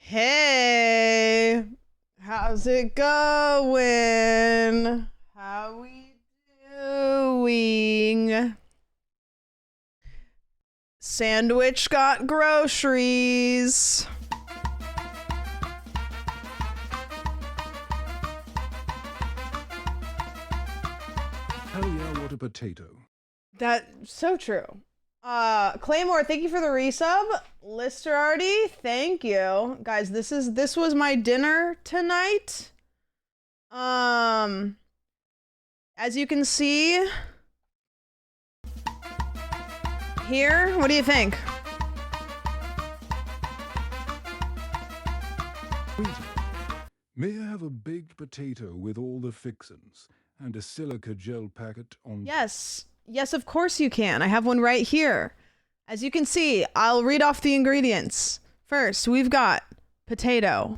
Hey, how's it going? How we doing? Sandwich got groceries. Hell yeah, what a potato. That's so true. Claymore, thank you for the resub. Listerarty, thank you. Guys, this was my dinner tonight. As you can see here, what do you think? Waiter, may I have a baked potato with all the fixins and a silica gel packet on... Yes. Yes, of course you can. I have one right here. As you can see, I'll read off the ingredients. First, we've got potato.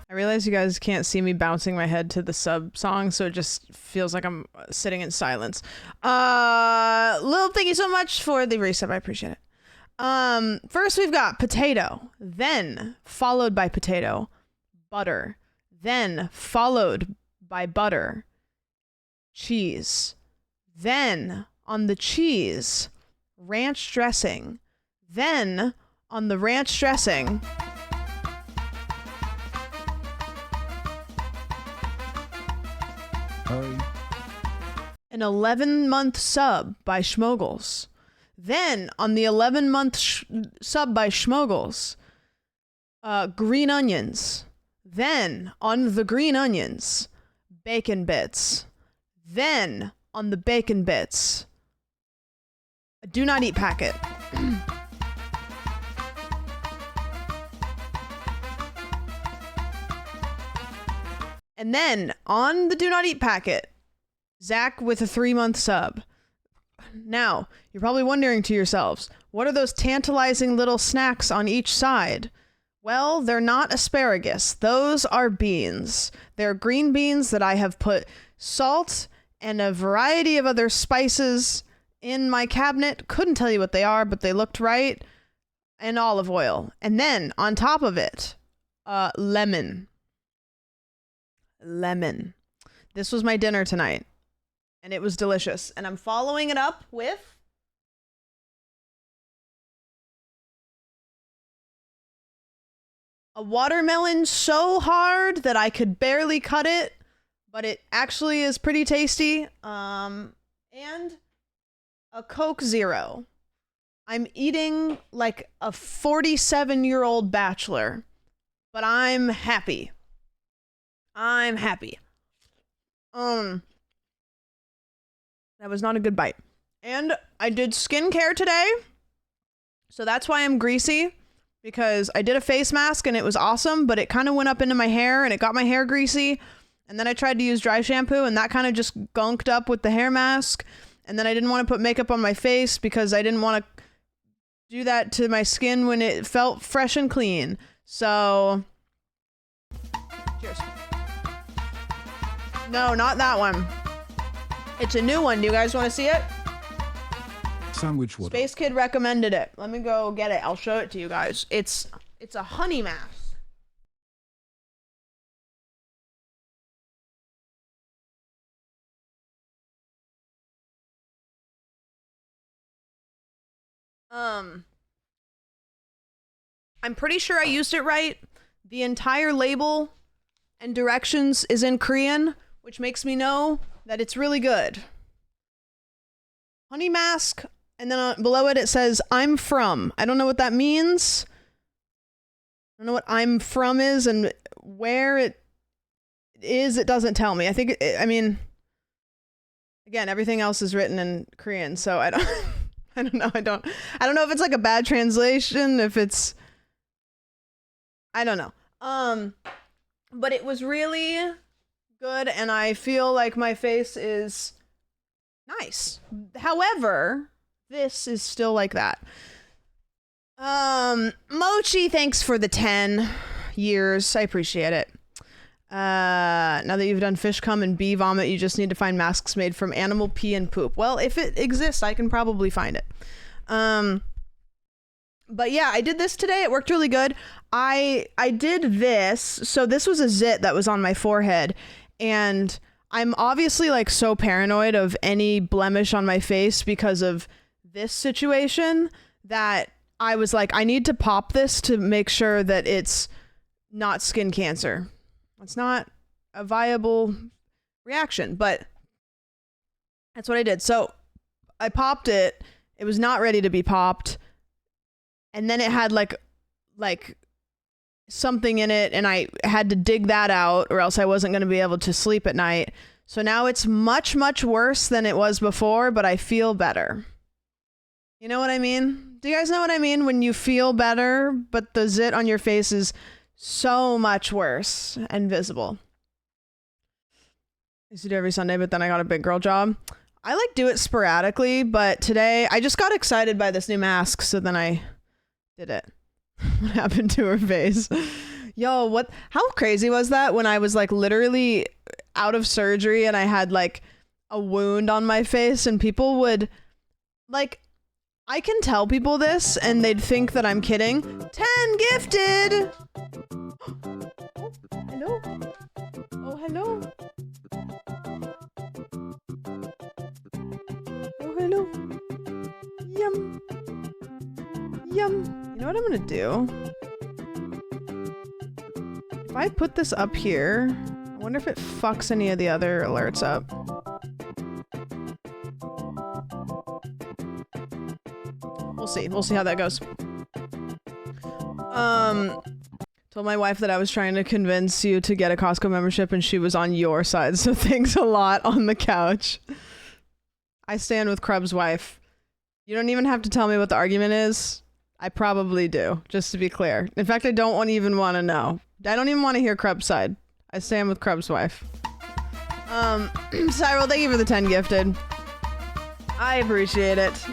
I realize you guys can't see me bouncing my head to the sub song, so it just feels like I'm sitting in silence. Lil, thank you so much for the resub. I appreciate it. First we've got potato, then followed by potato, butter, then followed by butter, cheese, then on the cheese, ranch dressing, then on the ranch dressing, an 11-month sub by Schmoggles. Then, on the 11-month sub by Schmoggles, green onions. Then, on the green onions, bacon bits. Then, on the bacon bits, a do not eat packet. And then, on the do not eat packet, Zach with a 3-month sub. Now, you're probably wondering to yourselves, what are those tantalizing little snacks on each side? Well, they're not asparagus. Those are beans. They're green beans that I have put salt and a variety of other spices in my cabinet. Couldn't tell you what they are, but they looked right. And olive oil. And then, on top of it, lemon. Lemon. This was my dinner tonight. And it was delicious. And I'm following it up with a watermelon so hard that I could barely cut it, but it actually is pretty tasty. And a Coke Zero. I'm eating like a 47-year-old bachelor, but I'm happy. I'm happy. That was not a good bite. And I did skincare today. So that's why I'm greasy. Because I did a face mask and it was awesome, but it kind of went up into my hair and it got my hair greasy. And then I tried to use dry shampoo and that kind of just gunked up with the hair mask. And then I didn't want to put makeup on my face because I didn't want to do that to my skin when it felt fresh and clean. So, cheers. No, not that one. It's a new one. Do you guys want to see it? Sandwich what? Space Kid recommended it. Let me go get it. I'll show it to you guys. It's a honey mask. I'm pretty sure I used it right. The entire label and directions is in Korean, which makes me know that it's really good. Honey mask, and then below it says, I'm from. I don't know what that means. I don't know what I'm from is, and where it is, it doesn't tell me. I think, I mean, again, everything else is written in Korean, so I don't, I don't know. I don't know if it's like a bad translation, if it's, I don't know. But it was really good, and I feel like my face is nice. However, this is still like that. Mochi, thanks for the 10 years. I appreciate it. Now that you've done fish cum and bee vomit, you just need to find masks made from animal pee and poop. Well, if it exists, I can probably find it. But yeah, I did this today. It worked really good. I did this. So this was a zit that was on my forehead, and I'm obviously like so paranoid of any blemish on my face because of this situation that I was like, I need to pop this to make sure that it's not skin cancer. It's not a viable reaction, but that's what I did. So I popped it. It was not ready to be popped. And then it had like something in it, and I had to dig that out or else I wasn't going to be able to sleep at night. So now it's much, much worse than it was before, but I feel better. You know what I mean? Do you guys know what I mean? When you feel better, but the zit on your face is so much worse and visible. I used to do every Sunday, but then I got a big girl job. I like do it sporadically, but today I just got excited by this new mask, so then I did it. What happened to her face? Yo, how crazy was that when I was like literally out of surgery and I had like a wound on my face, and people would like, I can tell people this and they'd think that I'm kidding. 10 gifted! Hello? Oh, hello. Oh, hello. Yum. Yum. You know what I'm gonna do? If I put this up here, I wonder if it fucks any of the other alerts up. We'll see. We'll see how that goes. Told my wife that I was trying to convince you to get a Costco membership and she was on your side, so thanks a lot on the couch. I stand with Krub's wife. You don't even have to tell me what the argument is. I probably do, just to be clear. In fact, I don't even want to know. I don't even want to hear Krub's side. I stand with Krub's wife. Cyril, thank you for the 10 gifted. I appreciate it.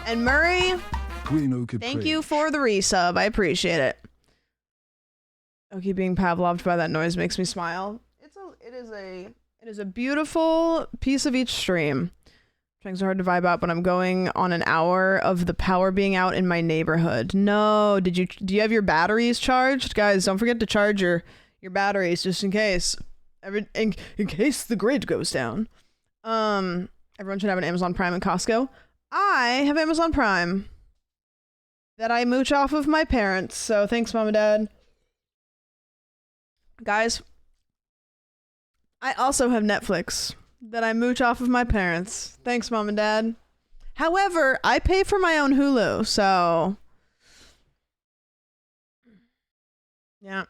And Murray, thank you for the resub. I appreciate it. Okay, being Pavloved by that noise makes me smile. It is a beautiful piece of each stream. Trying so hard to vibe out, but I'm going on an hour of the power being out in my neighborhood. No, do you have your batteries charged? Guys, don't forget to charge your batteries just in case. In case the grid goes down. Everyone should have an Amazon Prime and Costco. I have Amazon Prime that I mooch off of my parents, so thanks, Mom and Dad. Guys, I also have Netflix that I mooch off of my parents. Thanks, Mom and Dad. However, I pay for my own Hulu, so yeah.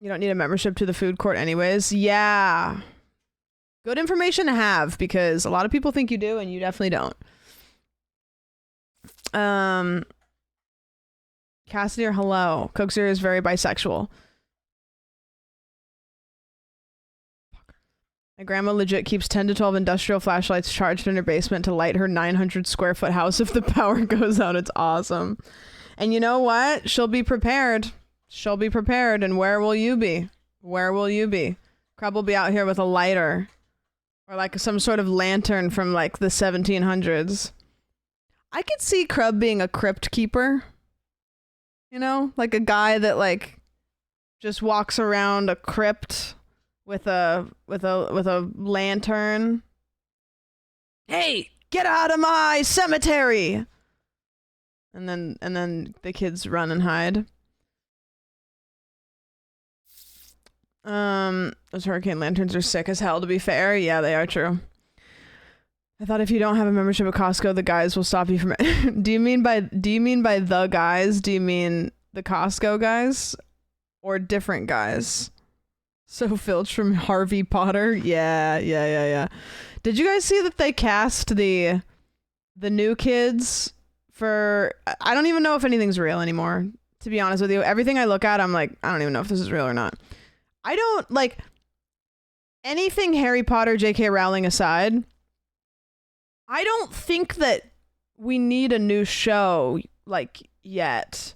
You don't need a membership to the food court anyways. Yeah. Good information to have, because a lot of people think you do and you definitely don't. Cassidy or hello. Coke Zero is very bisexual. My grandma legit keeps 10 to 12 industrial flashlights charged in her basement to light her 900 square foot house if the power goes out. It's awesome. And you know what? She'll be prepared. She'll be prepared. And where will you be? Where will you be? Crab will be out here with a lighter. Or like some sort of lantern from like the 1700s. I could see Crub being a crypt keeper. You know? Like a guy that like just walks around a crypt with a lantern. Hey, get out of my cemetery! And then the kids run and hide. Those hurricane lanterns are sick as hell, to be fair. Yeah, they are true. I thought if you don't have a membership at Costco, the guys will stop you from Do you mean by the guys? Do you mean the Costco guys? Or different guys? So Filch from Harvey Potter? Yeah. Did you guys see that they cast the new kids for... I don't even know if anything's real anymore, to be honest with you. Everything I look at, I'm like, I don't even know if this is real or not. I don't, like, anything Harry Potter, J.K. Rowling aside, I don't think that we need a new show, like, yet.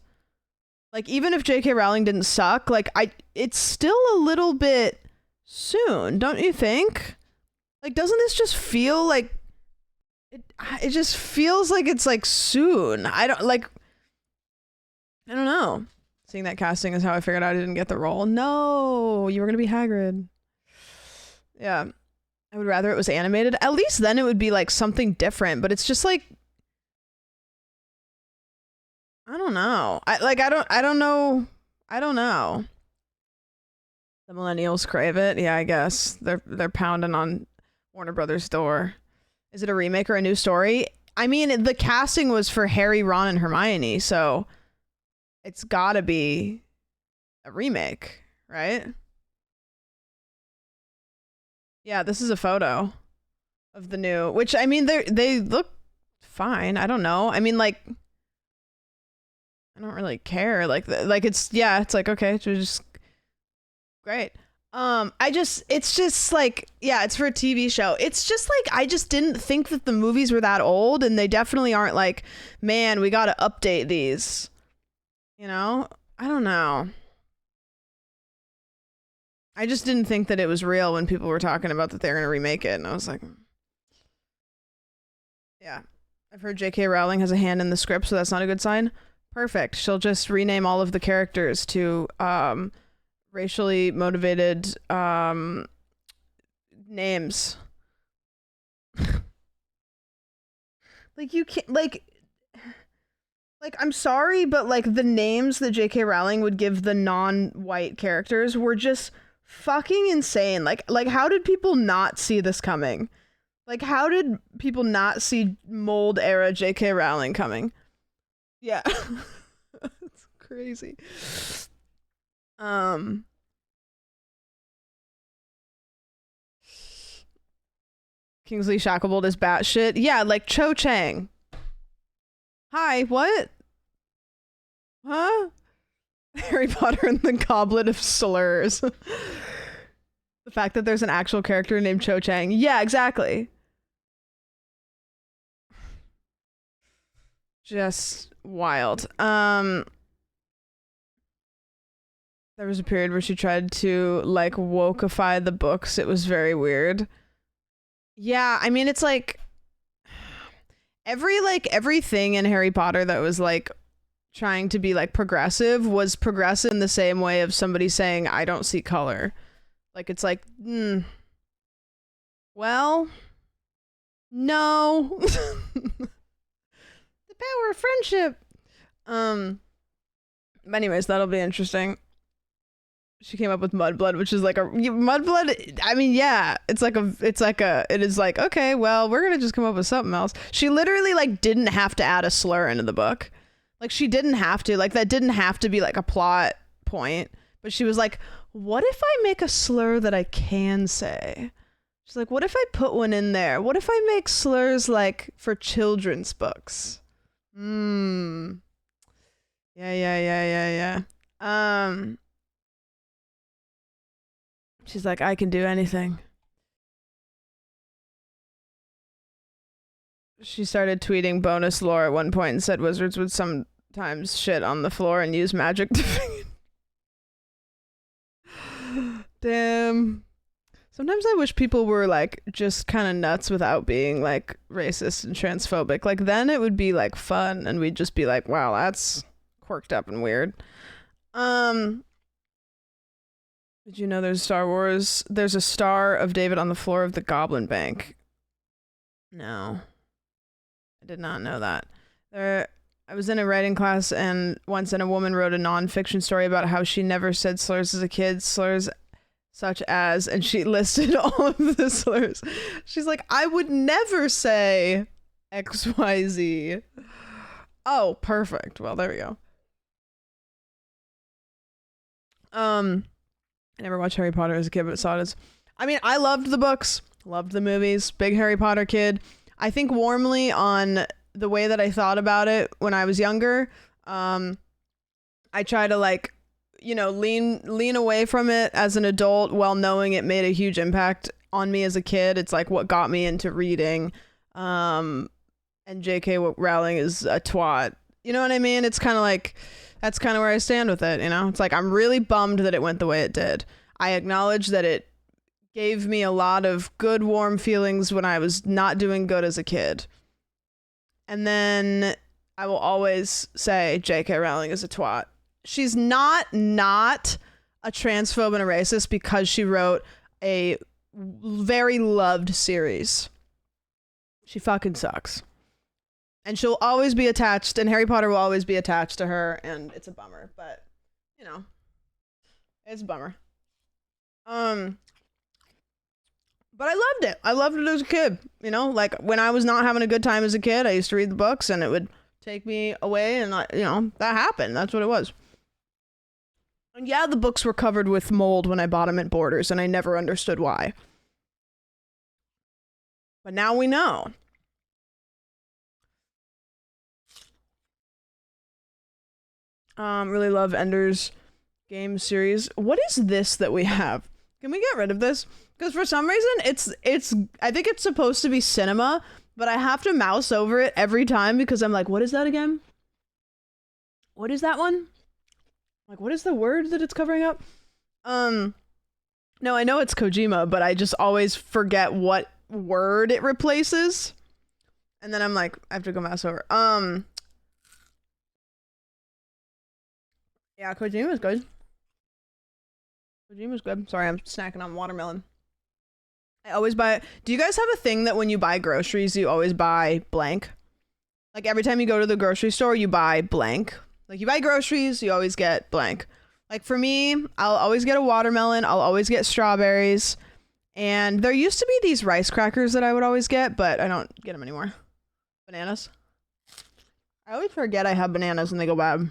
Like, even if J.K. Rowling didn't suck, like, it's still a little bit soon, don't you think? Like, doesn't this just feel like it just feels like it's like soon. I don't know. Seeing that casting is how I figured out I didn't get the role. No, you were gonna be Hagrid. Yeah. I would rather it was animated. At least then it would be like something different, but it's just like I don't know. I don't know. The millennials crave it. Yeah, I guess. They're pounding on Warner Brothers' door. Is it a remake or a new story? I mean, the casting was for Harry, Ron, and Hermione, so it's gotta be a remake, right? Yeah, this is a photo of the new, which, I mean, they look fine. I don't know. I mean, like, I don't really care. Like it's like, okay, it's just great. It's just like, yeah, it's for a TV show. It's just like, I just didn't think that the movies were that old, and they definitely aren't like, man, we gotta update these. You know? I don't know. I just didn't think that it was real when people were talking about that they were gonna remake it, and I was like, yeah. I've heard J.K. Rowling has a hand in the script, so that's not a good sign. Perfect. She'll just rename all of the characters to, racially motivated names. Like, you can't, like I'm sorry, but like the names that J.K. Rowling would give the non-white characters were just fucking insane. Like how did people not see this coming? Like, how did people not see mold era J.K. Rowling coming? Yeah. It's crazy. Kingsley Shacklebolt is batshit. Yeah, like Cho Chang. Hi, what? Huh? Harry Potter and the Goblet of Slurs. The fact that there's an actual character named Cho Chang. Yeah, exactly. Just wild. There was a period where she tried to like wokeify the books. It was very weird. Yeah, I mean, it's like everything in Harry Potter that was like trying to be like progressive was progressive in the same way of somebody saying I don't see color. Like, it's like, well, no. The power of friendship. But anyways, that'll be interesting. She came up with Mudblood, which is like a Mudblood. I mean, yeah, it is like, okay, well, we're gonna just come up with something else. She literally like didn't have to add a slur into the book. Like, she didn't have to. Like, that didn't have to be like a plot point. But she was like, what if I make a slur that I can say? She's like, what if I put one in there? What if I make slurs like for children's books? Yeah. She's like, I can do anything. She started tweeting bonus lore at one point and said wizards would sometimes shit on the floor and use magic to figure. Damn. Sometimes I wish people were like just kind of nuts without being like racist and transphobic. Like, then it would be like fun and we'd just be like, wow, that's quirked up and weird. Did you know there's Star Wars? There's a Star of David on the floor of the Goblin Bank. No. I did not know that. I was in a writing class and once a woman wrote a nonfiction story about how she never said slurs as a kid. Slurs such as, and she listed all of the slurs. She's like, I would never say XYZ. Oh, perfect. Well, there we go. I never watched Harry Potter as a kid, but saw it as... I mean, I loved the books, loved the movies, big Harry Potter kid. I think warmly on the way that I thought about it when I was younger. I try to like, you know, lean away from it as an adult while knowing it made a huge impact on me as a kid. It's like what got me into reading. And J.K. Rowling is a twat. You know what I mean? It's kind of like... That's kind of where I stand with it, you know? It's like, I'm really bummed that it went the way it did. I acknowledge that it gave me a lot of good, warm feelings when I was not doing good as a kid. And then I will always say J.K. Rowling is a twat. She's not a transphobe and a racist because she wrote a very loved series. She fucking sucks. And she'll always be attached, and Harry Potter will always be attached to her, and it's a bummer, but, you know, it's a bummer. But I loved it. I loved it as a kid, you know, like, when I was not having a good time as a kid, I used to read the books, and it would take me away, and, you know, that happened. That's what it was. And yeah, the books were covered with mold when I bought them at Borders, and I never understood why. But now we know. Really love Ender's Game series. What is this that we have? Can we get rid of this? Because for some reason, it's I think it's supposed to be cinema, but I have to mouse over it every time because I'm like, what is that again? What is that one? Like, what is the word that it's covering up? No, I know it's Kojima, but I just always forget what word it replaces. And then I'm like, I have to go mouse over. Yeah, Kojima's good. Kojima's good. Sorry, I'm snacking on watermelon. I always buy... Do you guys have a thing that when you buy groceries, you always buy blank? Like, every time you go to the grocery store, you buy blank. Like, you buy groceries, you always get blank. Like, for me, I'll always get a watermelon. I'll always get strawberries. And there used to be these rice crackers that I would always get, but I don't get them anymore. Bananas. I always forget I have bananas and they go bad.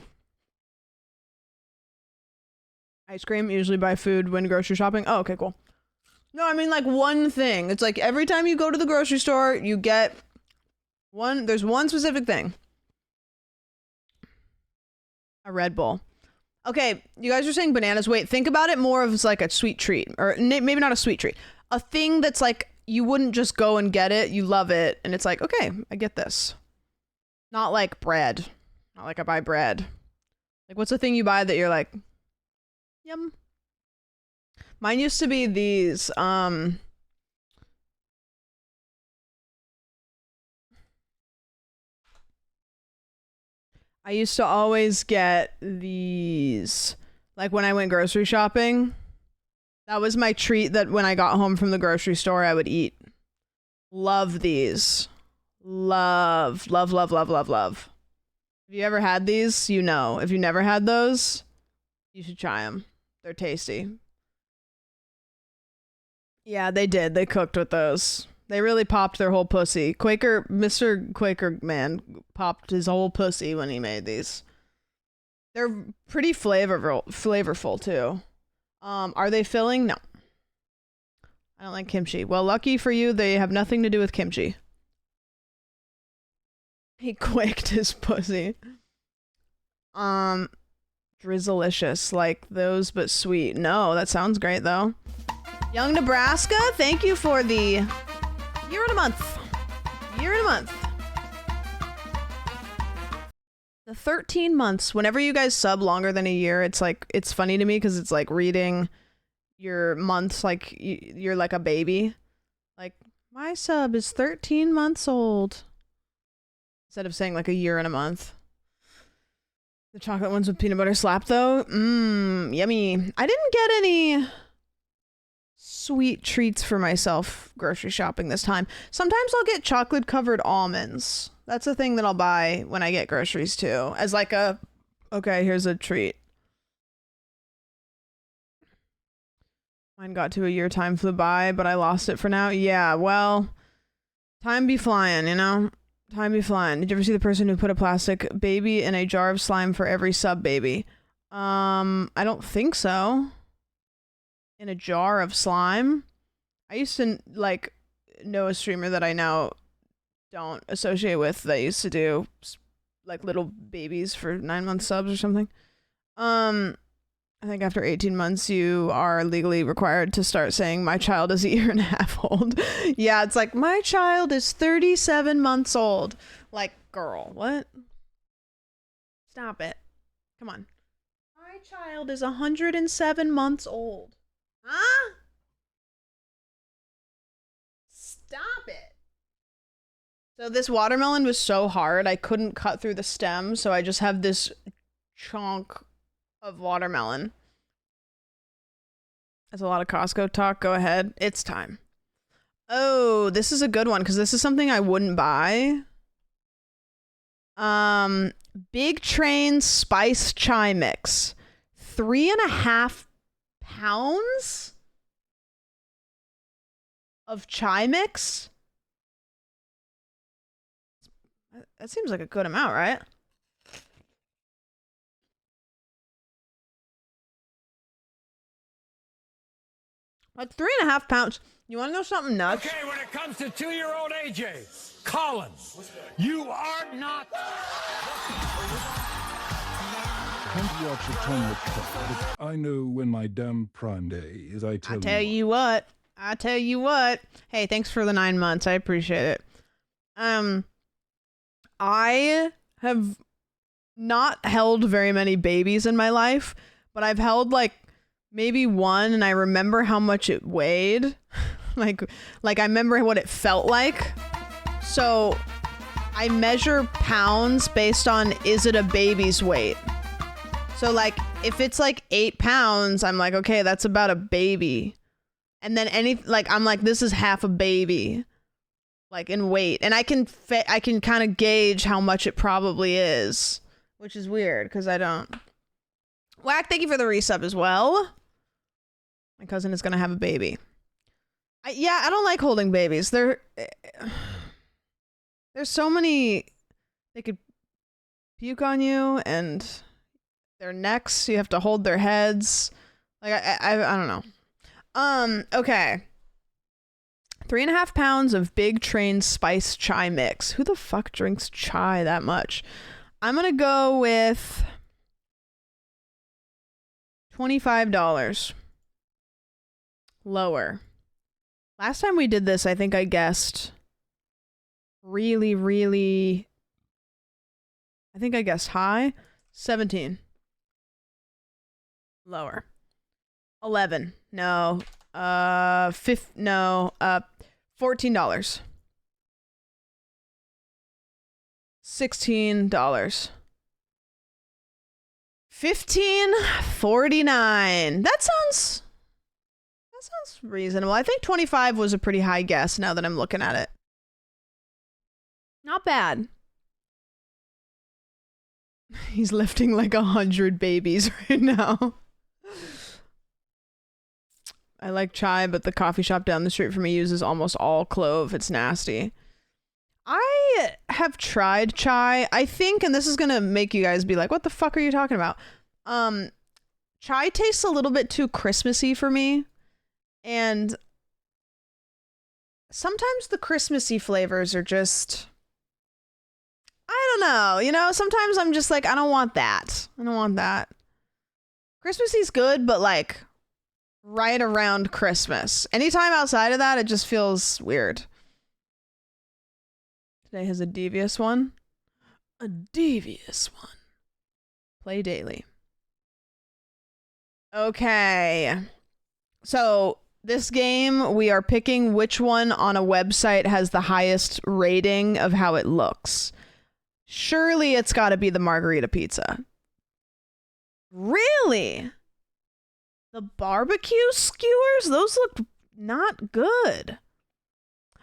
Ice cream, usually buy food when grocery shopping. Oh, okay, cool. No, I mean like one thing. It's like every time you go to the grocery store, you get one, there's one specific thing. A Red Bull. Okay, you guys are saying bananas. Wait, think about it more of as like a sweet treat. Or maybe not a sweet treat. A thing that's like, you wouldn't just go and get it. You love it. And it's like, okay, I get this. Not like bread. Not like I buy bread. Like, what's the thing you buy that you're like... Yum. Mine used to be these, I used to always get these, like when I went grocery shopping. That was my treat that when I got home from the grocery store, I would eat. Love these. Love, love, love, love, love, love. Have you ever had these? You know. If you never had those, you should try them. They're tasty. Yeah, they did. They cooked with those. They really popped their whole pussy. Mr. Quaker man popped his whole pussy when he made these. They're pretty flavorful too. Are they filling? No. I don't like kimchi. Well, lucky for you, they have nothing to do with kimchi. He quaked his pussy. Drizzlicious, like those, but sweet. No, that sounds great, though. Young Nebraska, thank you for the year and a month. Year and a month. The 13 months. Whenever you guys sub longer than a year, it's like, it's funny to me because it's like reading your months like you're like a baby. Like, my sub is 13 months old. Instead of saying like a year and a month. The chocolate ones with peanut butter slap, though. Yummy. I didn't get any sweet treats for myself grocery shopping this time. Sometimes I'll get chocolate covered almonds. That's a thing that I'll buy when I get groceries, too. As like a, okay, here's a treat. Mine got to a year, time flew by, but I lost it for now. Yeah, well, time be flying, you know? Time be flying. Did you ever see the person who put a plastic baby in a jar of slime for every sub baby? I don't think so. In a jar of slime? I used to, like, know a streamer that I now don't associate with that used to do, like, little babies for 9-month subs or something. I think after 18 months, you are legally required to start saying, my child is a year and a half old. Yeah, it's like, my child is 37 months old. Like, girl, what? Stop it. Come on. My child is 107 months old. Huh? Stop it. So this watermelon was so hard, I couldn't cut through the stem, so I just have this chunk of watermelon. That's a lot of Costco talk. Go ahead. It's time. Oh, this is a good one because this is something I wouldn't buy. Big Train Spice Chai Mix. 3.5 pounds of chai mix? That seems like a good amount, right? Like 3.5 pounds. You want to know something nuts? Okay, when it comes to 2-year-old AJ, Colin, you are not. Can't watch a ton of stuff, but I know when my damn Prime Day is. I tell you what. I tell you what. Hey, thanks for the 9 months. I appreciate it. I have not held very many babies in my life, but I've held like maybe one, and I remember how much it weighed. like I remember what it felt like. So I measure pounds based on, is it a baby's weight? So like if it's like 8 pounds, I'm like, okay, that's about a baby. And then I'm like, this is half a baby, like in weight. And I can kind of gauge how much it probably is, which is weird because I don't. Whack, thank you for the resub as well. My cousin is going to have a baby. I don't like holding babies. There's so many, they could puke on you, and their necks, you have to hold their heads. Like, I don't know. Okay. 3.5 pounds of Big Train Spice Chai Mix. Who the fuck drinks chai that much? I'm gonna go with $25. Lower. Last time we did this, I think I guessed really, I think I guessed high. 17. Lower. 11. No. $14. $16. $15.49. That sounds reasonable. I think 25 was a pretty high guess now that I'm looking at it. Not bad. He's lifting like 100 babies right now. I like chai, but the coffee shop down the street from me uses almost all clove. It's nasty. I have tried chai, I think, and this is gonna make you guys be like, what the fuck are you talking about? Chai tastes a little bit too Christmassy for me. And sometimes the Christmassy flavors are just, I don't know, sometimes I'm just like, I don't want that. Christmassy's good, but like right around Christmas. Anytime outside of that, it just feels weird. Today has a devious one. Play daily. Okay. So this game, we are picking which one on a website has the highest rating of how it looks. Surely it's got to be the margarita pizza. Really? The barbecue skewers? Those look not good.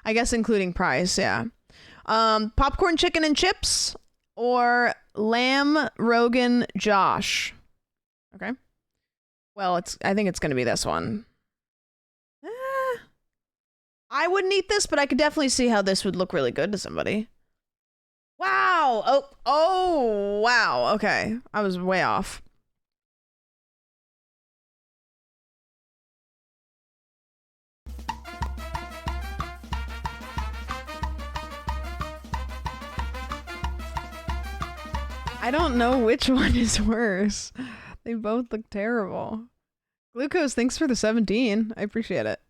I guess including price, yeah. Popcorn chicken and chips or lamb Rogan Josh. Okay. Well, I think it's going to be this one. I wouldn't eat this, but I could definitely see how this would look really good to somebody. Wow. Oh, wow. Okay. I was way off. I don't know which one is worse. They both look terrible. Glucose, thanks for the 17. I appreciate it.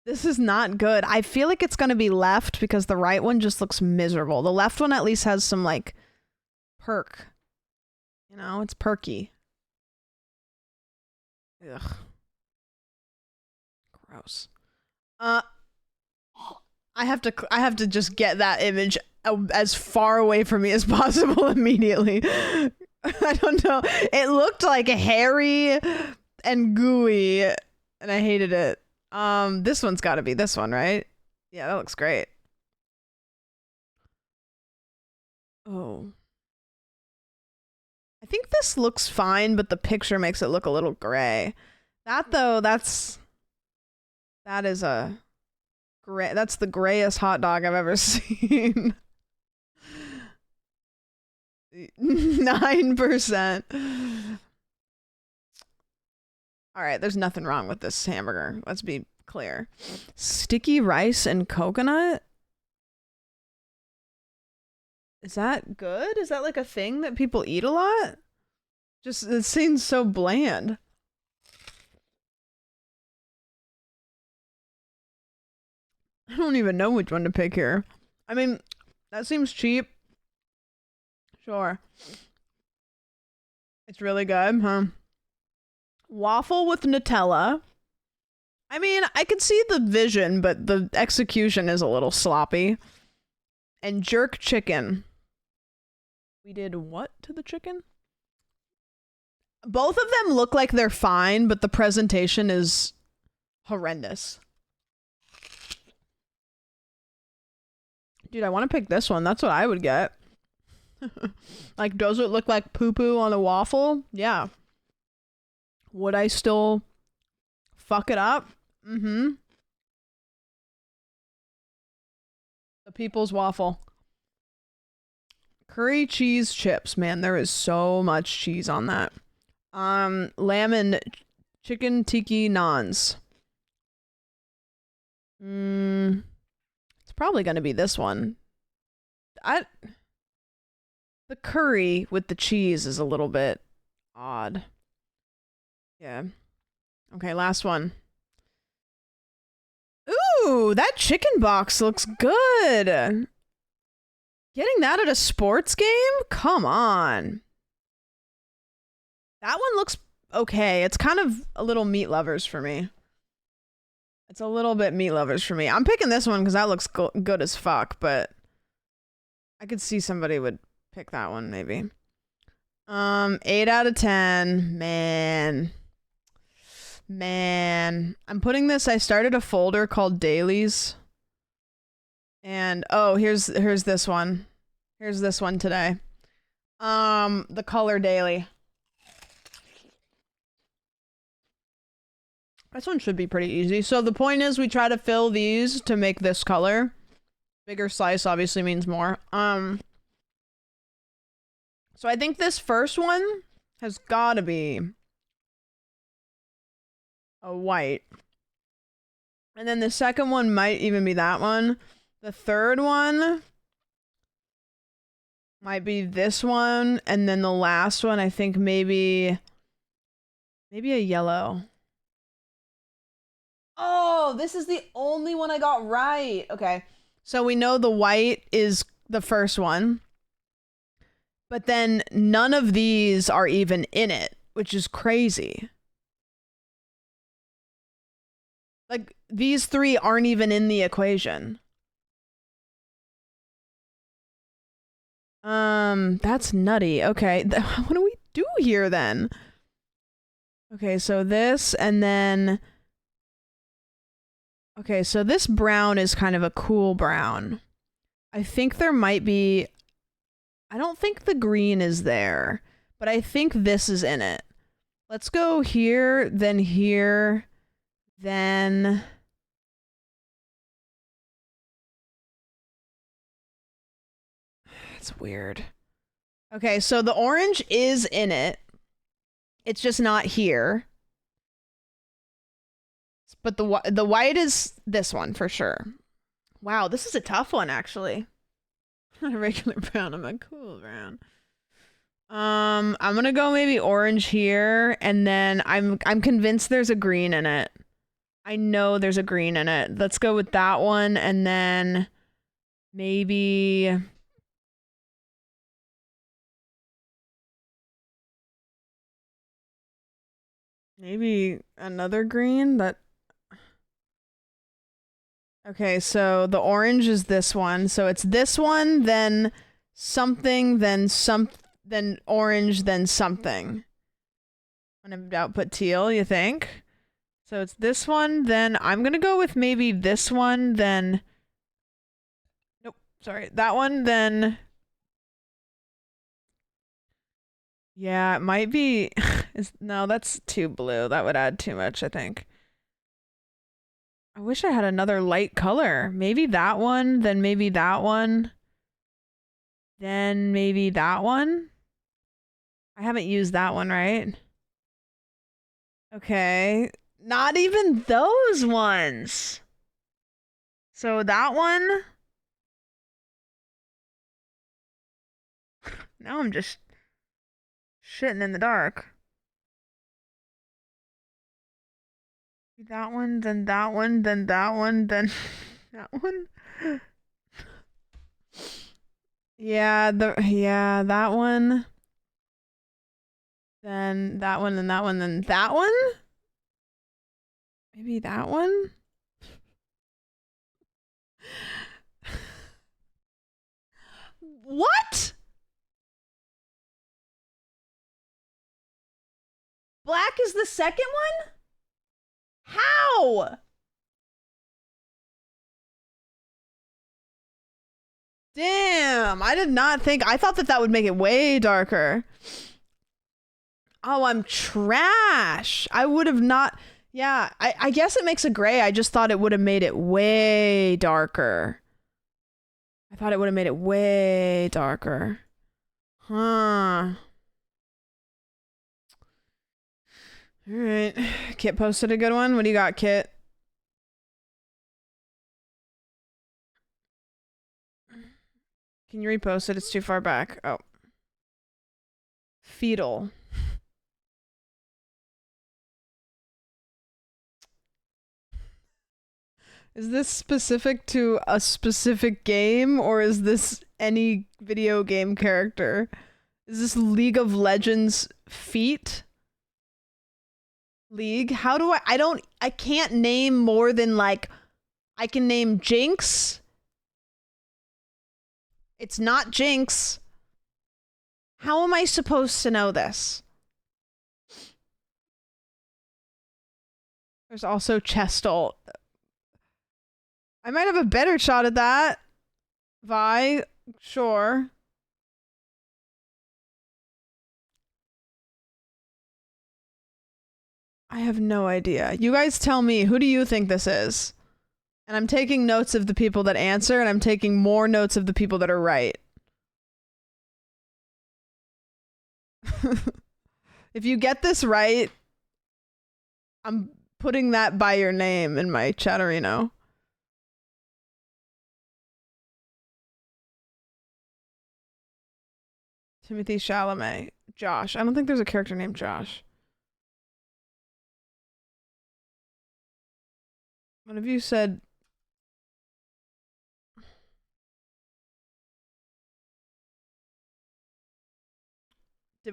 This is not good. I feel like it's going to be left because the right one just looks miserable. The left one at least has some like perk. You know, it's perky. Ugh. Gross. I have to just get that image as far away from me as possible immediately. I don't know. It looked like hairy and gooey, and I hated it. This one's got to be this one, right? Yeah, that looks great. Oh. I think this looks fine, but the picture makes it look a little gray. That though, that is a gray. That's the grayest hot dog I've ever seen. 9%. All right, there's nothing wrong with this hamburger. Let's be clear. Sticky rice and coconut? Is that good? Is that like a thing that people eat a lot? Just, it seems so bland. I don't even know which one to pick here. I mean, that seems cheap. Sure. It's really good, huh? Waffle with Nutella. I mean, I can see the vision, but the execution is a little sloppy. And jerk chicken. We did what to the chicken? Both of them look like they're fine, but the presentation is horrendous. Dude, I want to pick this one. That's what I would get. Like, does it look like poo-poo on a waffle? Yeah. Would I still fuck it up? Mm-hmm. The people's waffle. Curry cheese chips. Man, there is so much cheese on that. Lamb and chicken tiki naans. It's probably going to be this one. The curry with the cheese is a little bit odd. Yeah. Okay, last one. Ooh, that chicken box looks good. Getting that at a sports game? Come on. That one looks okay. It's kind of a little meat lovers for me. It's a little bit meat lovers for me. I'm picking this one because that looks good as fuck, but I could see somebody would pick that one maybe. 8 out of 10. Man. I'm putting this, I started a folder called dailies. And oh, here's this one. Here's this one today. The color daily. This one should be pretty easy. So the point is we try to fill these to make this color. Bigger slice obviously means more. So I think this first one has gotta be a white. And then the second one might even be that one. The third one might be this one. And then the last one, I think maybe a yellow. Oh, this is the only one I got right. Okay. So we know the white is the first one. But then none of these are even in it, which is crazy. Like, these three aren't even in the equation. That's nutty. Okay, what do we do here then? Okay, so this, and then... Okay, so this brown is kind of a cool brown. I think there might be... I don't think the green is there, but I think this is in it. Let's go here, then here, then... It's weird. Okay, so the orange is in it. It's just not here. But the white is this one for sure. Wow, this is a tough one actually. Not a regular brown, I'm a cool brown. I'm gonna go maybe orange here, and then I'm convinced there's a green in it. I know there's a green in it. Let's go with that one, and then maybe Maybe another green that... Okay, so the orange is this one. So it's this one, then something, then then orange, then something. When in doubt, put teal, you think? So it's this one, then I'm gonna go with maybe this one, then... Nope, sorry. That one, then... Yeah, it might be... No, that's too blue. That would add too much, I think. I wish I had another light color. Maybe that one, then maybe that one. Then maybe that one? I haven't used that one, right? Okay. Not even those ones. So that one? Now I'm just shitting in the dark. That one, then that one, then that one, then that one. Yeah, that one. Then that one, then that one, then that one? Maybe that one? What? Black is the second one? How? Damn, I did not think... I thought that would make it way darker. Oh, I'm trash. I would have not... Yeah, I guess it makes a gray. I just thought it would have made it way darker. I thought it would have made it way darker. Huh. Alright. Kit posted a good one. What do you got, Kit? Can you repost it? It's too far back. Oh. Fetal. Is this specific to a specific game, or is this any video game character? Is this League of Legends feat? League? How do I can't name more than, like, I can name Jinx. It's not Jinx. How am I supposed to know this? There's also Chestal. I might have a better shot at that. Vi, sure. I have no idea. You guys tell me, who do you think this is? And I'm taking notes of the people that answer, and I'm taking more notes of the people that are right. If you get this right, I'm putting that by your name in my chatterino. Timothy Chalamet. Josh. I don't think there's a character named Josh. One of you said...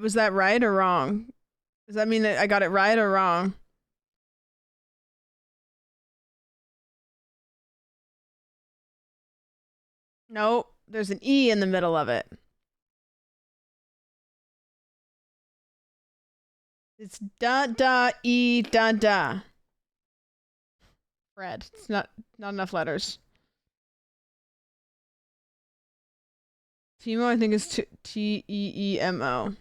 Was that right or wrong? Does that mean that I got it right or wrong? Nope. There's an E in the middle of it. It's E Fred. It's not enough letters. Timo, I think, is Teemo.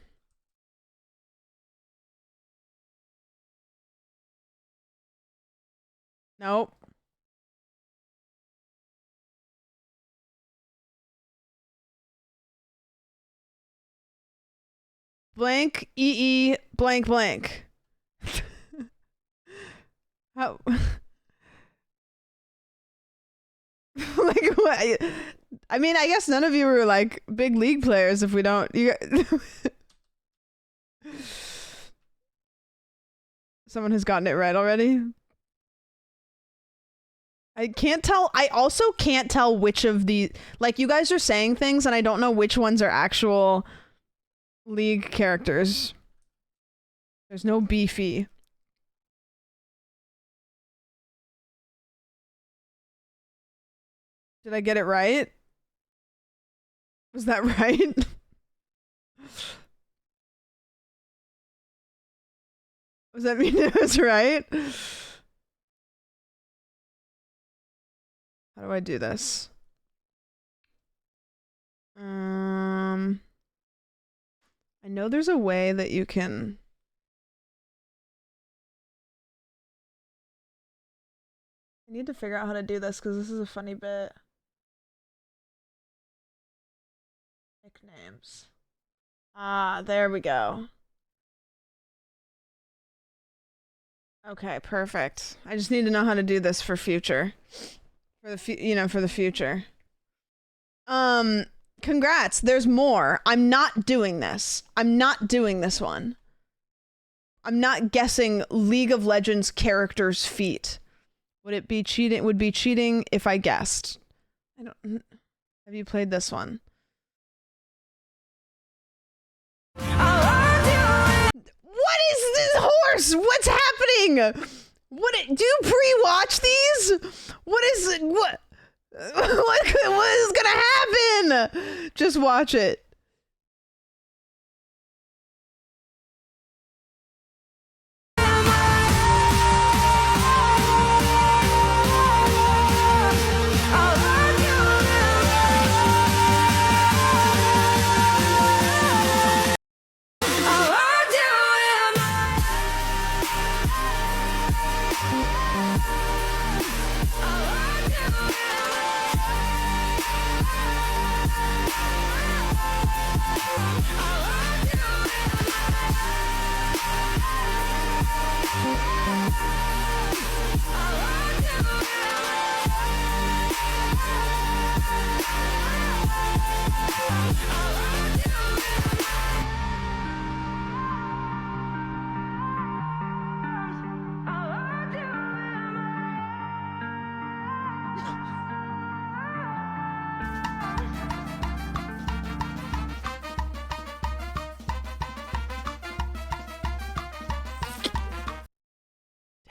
Nope. Blank blank blank. How? Like what? I mean, I guess none of you were like big league players. If we don't, you. Someone has gotten it right already. I can't tell. I also can't tell which of the, like, you guys are saying things and I don't know which ones are actual league characters. There's no Beefy. Did I get it right? Was that right? Does that mean it was right? How do I do this? I know there's a way that you can... I need to figure out how to do this because this is a funny bit. Nicknames. Ah, there we go. Okay, perfect. I just need to know how to do this for future. For the for the future. Congrats. There's more. I'm not doing this. I'm not doing this one. I'm not guessing League of Legends characters' feet. Would it be cheating? Would be cheating if I guessed. I don't. Have you played this one? What is this horse? What's happening? What do you pre-watch these? What is it? What is gonna happen? Just watch it.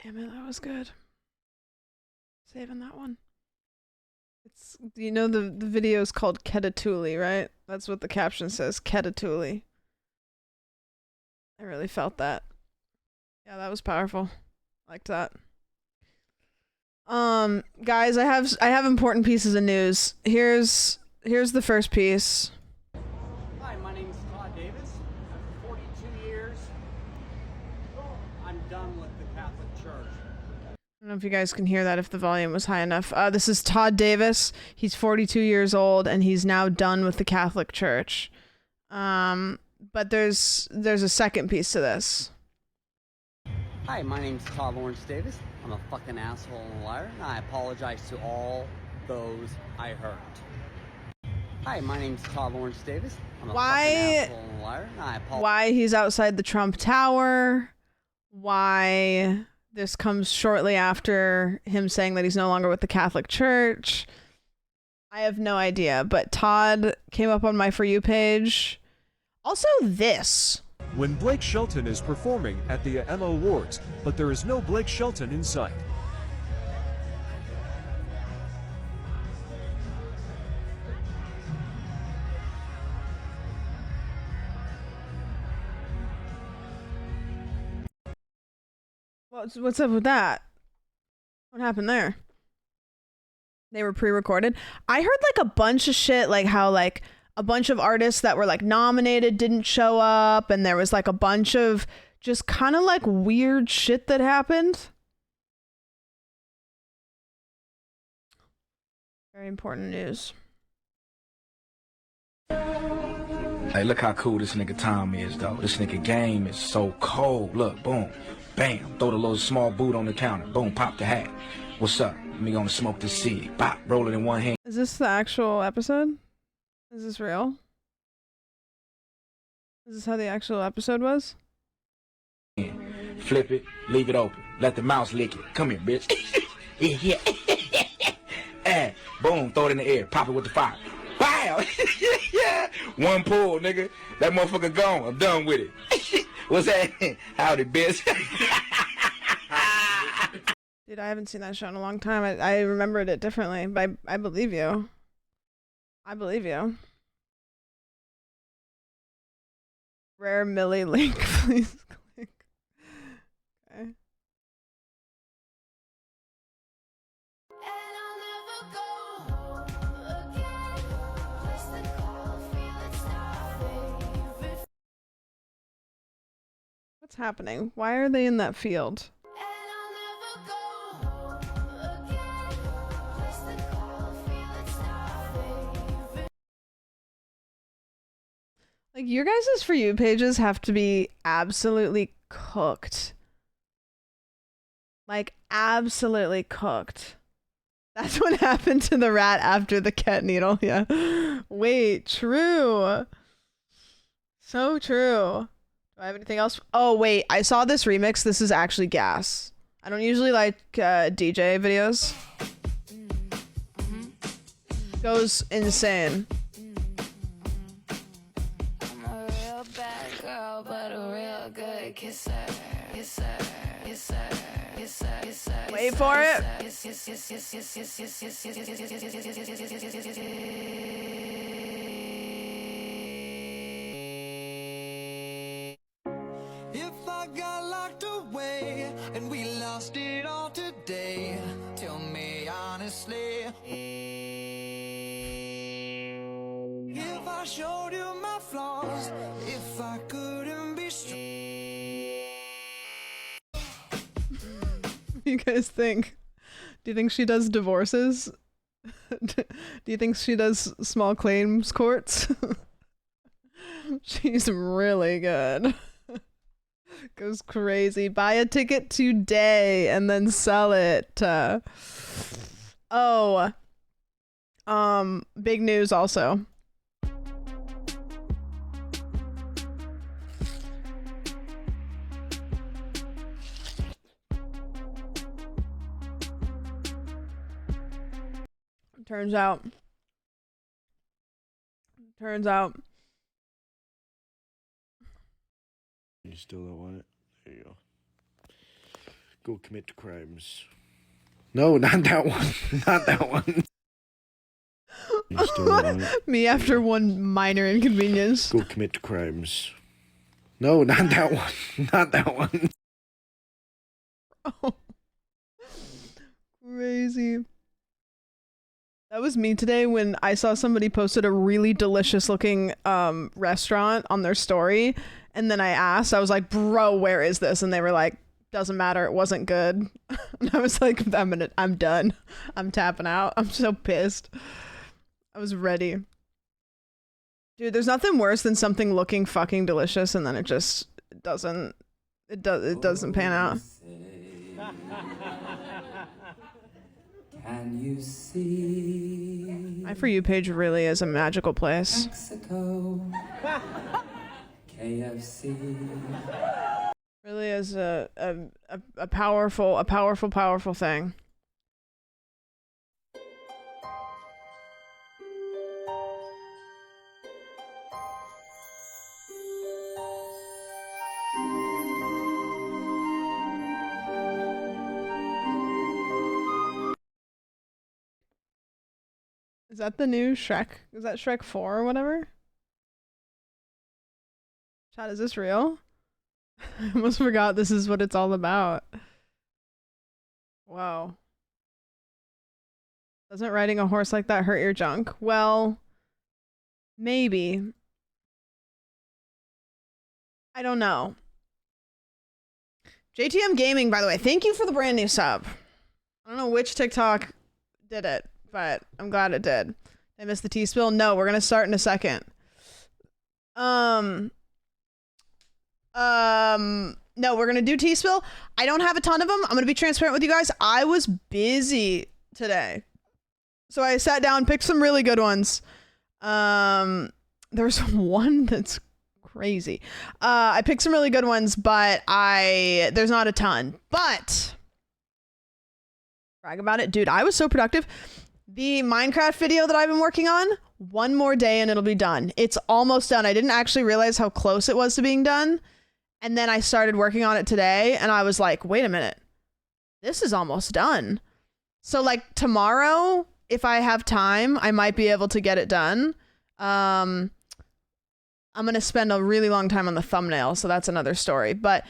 Damn it, that was good. Saving that one. It's, you know, the video is called Ketatuli, right? That's what the caption says, Ketatuli. I really felt that. Yeah, that was powerful. Liked that. Guys, I have important pieces of news. Here's the first piece. Hi, my name is Todd Davis. After 42 years, I'm done with the Catholic Church. I don't know if you guys can hear that if the volume was high enough. This is Todd Davis. He's 42 years old and he's now done with the Catholic Church. But there's a second piece to this. Hi, my name is Todd Lawrence Davis. I'm a fucking asshole and a liar, and I apologize to all those I hurt. Hi, my name is Todd Lawrence Davis. I'm a fucking asshole and a liar, and I apologize. Why he's outside the Trump Tower? Why this comes shortly after him saying that he's no longer with the Catholic Church? I have no idea, but Todd came up on my For You page. Also this. When Blake Shelton is performing at the Emma Awards, but there is no Blake Shelton in sight. What's up with that? What happened there? They were pre-recorded. I heard like a bunch of shit, like how like a bunch of artists that were like nominated didn't show up, and there was like a bunch of just kind of like weird shit that happened. Very important news. Hey, look how cool this nigga Tom is, though. This nigga game is so cold. Look, boom, bam, throw the little small boot on the counter. Boom, pop the hat. What's up? Me gonna smoke this cig. Bop, roll it in one hand. Is this the actual episode? Is this real? Is this how the actual episode was? Flip it, leave it open. Let the mouse lick it. Come here, bitch. Yeah. Hey, boom, throw it in the air. Pop it with the fire. Bow! Yeah. One pull, nigga. That motherfucker gone. I'm done with it. What's that? Howdy, bitch. Dude, I haven't seen that show in a long time. I remembered it differently, but I believe you. I believe you. Rare Millie link, please click. Okay. What's happening? Why are they in that field? Like, your guys' For You pages have to be absolutely cooked. Like, absolutely cooked. That's what happened to the rat after the cat needle. Yeah. Wait, true. So true. Do I have anything else? Oh, wait. I saw this remix. This is actually gas. I don't usually like DJ videos. Goes insane. I'm a real bad girl, but a real good kisser. Kisser, kisser, kisser, kisser. Wait for it. If I got locked away and we lost it all today, tell me honestly. If I showed you my flaws, if I couldn't be straight. You guys think? Do you think she does divorces? Do you think she does small claims courts? She's really good. Goes crazy. Buy a ticket today and then sell it. Big news also. Turns out. You still don't want it? There you go. Go commit crimes. No, not that one. Not that one. You still don't want it? Me after one minor inconvenience. Go commit crimes. No, not that one. Not that one. Oh. Crazy. That was me today when I saw somebody posted a really delicious looking restaurant on their story, and then I asked, I was like, bro, where is this? And they were like, doesn't matter, it wasn't good. And I was like, I'm done. I'm tapping out. I'm so pissed. I was ready. Dude, there's nothing worse than something looking fucking delicious and then it doesn't pan out. Can you see My For You page really is a magical place. Mexico? KFC. Really is a powerful thing. Is that the new Shrek? Is that Shrek 4 or whatever? Chat, is this real? I almost forgot this is what it's all about. Wow. Doesn't riding a horse like that hurt your junk? Well, maybe. I don't know. JTM Gaming, by the way, thank you for the brand new sub. I don't know which TikTok did it, but I'm glad it did. Did I miss the Teaspill? No, we're gonna start in a second. No, we're gonna do Teaspill. I don't have a ton of them. I'm gonna be transparent with you guys. I was busy today, so I sat down, picked some really good ones. There's one that's crazy. I picked some really good ones, but there's not a ton. But brag about it, dude. I was so productive. The Minecraft video that I've been working on, one more day and it'll be done. It's almost done. I didn't actually realize how close it was to being done. And then I started working on it today and I was like, wait a minute. this is almost done. So like tomorrow, if I have time, I might be able to get it done. I'm going to spend a really long time on the thumbnail, so that's another story. But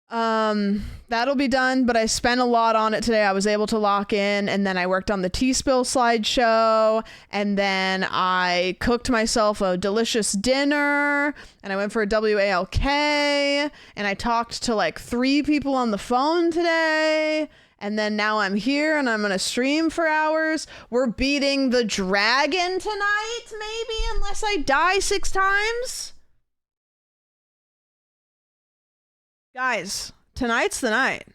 that'll be done, but I spent a lot on it today. I was able to lock in, and then I worked on the Teaspill slideshow, and then I cooked myself a delicious dinner, and I went for a WALK, and I talked to like 3 people on the phone today, and then now I'm here, and I'm gonna stream for hours. We're beating the dragon tonight, maybe, unless I die 6 times. Guys, tonight's the night.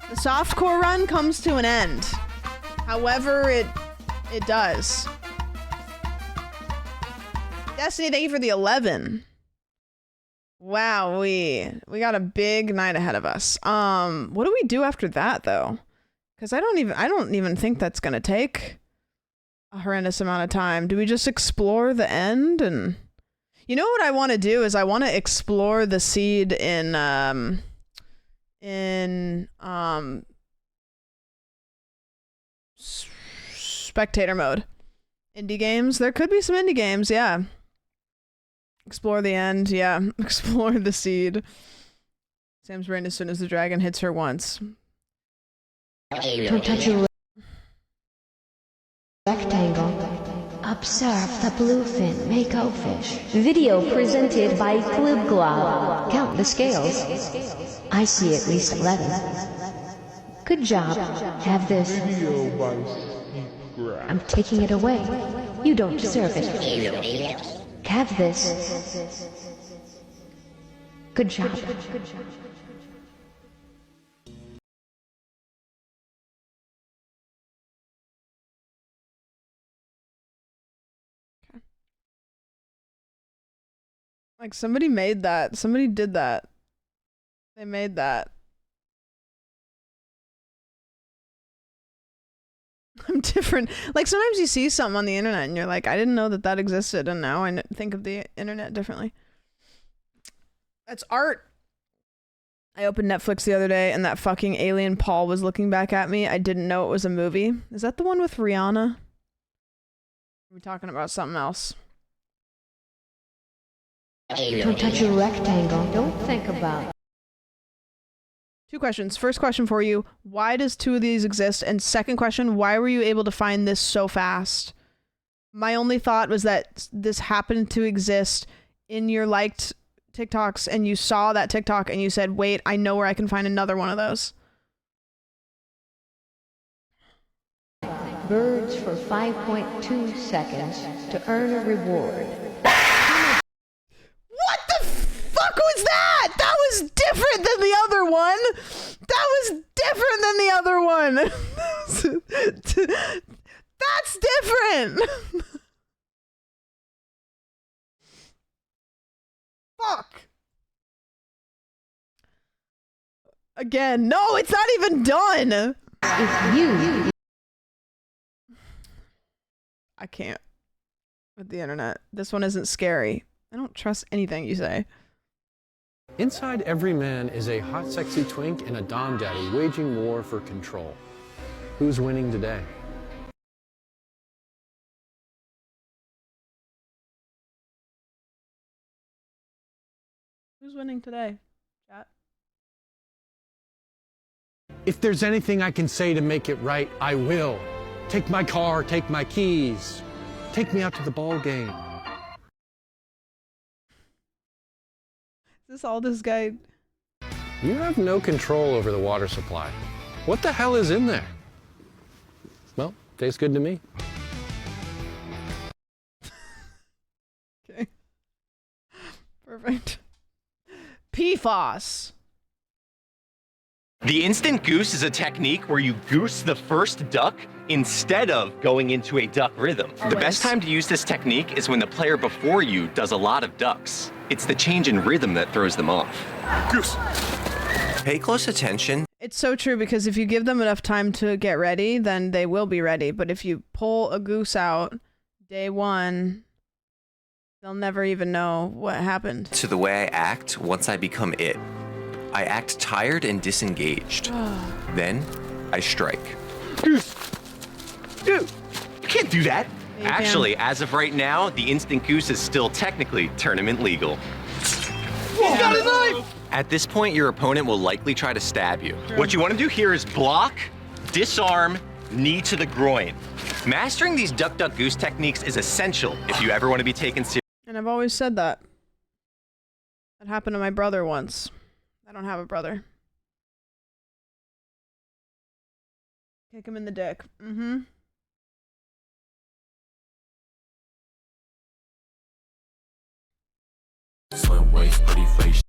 The softcore run comes to an end. However it does. Destiny, thank you for the 11. Wow, we got a big night ahead of us. What do we do after that though? Because I don't even think that's gonna take a horrendous amount of time. Do we just explore the end? And you know what I want to do is I want to explore the seed in spectator mode. Indie games. There could be some indie games, yeah. Explore the end, yeah. Explore the seed. Sam's brain as soon as the dragon hits her once. Don't touch a rectangle. Observe the bluefin mako fish. Video presented by Glibglob. Count the scales. I see at least 11. Good job. Have this. I'm taking it away. You don't deserve it. Have this. Good job. Like somebody made that. Somebody did that. They made that. I'm different. Like sometimes you see something on the internet and you're like, I didn't know that that existed, and now I think of the internet differently. That's art. I opened Netflix the other day and that fucking alien Paul was looking back at me. I didn't know it was a movie. Is that the one with Rihanna? Are we talking about something else? Don't touch a rectangle. Don't think about it. 2 questions. First question for you, why does 2 of these exist? And second question, why were you able to find this so fast? My only thought was that this happened to exist in your liked TikToks and you saw that TikTok and you said, wait, I know where I can find another one of those. Birds for 5.2 seconds to earn a reward. What the fuck was that? That was different than the other one. That was different than the other one. That's different. Fuck. Again, no, it's not even done. If you... I can't with the internet. This one isn't scary. I don't trust anything you say. Inside every man is a hot, sexy twink and a dom daddy waging war for control. Who's winning today? Who's winning today, chat? If there's anything I can say to make it right, I will. Take my car, take my keys. Take me out to the ball game. Is this all this guy? You have no control over the water supply. What the hell is in there? Well, tastes good to me. Okay. Perfect. PFOS. The instant goose is a technique where you goose the first duck instead of going into a duck rhythm. Always. The best time to use this technique is when the player before you does a lot of ducks. It's the change in rhythm that throws them off. Goose. Pay close attention. It's so true, because if you give them enough time to get ready, then they will be ready. But if you pull a goose out day one, they'll never even know what happened. To the way I act once I become it. I act tired and disengaged. Then, I strike. Dude, you can't do that. Yeah, you Actually, as of right now, the instant goose is still technically tournament legal. He's got a knife! At this point, your opponent will likely try to stab you. What you want to do here is block, disarm, knee to the groin. Mastering these duck, duck, goose techniques is essential if you ever want to be taken seriously. And I've always said that. That happened to my brother once. I don't have a brother. Kick him in the dick. Mm-hmm. Slim waist, pretty face.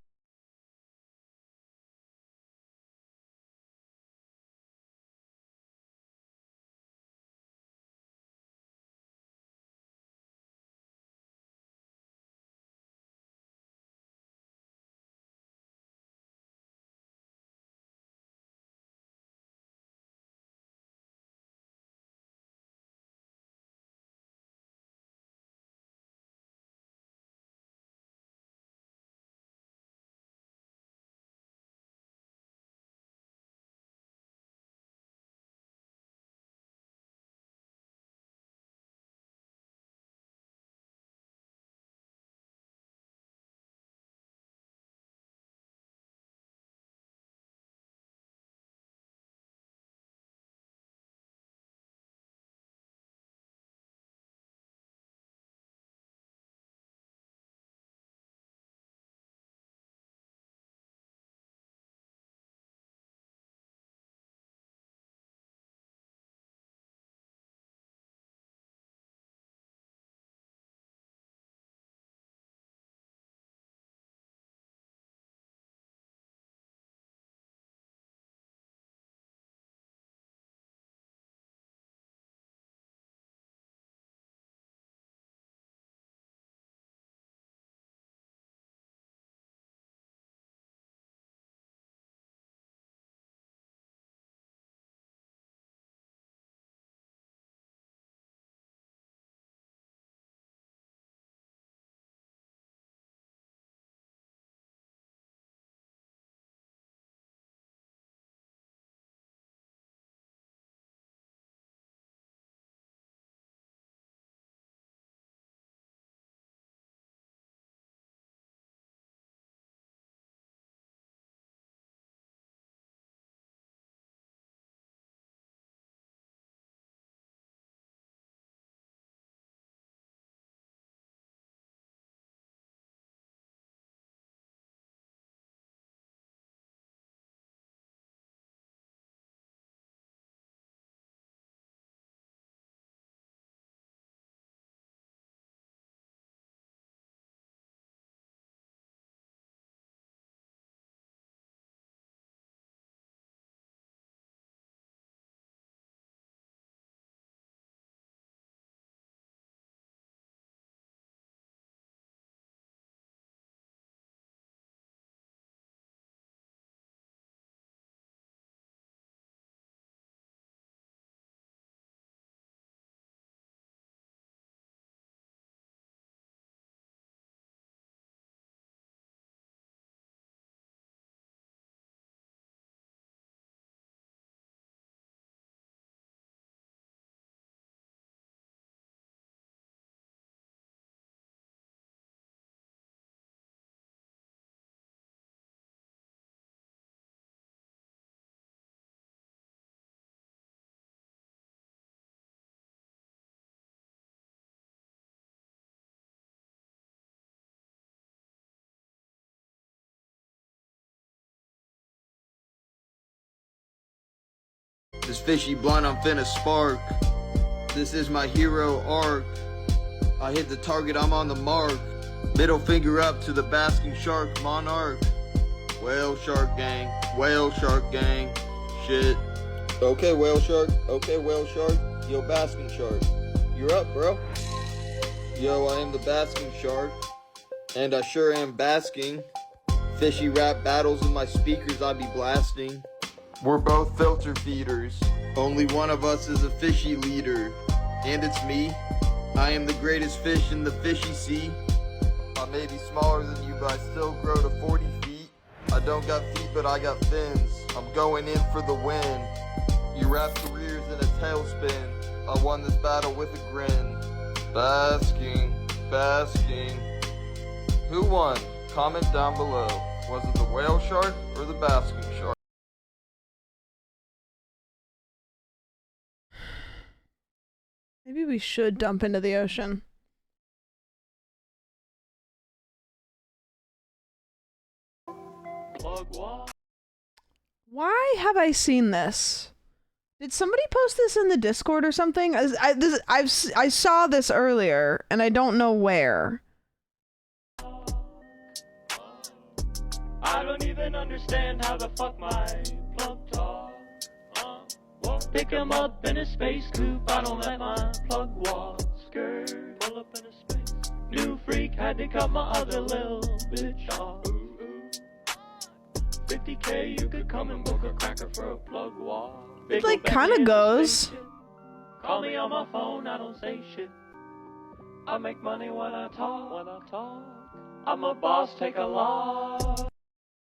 This fishy blunt I'm finna spark. This is my hero arc. I hit the target, I'm on the mark. Middle finger up to the basking shark monarch. Whale shark gang, whale shark gang. Shit. Okay, whale shark. Okay, whale shark. Yo, basking shark. You're up, bro. Yo, I am the basking shark. And I sure am basking. Fishy rap battles in my speakers I be blasting. We're both filter feeders. Only one of us is a fishy leader. And it's me. I am the greatest fish in the fishy sea. I may be smaller than you, but I still grow to 40 feet. I don't got feet, but I got fins. I'm going in for the win. You wrap careers in a tailspin. I won this battle with a grin. Basking, basking. Who won? Comment down below. Was it the whale shark or the basking shark? Maybe we should dump into the ocean. Why have I seen this? Did somebody post this in the Discord or something? I saw this earlier, and I don't know where. I don't even understand how the fuck my plug talk. Pick him up in a space coupe. I don't let my plug walk. Skirt, pull up in a space. New freak had to cut my other little bitch off. 50K, you could come and book a cracker for a plug walk. It like kind of goes. Call me on my phone, I don't say shit. I make money when I talk. I'm a boss, take a loss.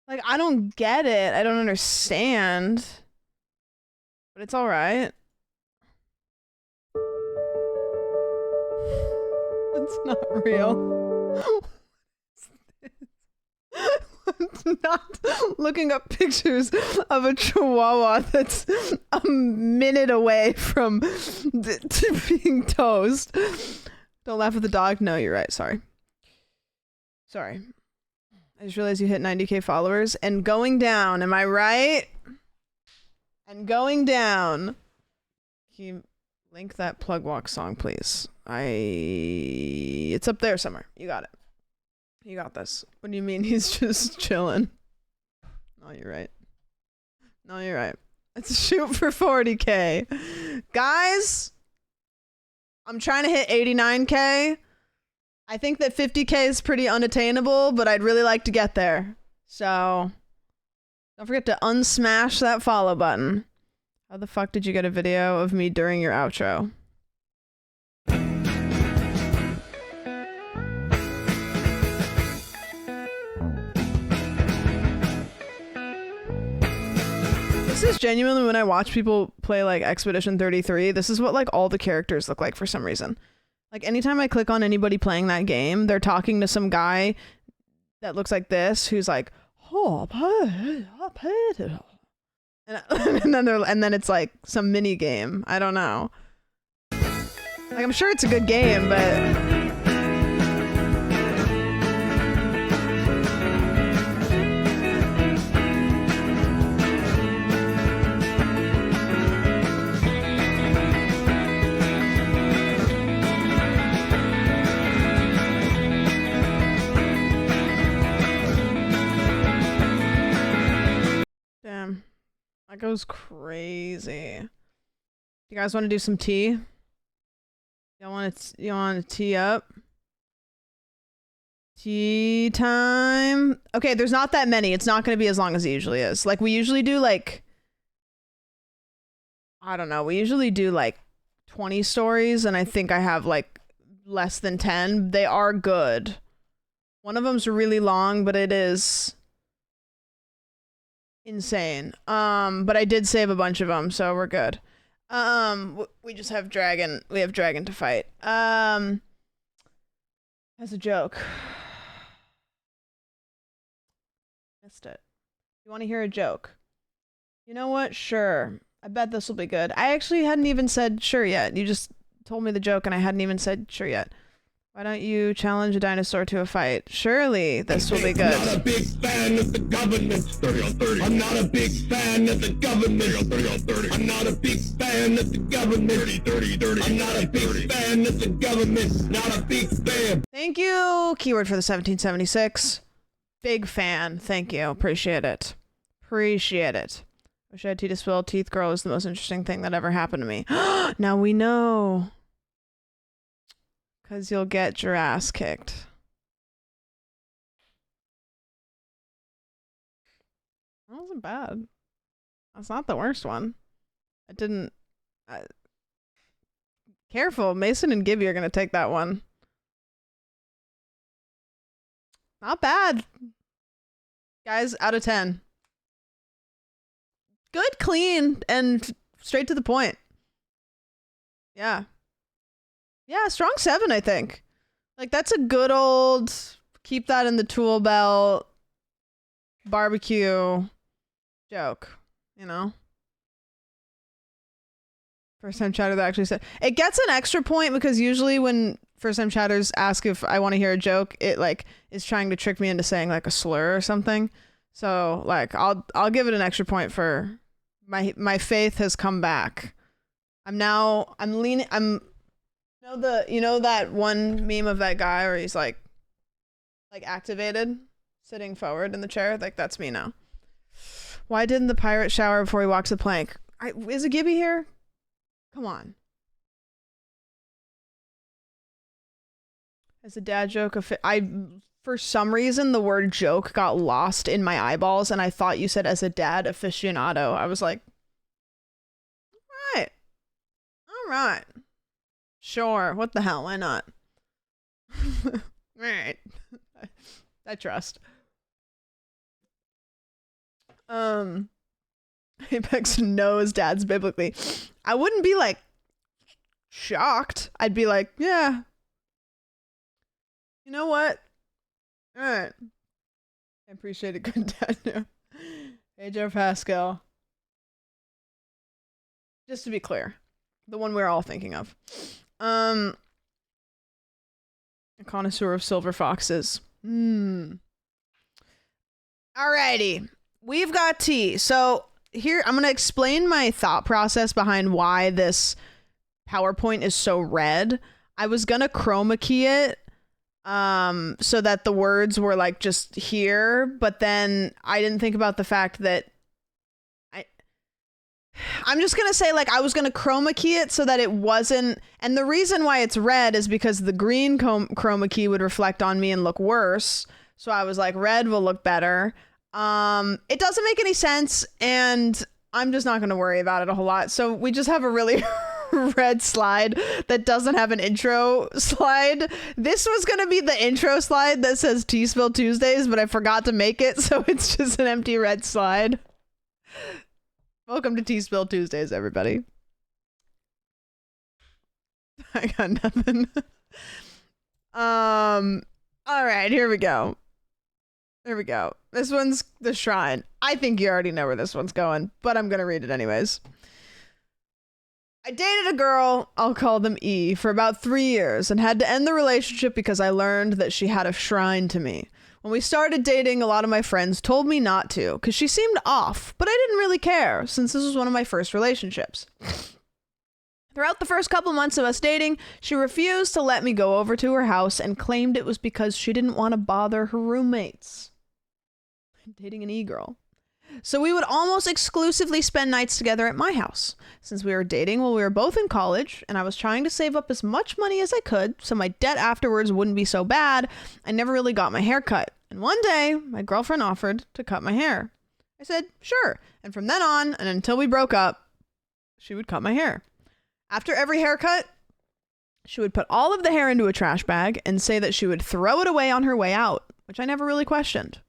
Like, I don't get it. I don't understand. But it's alright. It's not real. I'm not looking up pictures of a chihuahua that's a minute away from being toast. Don't laugh at the dog. No, you're right. Sorry. Sorry. I just realized you hit 90K followers and going down. Am I right? And going down. Can you link that plug walk song, please? It's up there somewhere. You got it. You got this. What do you mean he's just chilling? No, you're right. No, you're right. Let's shoot for 40K. Guys, I'm trying to hit 89K. I think that 50K is pretty unattainable, but I'd really like to get there. So, don't forget to unsmash that follow button. How the fuck did you get a video of me during your outro? This is genuinely when I watch people play like Expedition 33, this is what like all the characters look like for some reason. Like anytime I click on anybody playing that game, they're talking to some guy that looks like this, who's like, oh, and then it's like some mini game. I don't know. Like I'm sure it's a good game, but damn, that goes crazy. You guys want to do some tea? You want to tee up? Tea time. Okay, there's not that many. It's not going to be as long as it usually is. Like we usually do like, I don't know. We usually do like 20 stories, and I think I have like less than 10. They are good. One of them's really long, but it is insane. But I did save a bunch of them, so we're good. We just have dragon. We have dragon to fight. As a joke. Missed it. You want to hear a joke? You know what? Sure. I bet this will be good. I actually hadn't even said sure yet. You just told me the joke and I hadn't even said sure yet. Why don't you challenge a dinosaur to a fight? Surely this will be good. I'm not a big fan of the government. 30 on 30. I'm not a big fan of the government. 30 on 30. I'm not a big fan of the government. 30, 30, 30. I'm not a big fan of the government. Not a big fan. Thank you. Keyword for the 1776. Big fan. Thank you. Appreciate it. Appreciate it. Wish I had Teaspill. Teeth grow is the most interesting thing that ever happened to me. Now we know. Because you'll get your ass kicked. That wasn't bad. That's not the worst one. I didn't... Careful, Mason and Gibby are going to take that one. Not bad. Guys, out of 10. Good, clean, and straight to the point. Yeah. Yeah, strong 7, I think. Like, that's a good old keep that in the tool belt barbecue joke, you know? First time chatter that actually said it gets an extra point because usually when first time chatters ask if I want to hear a joke, it like is trying to trick me into saying like a slur or something. So like I'll give it an extra point for my faith has come back. I'm leaning. You know that one meme of that guy where he's like activated, sitting forward in the chair. Like that's me now. Why didn't the pirate shower before he walks the plank? Is a Gibby here? Come on. As a dad joke, for some reason the word joke got lost in my eyeballs, and I thought you said as a dad aficionado. I was like, all right, sure. What the hell? Why not? All right, I trust. Apex knows dad's biblically. I wouldn't be like shocked. I'd be like, yeah. You know what? All right. I appreciate a good dad now. Hey, Joe Pascal. Just to be clear, the one we're all thinking of. A connoisseur of silver foxes. Alrighty. We've got tea. So here, I'm going to explain my thought process behind why this PowerPoint is so red. I was going to chroma key it so that the words were like just here, but then I didn't think about the fact that I'm just going to say like I was going to chroma key it so that it wasn't, and the reason why it's red is because the green chroma key would reflect on me and look worse. So I was like, red will look better. It doesn't make any sense, and I'm just not going to worry about it a whole lot. So we just have a really red slide that doesn't have an intro slide. This was going to be the intro slide that says Teaspill Tuesdays, but I forgot to make it, so it's just an empty red slide. Welcome to Teaspill Tuesdays, everybody. I got nothing. All right, here we go. Here we go. This one's the shrine. I think you already know where this one's going, but I'm going to read it anyways. I dated a girl, I'll call them E, for about 3 years and had to end the relationship because I learned that she had a shrine to me. When we started dating, a lot of my friends told me not to because she seemed off, but I didn't really care since this was one of my first relationships. Throughout the first couple months of us dating, she refused to let me go over to her house and claimed it was because she didn't want to bother her roommates. I'm dating an E-girl. So we would almost exclusively spend nights together at my house. Since we were dating while we were both in college, and I was trying to save up as much money as I could so my debt afterwards wouldn't be so bad, I never really got my hair cut. And one day, my girlfriend offered to cut my hair. I said, sure. And from then on, and until we broke up, she would cut my hair. After every haircut, she would put all of the hair into a trash bag and say that she would throw it away on her way out, which I never really questioned.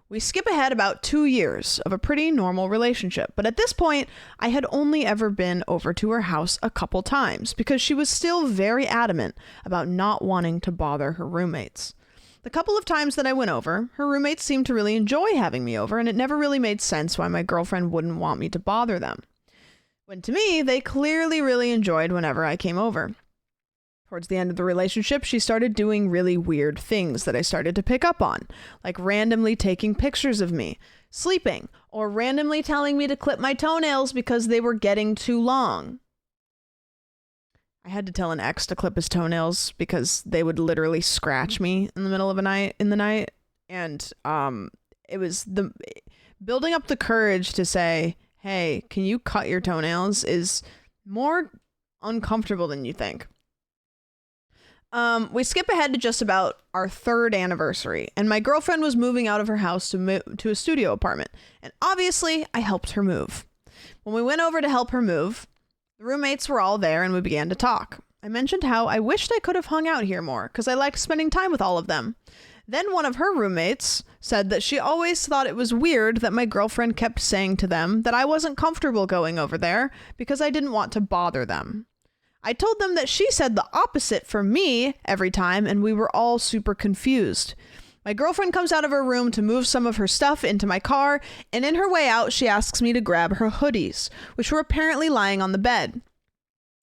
We skip ahead about 2 years of a pretty normal relationship, but at this point, I had only ever been over to her house a couple times because she was still very adamant about not wanting to bother her roommates. The couple of times that I went over, her roommates seemed to really enjoy having me over, and it never really made sense why my girlfriend wouldn't want me to bother them. When to me, they clearly really enjoyed whenever I came over. Towards the end of the relationship, she started doing really weird things that I started to pick up on, like randomly taking pictures of me, sleeping, or randomly telling me to clip my toenails because they were getting too long. I had to tell an ex to clip his toenails because they would literally scratch me in the middle of the night, and it was the building up the courage to say, hey, can you cut your toenails is more uncomfortable than you think. We skip ahead to just about our 3rd anniversary, and my girlfriend was moving out of her house to a studio apartment, and obviously I helped her move. When we went over to help her move, the roommates were all there and we began to talk. I mentioned how I wished I could have hung out here more because I liked spending time with all of them. Then one of her roommates said that she always thought it was weird that my girlfriend kept saying to them that I wasn't comfortable going over there because I didn't want to bother them. I told them that she said the opposite for me every time, and we were all super confused. My girlfriend comes out of her room to move some of her stuff into my car, and in her way out, she asks me to grab her hoodies, which were apparently lying on the bed.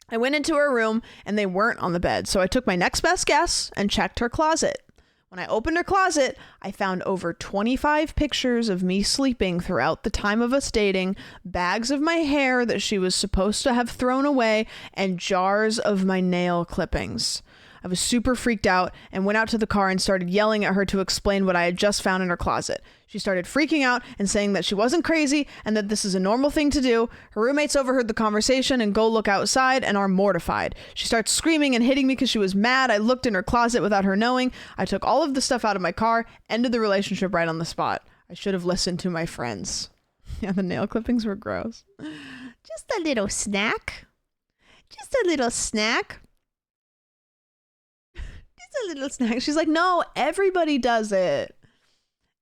I went into her room, and they weren't on the bed, so I took my next best guess and checked her closet. When I opened her closet, I found over 25 pictures of me sleeping throughout the time of us dating, bags of my hair that she was supposed to have thrown away, and jars of my nail clippings. I was super freaked out and went out to the car and started yelling at her to explain what I had just found in her closet. She started freaking out and saying that she wasn't crazy and that this is a normal thing to do. Her roommates overheard the conversation and go look outside and are mortified. She starts screaming and hitting me because she was mad. I looked in her closet without her knowing. I took all of the stuff out of my car, ended the relationship right on the spot. I should have listened to my friends. Yeah, the nail clippings were gross. Just a little snack. Just a little snack. A little snack. She's like, no, everybody does it.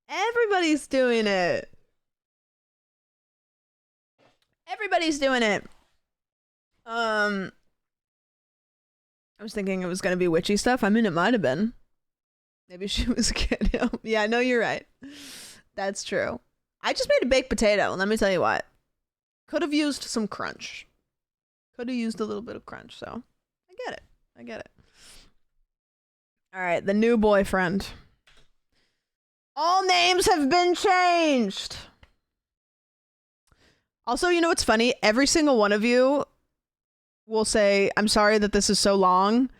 Everybody's doing it. Everybody's doing it. I was thinking it was gonna be witchy stuff. I mean, it might have been. Maybe she was kidding. Yeah, no, you're right. That's true. I just made a baked potato, and let me tell you what. Could have used some crunch. Could have used a little bit of crunch, so I get it. I get it. All right, the new boyfriend. All names have been changed. Also, you know what's funny? Every single one of you will say, I'm sorry that this is so long,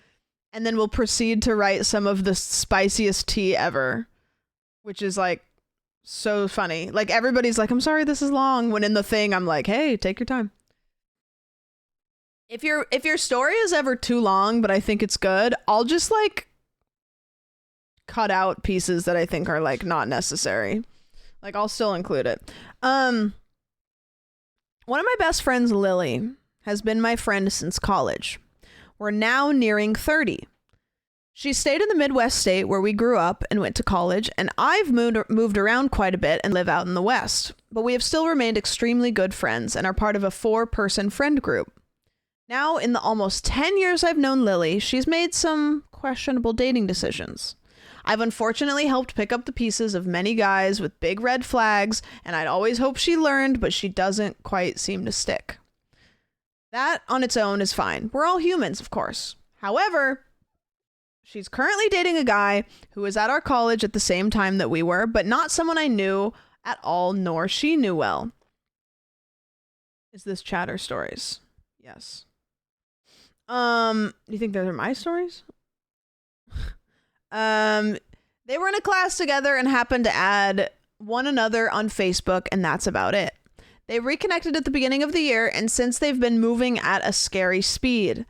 and then will proceed to write some of the spiciest tea ever, which is like so funny. Like everybody's like, I'm sorry this is long, when in the thing I'm like, hey, take your time. If your story is ever too long, but I think it's good, I'll just like cut out pieces that I think are like not necessary. Like I'll still include it. One of my best friends, Lily, has been my friend since college. We're now nearing 30. She stayed in the Midwest state where we grew up and went to college, and I've moved around quite a bit and live out in the West. But we have still remained extremely good friends and are part of a 4-person friend group. Now, in the almost 10 years I've known Lily, she's made some questionable dating decisions. I've unfortunately helped pick up the pieces of many guys with big red flags, and I'd always hoped she learned, but she doesn't quite seem to stick. That on its own is fine. We're all humans, of course. However, she's currently dating a guy who was at our college at the same time that we were, but not someone I knew at all, nor she knew well. Is this chatter stories? Yes. Do you think those are my stories? They were in a class together and happened to add one another on Facebook, and that's about it. They reconnected at the beginning of the year, and since they've been moving at a scary speed.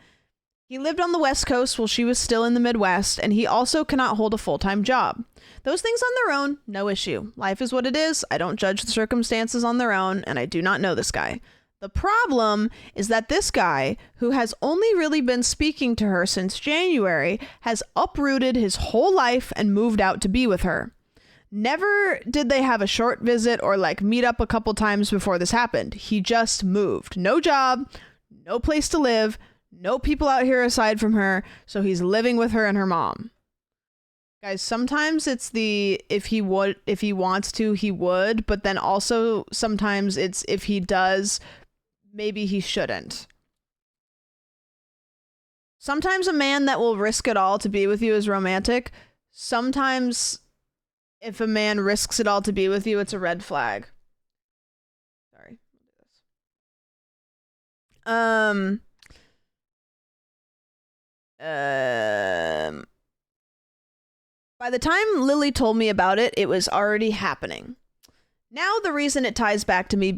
He lived on the West Coast while she was still in the Midwest, and he also cannot hold a full-time job. Those things on their own, no issue. Life is what it is. I don't judge the circumstances on their own, and I do not know this guy. The problem is that this guy, who has only really been speaking to her since January, has uprooted his whole life and moved out to be with her. Never did they have a short visit or like meet up a couple times before this happened. He just moved. No job, no place to live, no people out here aside from her, so he's living with her and her mom. Guys, sometimes it's the if he wants to, he would, but then also sometimes it's if he does, maybe he shouldn't. Sometimes a man that will risk it all to be with you is romantic. Sometimes if a man risks it all to be with you, it's a red flag. Sorry. By the time Lily told me about it, it was already happening. Now the reason it ties back to me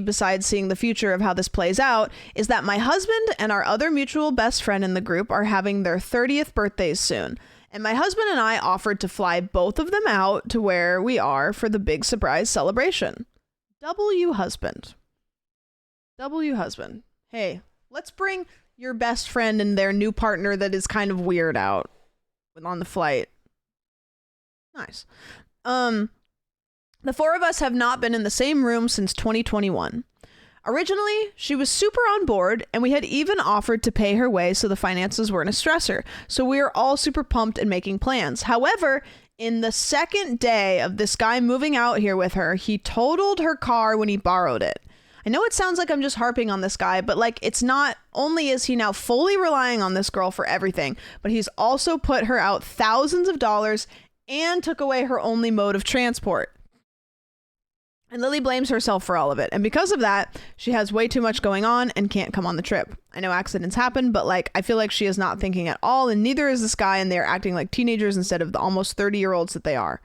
besides seeing the future of how this plays out is that my husband and our other mutual best friend in the group are having their 30th birthdays soon. And my husband and I offered to fly both of them out to where we are for the big surprise celebration. W husband. Hey, let's bring your best friend and their new partner that is kind of weird out on the flight. Nice. The four of us have not been in the same room since 2021. Originally, she was super on board, and we had even offered to pay her way so the finances weren't a stressor. So we were all super pumped and making plans. However, in the second day of this guy moving out here with her, he totaled her car when he borrowed it. I know it sounds like I'm just harping on this guy, but like, it's not only is he now fully relying on this girl for everything, but he's also put her out thousands of dollars and took away her only mode of transport. And Lily blames herself for all of it. And because of that, she has way too much going on and can't come on the trip. I know accidents happen, but like, I feel like she is not thinking at all, and neither is this guy, and they're acting like teenagers instead of the almost 30-year-olds that they are.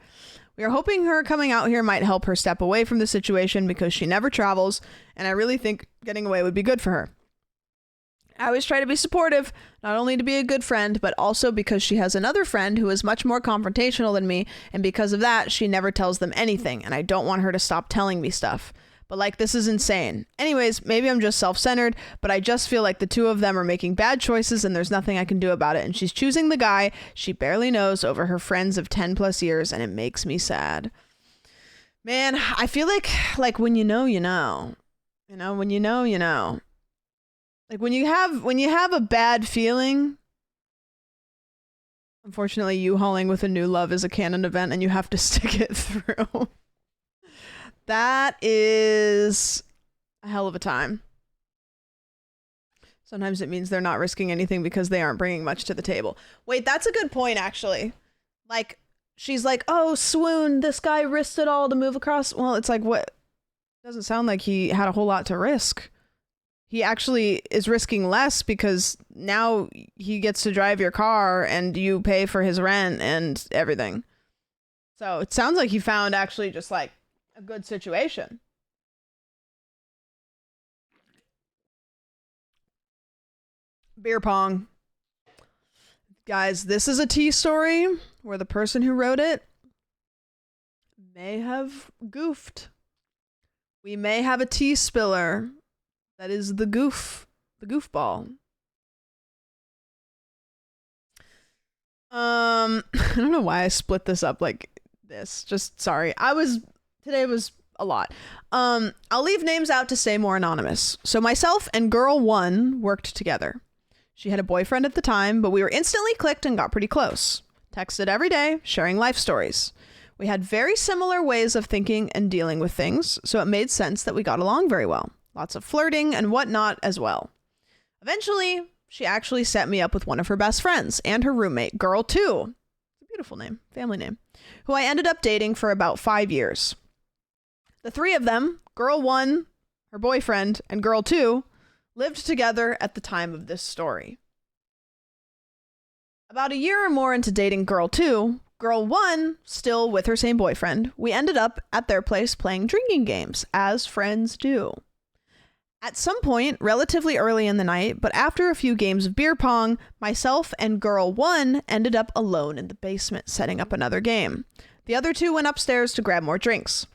We are hoping her coming out here might help her step away from the situation because she never travels, and I really think getting away would be good for her. I always try to be supportive, not only to be a good friend, but also because she has another friend who is much more confrontational than me, and because of that, she never tells them anything, and I don't want her to stop telling me stuff. But like, this is insane. Anyways, maybe I'm just self-centered, but I just feel like the two of them are making bad choices and there's nothing I can do about it, and she's choosing the guy she barely knows over her friends of 10 plus years, and it makes me sad. Man, I feel like when you know, you know. You know, when you know, you know. Like when you have a bad feeling, unfortunately, U-hauling with a new love is a canon event and you have to stick it through. That is a hell of a time. Sometimes it means they're not risking anything because they aren't bringing much to the table. Wait, that's a good point, actually. Like, she's like, oh, swoon, this guy risked it all to move across. Well, it's like, what? Doesn't sound like he had a whole lot to risk. He actually is risking less because now he gets to drive your car and you pay for his rent and everything. So it sounds like he found actually just like a good situation. Beer pong. Guys, this is a tea story where the person who wrote it may have goofed. We may have a tea spiller. That is the goofball. I don't know why I split this up like this. Just sorry. Today was a lot. I'll leave names out to stay more anonymous. So myself and girl 1 worked together. She had a boyfriend at the time, but we were instantly clicked and got pretty close. Texted every day, sharing life stories. We had very similar ways of thinking and dealing with things, so it made sense that we got along very well. Lots of flirting and whatnot as well. Eventually, she actually set me up with one of her best friends and her roommate, Girl 2. It's a beautiful name, family name, who I ended up dating for about 5 years. The three of them, Girl 1, her boyfriend, and Girl 2, lived together at the time of this story. About a year or more into dating Girl 2, Girl 1, still with her same boyfriend, we ended up at their place playing drinking games, as friends do. At some point, relatively early in the night, but after a few games of beer pong, myself and Girl 1 ended up alone in the basement setting up another game. The other two went upstairs to grab more drinks.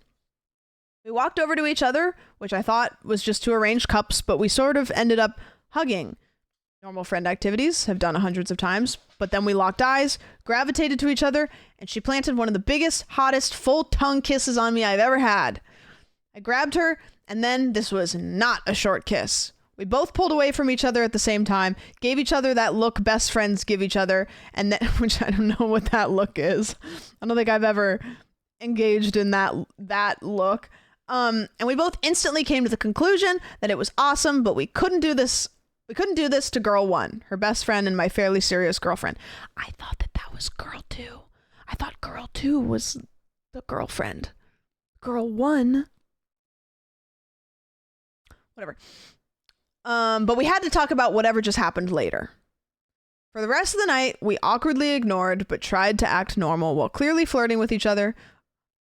We walked over to each other, which I thought was just to arrange cups, but we sort of ended up hugging. Normal friend activities, have done hundreds of times, but then we locked eyes, gravitated to each other, and she planted one of the biggest, hottest, full tongue kisses on me I've ever had. I grabbed her, and then this was not a short kiss. We both pulled away from each other at the same time, gave each other that look best friends give each other, and then, which I don't know what that look is. I don't think I've ever engaged in that look. And we both instantly came to the conclusion that it was awesome, but we couldn't do this to Girl 1, her best friend and my fairly serious girlfriend. I thought that was Girl 2. I thought Girl 2 was the girlfriend. Girl 1... whatever. But we had to talk about whatever just happened later. For the rest of the night, we awkwardly ignored but tried to act normal while clearly flirting with each other.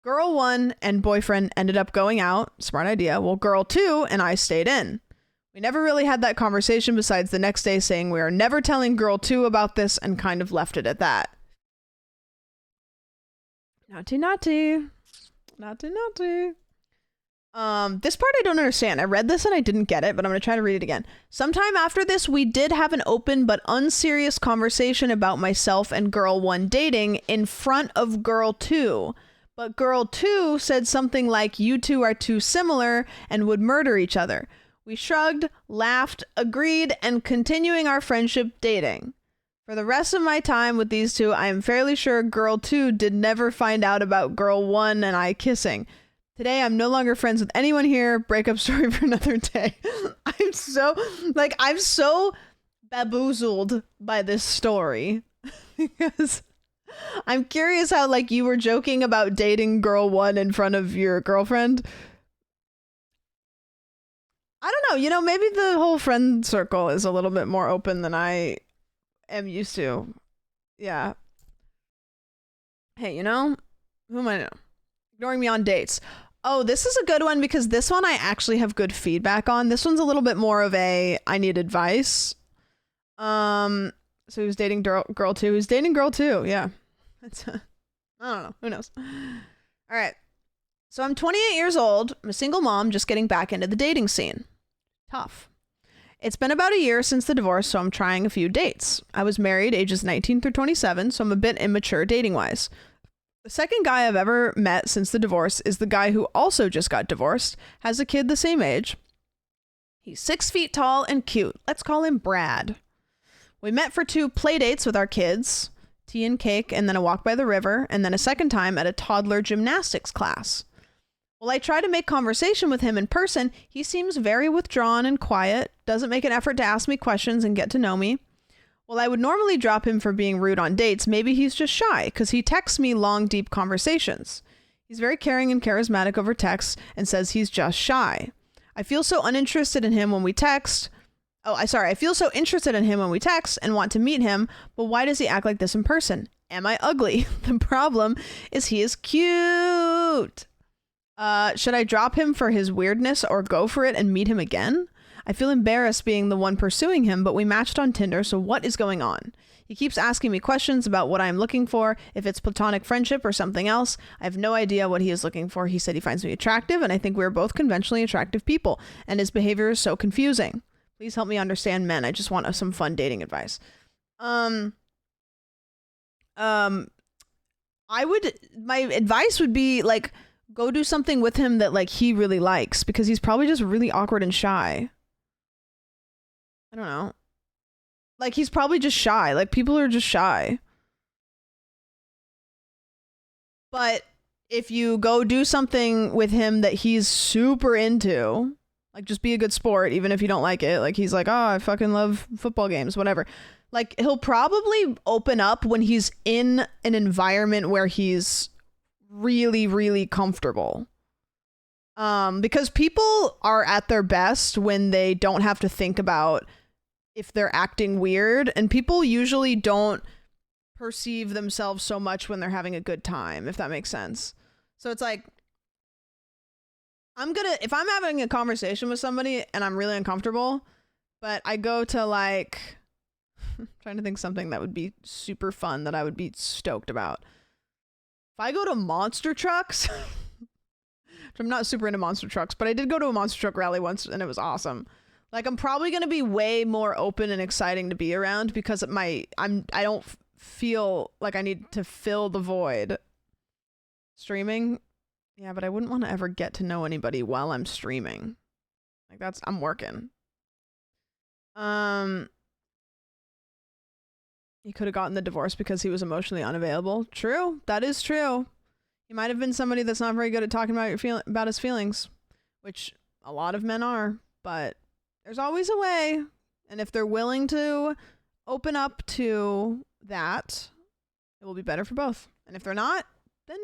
Girl 1 and boyfriend ended up going out, smart idea, while Girl 2 and I stayed in. We never really had that conversation besides the next day saying we are never telling Girl 2 about this and kind of left it at that. Naughty, naughty. Naughty, naughty. This part I don't understand. I read this and I didn't get it, but I'm going to try to read it again. Sometime after this, we did have an open but unserious conversation about myself and girl 1 dating in front of girl 2. But girl 2 said something like, you two are too similar and would murder each other. We shrugged, laughed, agreed, and continuing our friendship dating. For the rest of my time with these two, I am fairly sure girl 2 did never find out about girl 1 and I kissing. Today, I'm no longer friends with anyone here. Breakup story for another day. I'm so bamboozled by this story because I'm curious how, like, you were joking about dating girl 1 in front of your girlfriend. I don't know, you know, maybe the whole friend circle is a little bit more open than I am used to. Yeah. Hey, you know, who am I know? Ignoring me on dates. Oh, this is a good one because this one I actually have good feedback on. This one's a little bit more of a I need advice. So who's dating girl 2? Who's dating girl 2? Yeah. That's I don't know. Who knows? All right. So I'm 28 years old. I'm a single mom just getting back into the dating scene. Tough. It's been about a year since the divorce, so I'm trying a few dates. I was married ages 19 through 27, so I'm a bit immature dating-wise. The second guy I've ever met since the divorce is the guy who also just got divorced, has a kid the same age. He's 6 feet tall and cute. Let's call him Brad. We met for 2 play dates with our kids, tea and cake, and then a walk by the river, and then a second time at a toddler gymnastics class. While I try to make conversation with him in person, he seems very withdrawn and quiet, doesn't make an effort to ask me questions and get to know me. While I would normally drop him for being rude on dates, maybe he's just shy, because he texts me long, deep conversations. He's very caring and charismatic over text and says he's just shy. I feel so uninterested in him when we text. I feel so interested in him when we text and want to meet him, but why does he act like this in person? Am I ugly? The problem is he is cute. Should I drop him for his weirdness or go for it and meet him again? I feel embarrassed being the one pursuing him, but we matched on Tinder, so what is going on? He keeps asking me questions about what I am looking for, if it's platonic friendship or something else. I have no idea what he is looking for. He said he finds me attractive, and I think we are both conventionally attractive people, and his behavior is so confusing. Please help me understand men. I just want some fun dating advice. My advice would be, like, go do something with him that, like, he really likes, because he's probably just really awkward and shy. I don't know. Like, he's probably just shy. Like, people are just shy. But if you go do something with him that he's super into, like, just be a good sport, even if you don't like it. Like, he's like, oh, I fucking love football games, whatever. Like, he'll probably open up when he's in an environment where he's really, really comfortable. Because people are at their best when they don't have to think about if they're acting weird, and people usually don't perceive themselves so much when they're having a good time, if that makes sense. So it's like, if I'm having a conversation with somebody and I'm really uncomfortable, but I go to, like, trying to think something that would be super fun that I would be stoked about. If I go to monster trucks, which I'm not super into monster trucks, but I did go to a monster truck rally once and it was awesome. Like, I'm probably going to be way more open and exciting to be around because I don't feel like I need to fill the void. Streaming? Yeah, but I wouldn't want to ever get to know anybody while I'm streaming. Like, I'm working. He could have gotten the divorce because he was emotionally unavailable. True. That is true. He might have been somebody that's not very good at talking about his feelings, which a lot of men are, but there's always a way. And if they're willing to open up to that, it will be better for both. And if they're not, then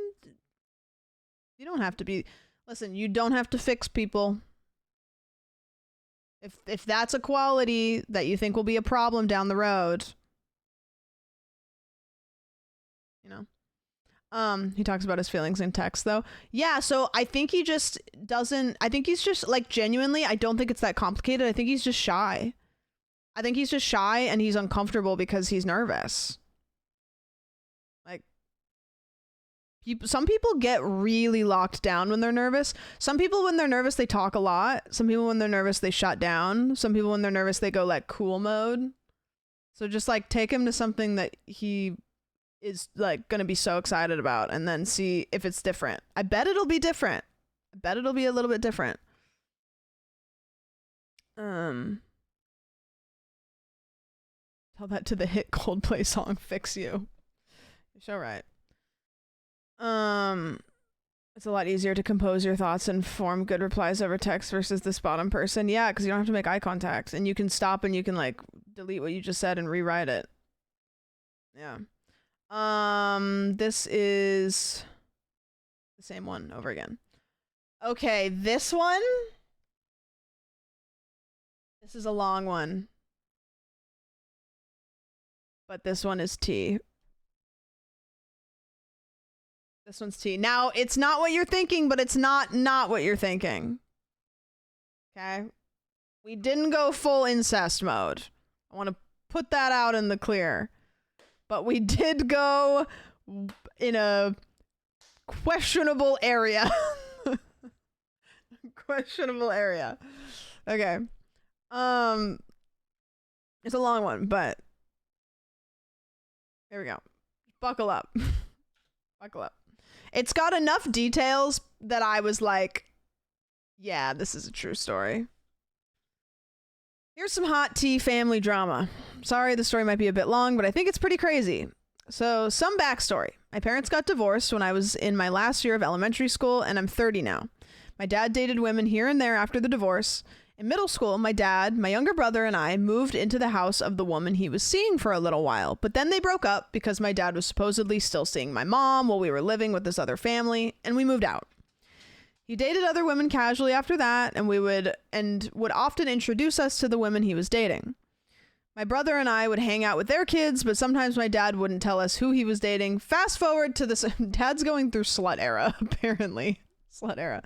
you don't have to be. Listen, you don't have to fix people. If that's a quality that you think will be a problem down the road, you know. He talks about his feelings in text though. Yeah, so I think he just doesn't, I think he's just, like, genuinely, I don't think it's that complicated. I think he's just shy. I think he's just shy and he's uncomfortable because he's nervous. Like, Some people get really locked down when they're nervous. Some people, when they're nervous, they talk a lot. Some people, when they're nervous, they shut down. Some people, when they're nervous, they go like cool mode. So just like take him to something that he is like going to be so excited about and then see if it's different. I bet it'll be different. I bet it'll be a little bit different. Tell that to the hit Coldplay song, Fix You. You're so right. It's a lot easier to compose your thoughts and form good replies over text versus the spot in person. Yeah, because you don't have to make eye contact and you can stop and you can like delete what you just said and rewrite it. Yeah. This is the same one over again. Okay, this one. This is a long one. But this one is T. This one's T. Now, it's not what you're thinking, but it's not what you're thinking. Okay? We didn't go full incest mode. I want to put that out in the clear. But we did go in a questionable area. Questionable area. Okay. It's a long one, but here we go. Buckle up. Buckle up. It's got enough details that I was like, yeah, this is a true story. Here's some hot tea family drama. Sorry, the story might be a bit long, but I think it's pretty crazy. So, some backstory. My parents got divorced when I was in my last year of elementary school, and I'm 30 now. My dad dated women here and there after the divorce. In middle school, my dad, my younger brother, and I moved into the house of the woman he was seeing for a little while, but then they broke up because my dad was supposedly still seeing my mom while we were living with this other family, and we moved out. He dated other women casually after that, and would often introduce us to the women he was dating. My brother and I would hang out with their kids, but sometimes my dad wouldn't tell us who he was dating. Fast forward to this. Dad's going through slut era, apparently. Slut era.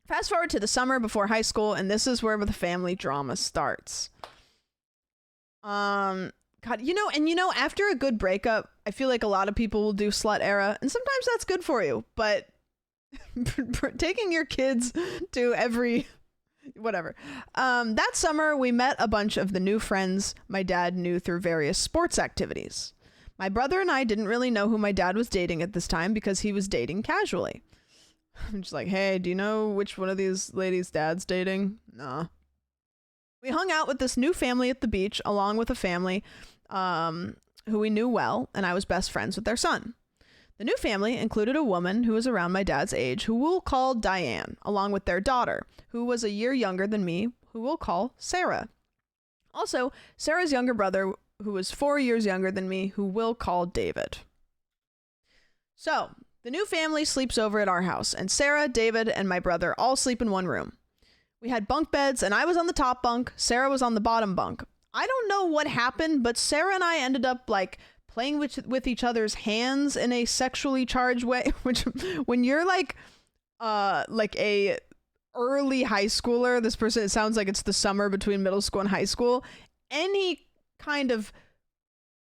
Fast forward to the summer before high school, and this is where the family drama starts. God, after a good breakup, I feel like a lot of people will do slut era, and sometimes that's good for you, but taking your kids to every whatever. That summer, we met a bunch of the new friends my dad knew through various sports activities. My brother and I didn't really know who my dad was dating at this time because he was dating casually. I'm just like, hey, do you know which one of these ladies dad's dating? Nah. We hung out with this new family at the beach, along with a family who we knew well, and I was best friends with their son. The new family included a woman who was around my dad's age, who we'll call Diane, along with their daughter, who was a year younger than me, who we'll call Sarah. Also, Sarah's younger brother, who was 4 years younger than me, who we'll call David. So, the new family sleeps over at our house, and Sarah, David, and my brother all sleep in one room. We had bunk beds, and I was on the top bunk. Sarah was on the bottom bunk. I don't know what happened, but Sarah and I ended up like playing with each other's hands in a sexually charged way, which when you're like a early high schooler, this person, it sounds like it's the summer between middle school and high school, any kind of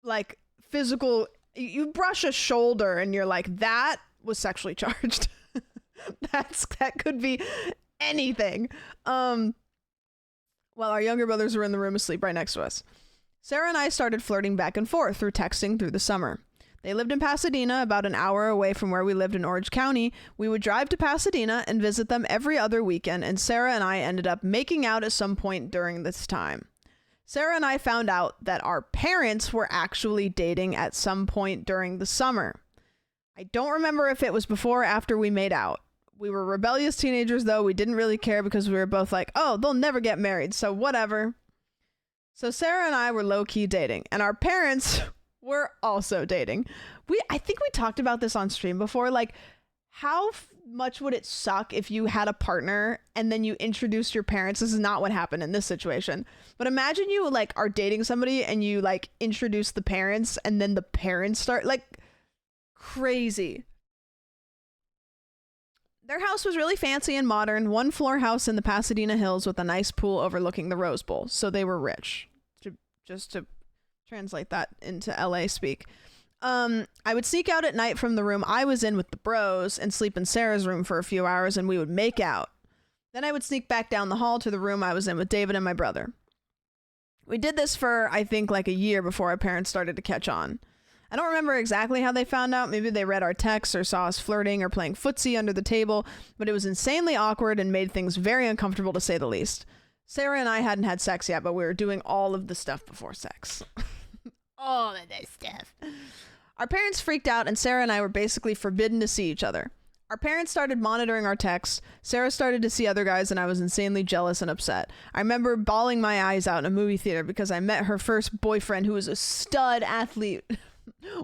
like physical, you brush a shoulder and you're like, that was sexually charged. That could be anything. While our younger brothers were in the room asleep right next to us. Sarah and I started flirting back and forth through texting through the summer. They lived in Pasadena, about an hour away from where we lived in Orange County. We would drive to Pasadena and visit them every other weekend, and Sarah and I ended up making out at some point during this time. Sarah and I found out that our parents were actually dating at some point during the summer. I don't remember if it was before or after we made out. We were rebellious teenagers, though. We didn't really care because we were both like, oh, they'll never get married, so whatever. So Sarah and I were low-key dating, and our parents were also dating. I think we talked about this on stream before, like, how much would it suck if you had a partner and then you introduced your parents? This is not what happened in this situation, but imagine you like are dating somebody and you like introduce the parents and then the parents start like crazy. Their house was really fancy and modern, one-floor house in the Pasadena Hills with a nice pool overlooking the Rose Bowl, so they were rich, just to translate that into LA speak. I would sneak out at night from the room I was in with the bros and sleep in Sarah's room for a few hours, and we would make out. Then I would sneak back down the hall to the room I was in with David and my brother. We did this for, I think, like a year before our parents started to catch on. I don't remember exactly how they found out. Maybe they read our texts or saw us flirting or playing footsie under the table, but it was insanely awkward and made things very uncomfortable, to say the least. Sarah and I hadn't had sex yet, but we were doing all of the stuff before sex. All of this stuff. Our parents freaked out, and Sarah and I were basically forbidden to see each other. Our parents started monitoring our texts. Sarah started to see other guys, and I was insanely jealous and upset. I remember bawling my eyes out in a movie theater because I met her first boyfriend, who was a stud athlete,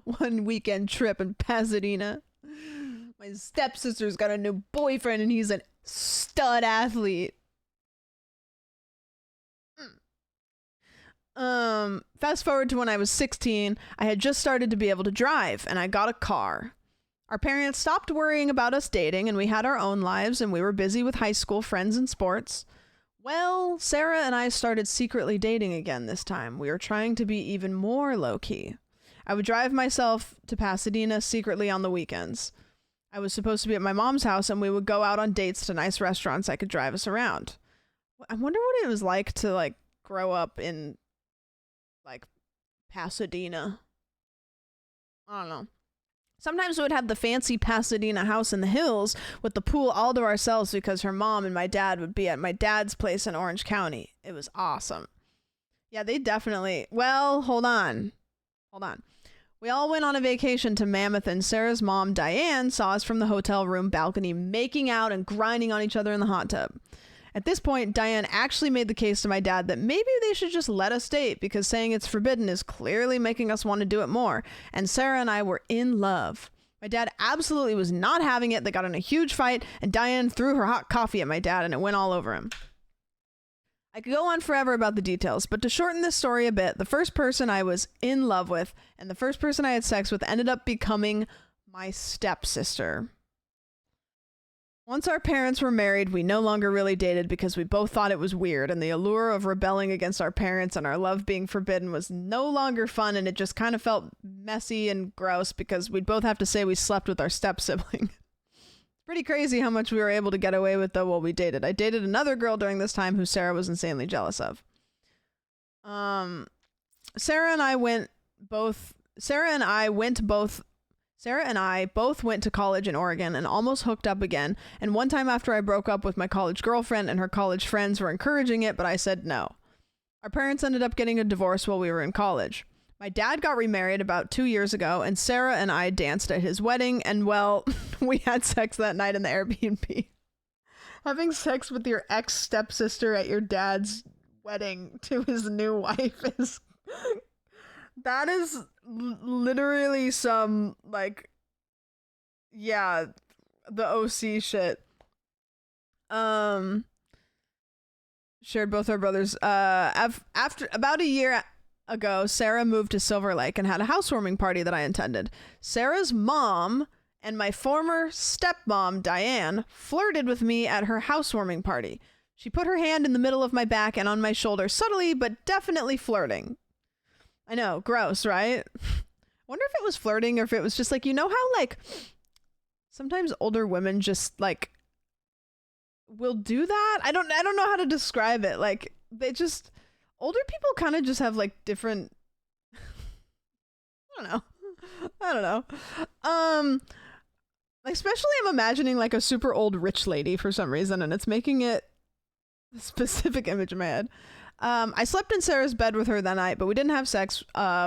one weekend trip in Pasadena. My stepsister's got a new boyfriend, and he's a stud athlete. Fast forward to when I was 16, I had just started to be able to drive, and I got a car. Our parents stopped worrying about us dating, and we had our own lives, and we were busy with high school friends and sports. Well, Sarah and I started secretly dating again this time. We were trying to be even more low-key. I would drive myself to Pasadena secretly on the weekends. I was supposed to be at my mom's house, and we would go out on dates to nice restaurants that could drive us around. I wonder what it was like to, like, grow up in, like, Pasadena. I don't know. Sometimes we would have the fancy Pasadena house in the hills with the pool all to ourselves because her mom and my dad would be at my dad's place in Orange County. It was awesome. Yeah, they definitely... Well, hold on. We all went on a vacation to Mammoth, and Sarah's mom, Diane, saw us from the hotel room balcony making out and grinding on each other in the hot tub. At this point, Diane actually made the case to my dad that maybe they should just let us date because saying it's forbidden is clearly making us want to do it more. And Sarah and I were in love. My dad absolutely was not having it. They got in a huge fight, and Diane threw her hot coffee at my dad, and it went all over him. I could go on forever about the details, but to shorten this story a bit, the first person I was in love with and the first person I had sex with ended up becoming my stepsister. Once our parents were married, we no longer really dated because we both thought it was weird, and the allure of rebelling against our parents and our love being forbidden was no longer fun, and it just kind of felt messy and gross because we'd both have to say we slept with our step-sibling. Pretty crazy how much we were able to get away with, though, while we dated. I dated another girl during this time who Sarah was insanely jealous of. Sarah and I both went to college in Oregon and almost hooked up again, and one time after I broke up with my college girlfriend and her college friends were encouraging it, but I said no. Our parents ended up getting a divorce while we were in college. My dad got remarried about 2 years ago, and Sarah and I danced at his wedding, and well, we had sex that night in the Airbnb. Having sex with your ex-stepsister at your dad's wedding to his new wife is... That is literally some, like, yeah, the OC shit. Shared both our brothers. After about a year ago, Sarah moved to Silver Lake and had a housewarming party that I attended. Sarah's mom and my former stepmom, Diane, flirted with me at her housewarming party. She put her hand in the middle of my back and on my shoulder, subtly but definitely flirting. I know, gross, right? Wonder if it was flirting or if it was just like, you know how like sometimes older women just like will do that? I don't know how to describe it. Like they just older people kind of just have like different I don't know. Especially I'm imagining like a super old rich lady for some reason, and it's making it a specific image in my head. I slept in Sarah's bed with her that night, but we didn't have sex.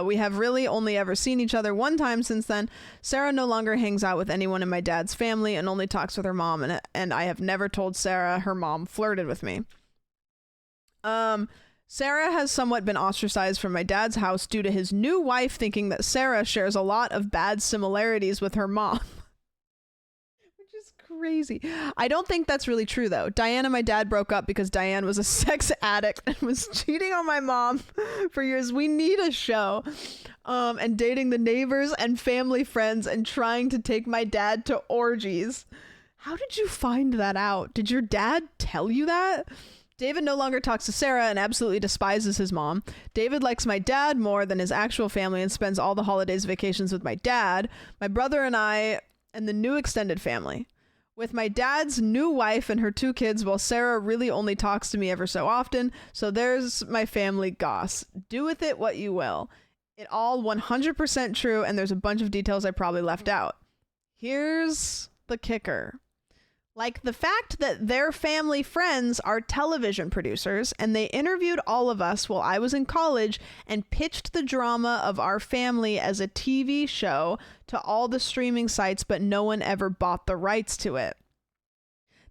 We have really only ever seen each other one time since then. Sarah no longer hangs out with anyone in my dad's family and only talks with her mom, and I have never told Sarah her mom flirted with me. Sarah has somewhat been ostracized from my dad's house due to his new wife thinking that Sarah shares a lot of bad similarities with her mom. Crazy. I don't think that's really true though. Diane and my dad broke up because Diane was a sex addict and was cheating on my mom for years. We need a show. And dating the neighbors and family friends and trying to take my dad to orgies. How did you find that out? Did your dad tell you that? David no longer talks to Sarah and absolutely despises his mom. David likes my dad more than his actual family and spends all the holidays vacations with my dad, my brother and I, and the new extended family. With my dad's new wife and her 2 kids, while Sarah really only talks to me ever so often, so there's my family goss. Do with it what you will. It all 100% true, and there's a bunch of details I probably left out. Here's the kicker. Like the fact that their family friends are television producers, and they interviewed all of us while I was in college and pitched the drama of our family as a TV show to all the streaming sites, but no one ever bought the rights to it.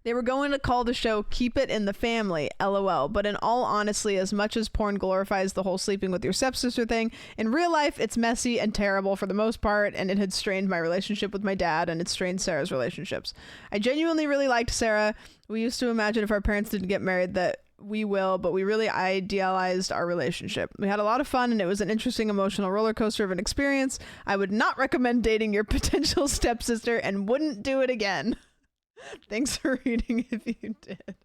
They were going to call the show Keep It in the Family, LOL, but in all honesty, as much as porn glorifies the whole sleeping with your stepsister thing, in real life it's messy and terrible for the most part, and it had strained my relationship with my dad, and it strained Sarah's relationships. I genuinely really liked Sarah. We used to imagine if our parents didn't get married that we will, but we really idealized our relationship. We had a lot of fun, and it was an interesting emotional roller coaster of an experience. I would not recommend dating your potential stepsister and wouldn't do it again. Thanks for reading if you did.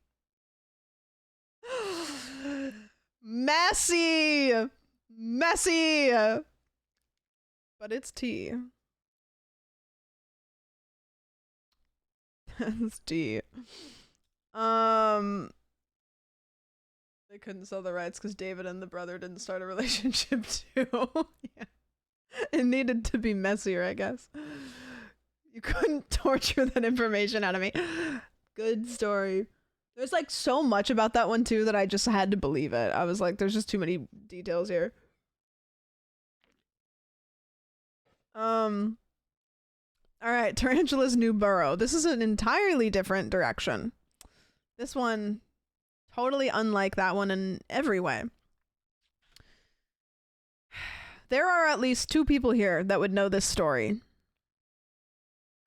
Messy! Messy! But it's tea. It's tea. They couldn't sell the rights because David and the brother didn't start a relationship too. Yeah. It needed to be messier, I guess. You couldn't torture that information out of me. Good story. There's like so much about that one too that I just had to believe it. I was like, there's just too many details here. All right, Tarantula's new burrow. This is an entirely different direction. This one totally unlike that one in every way. There are at least 2 people here that would know this story.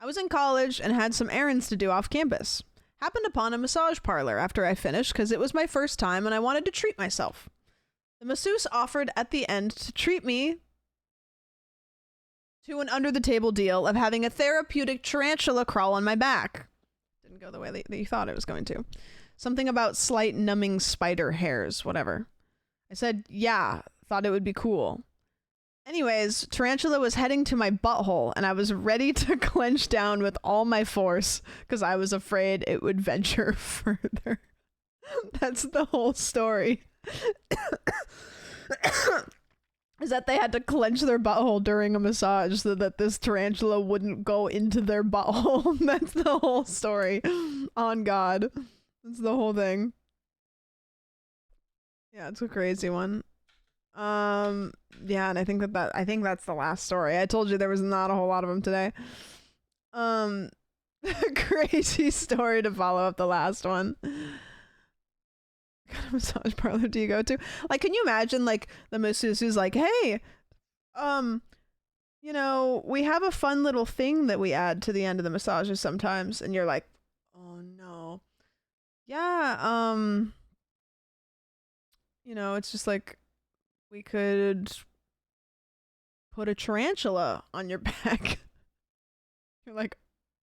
I was in college and had some errands to do off campus. Happened upon a massage parlor after I finished because it was my first time and I wanted to treat myself. The masseuse offered at the end to treat me to an under-the-table deal of having a therapeutic tarantula crawl on my back. Didn't go the way that you thought it was going to. Something about slight numbing spider hairs, whatever. I said, yeah, thought it would be cool. Anyways, tarantula was heading to my butthole, and I was ready to clench down with all my force because I was afraid it would venture further. That's the whole story. Is that they had to clench their butthole during a massage so that this tarantula wouldn't go into their butthole. That's the whole story. On God. That's the whole thing. Yeah, it's a crazy one. Yeah, and I think that's the last story. I told you there was not a whole lot of them today. Crazy story to follow up the last one. What kind of massage parlor do you go to? Like, can you imagine like the masseuse who's like, hey, you know, we have a fun little thing that we add to the end of the massages sometimes, and you're like, oh no. Yeah, you know, it's just like we could put a tarantula on your back. You're like,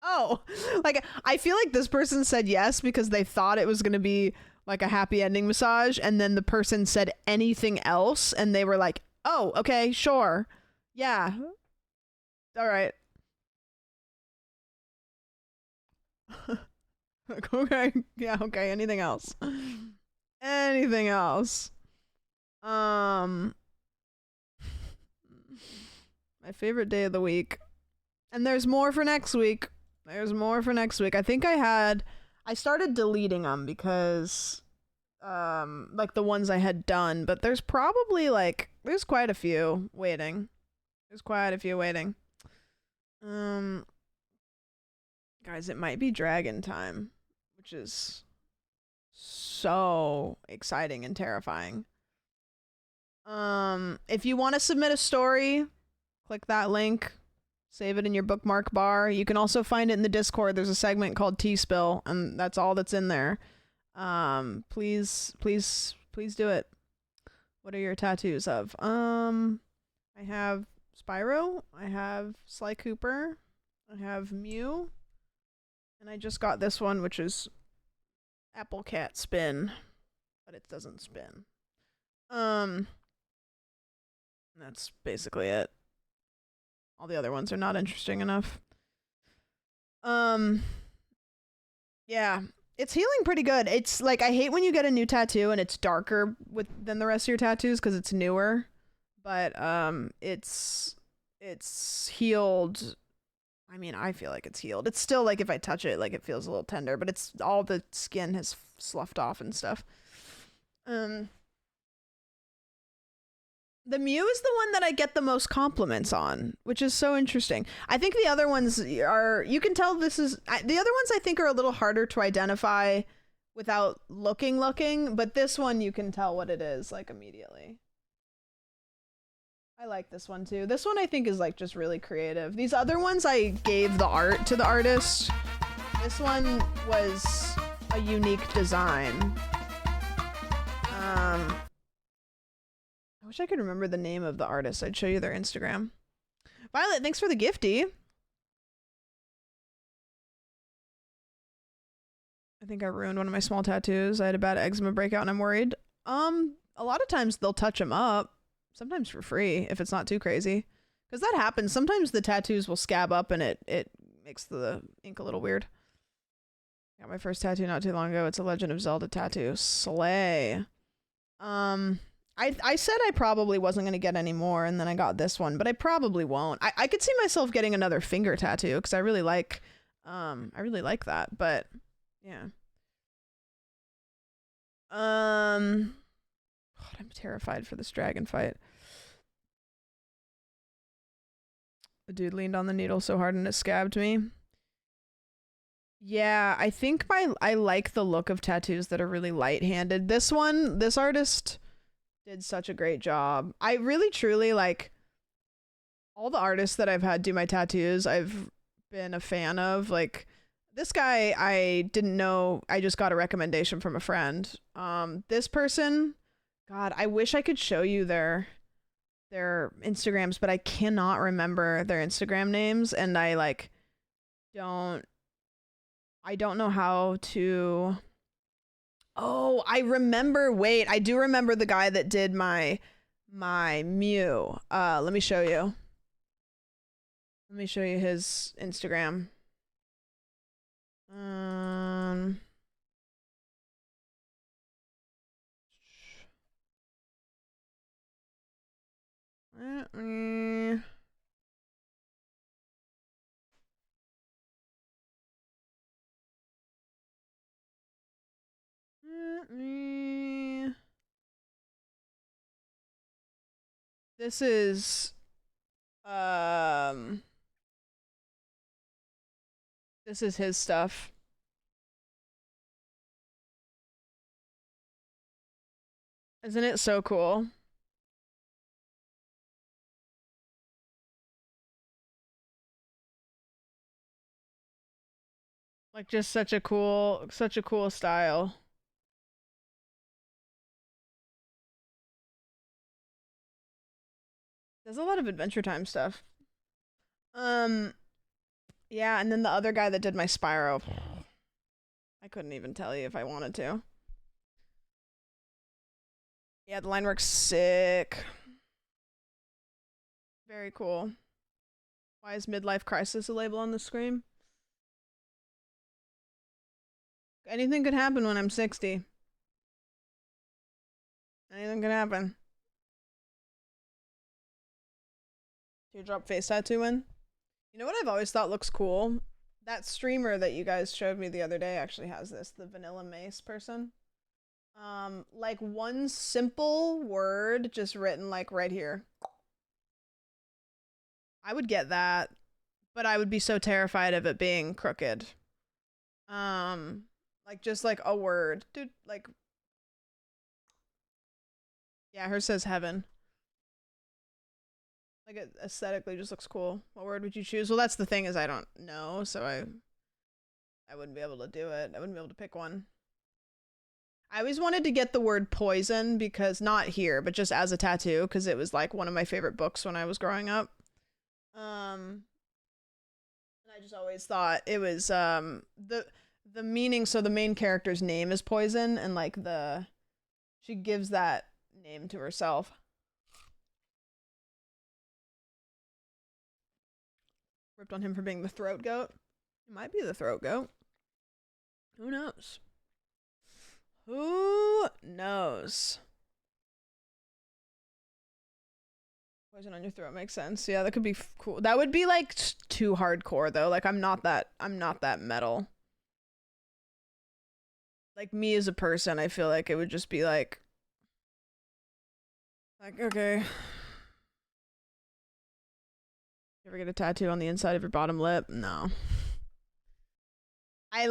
oh. Like, I feel like this person said yes because they thought it was going to be like a happy ending massage, and then the person said anything else, and they were like, oh, okay, sure. Yeah. All right. Like, okay. Yeah, okay. Anything else? Anything else? My favorite day of the week. And there's more for next week. I think I started deleting them because like the ones I had done, but there's probably like there's quite a few waiting. Guys, it might be dragon time, which is so exciting and terrifying. If you want to submit a story, click that link, save it in your bookmark bar. You can also find it in the Discord. There's a segment called Teaspill, and that's all that's in there. Please do it. What are your tattoos of? I have Spyro, I have Sly Cooper, I have Mew, and I just got this one, which is Apple Cat Spin. but it doesn't spin. That's basically it. All the other ones are not interesting enough. Yeah, it's healing pretty good. It's like, I hate when you get a new tattoo and it's darker than the rest of your tattoos because it's newer. But it's healed. I mean, I feel like it's healed. It's still like, if I touch it, like, it feels a little tender, but it's all the skin has sloughed off and stuff. The Mew is the one that I get the most compliments on, which is so interesting. I think the other ones are, you can tell this is, the other ones I think are a little harder to identify without looking, but this one you can tell what it is, like, immediately. I like this one too. This one I think is like just really creative. These other ones I gave the art to the artist. This one was a unique design. I wish I could remember the name of the artist. I'd show you their Instagram. Violet, thanks for the gifty. I think I ruined one of my small tattoos. I had a bad eczema breakout and I'm worried. A lot of times they'll touch them up. Sometimes for free if it's not too crazy. Because that happens. Sometimes the tattoos will scab up and it makes the ink a little weird. Got my first tattoo not too long ago. It's a Legend of Zelda tattoo. Slay. I said I probably wasn't going to get any more, and then I got this one, but I probably won't. I could see myself getting another finger tattoo because I really like that, but yeah. God, I'm terrified for this dragon fight. The dude leaned on the needle so hard and it scabbed me. Yeah, I think I like the look of tattoos that are really light-handed. This artist did such a great job. I really truly like all the artists that I've had do my tattoos. I've been a fan of. Like, this guy I didn't know. I just got a recommendation from a friend. This person, God, I wish I could show you their Instagrams, but I cannot remember their Instagram names, and I don't know how to. Oh, I remember. Wait, I do remember the guy that did my Mew. Let me show you. Let me show you his Instagram. Let me. This is his stuff. Isn't it so cool? Like, just such a cool style. There's a lot of Adventure Time stuff. Yeah, and then the other guy that did my Spyro. I couldn't even tell you if I wanted to. Yeah, the line work's sick. Very cool. Why is midlife crisis a label on the screen? Anything could happen when I'm 60. Anything could happen. Teardrop face tattoo in. You know what I've always thought looks cool? That streamer that you guys showed me the other day actually has this, the Vanilla Mace person. Like one simple word just written like right here. I would get that, but I would be so terrified of it being crooked. Like just like a word. Dude, like, yeah, hers says heaven. Like, it aesthetically just looks cool. What word would you choose? Well, that's the thing, is I don't know, so I wouldn't be able to do it. I wouldn't be able to pick one. I always wanted to get the word poison, because not here, but just as a tattoo, because it was like one of my favorite books when I was growing up. And I just always thought it was the meaning, so the main character's name is Poison, and like the She gives that name to herself. Ripped on him for being the throat goat. It might be the throat goat. Who knows? Who knows? Poison on your throat makes sense. Yeah, that could be cool. That would be like too hardcore though. Like I'm not that metal. Like me as a person, I feel like it would just be like okay. You ever get a tattoo on the inside of your bottom lip? No. I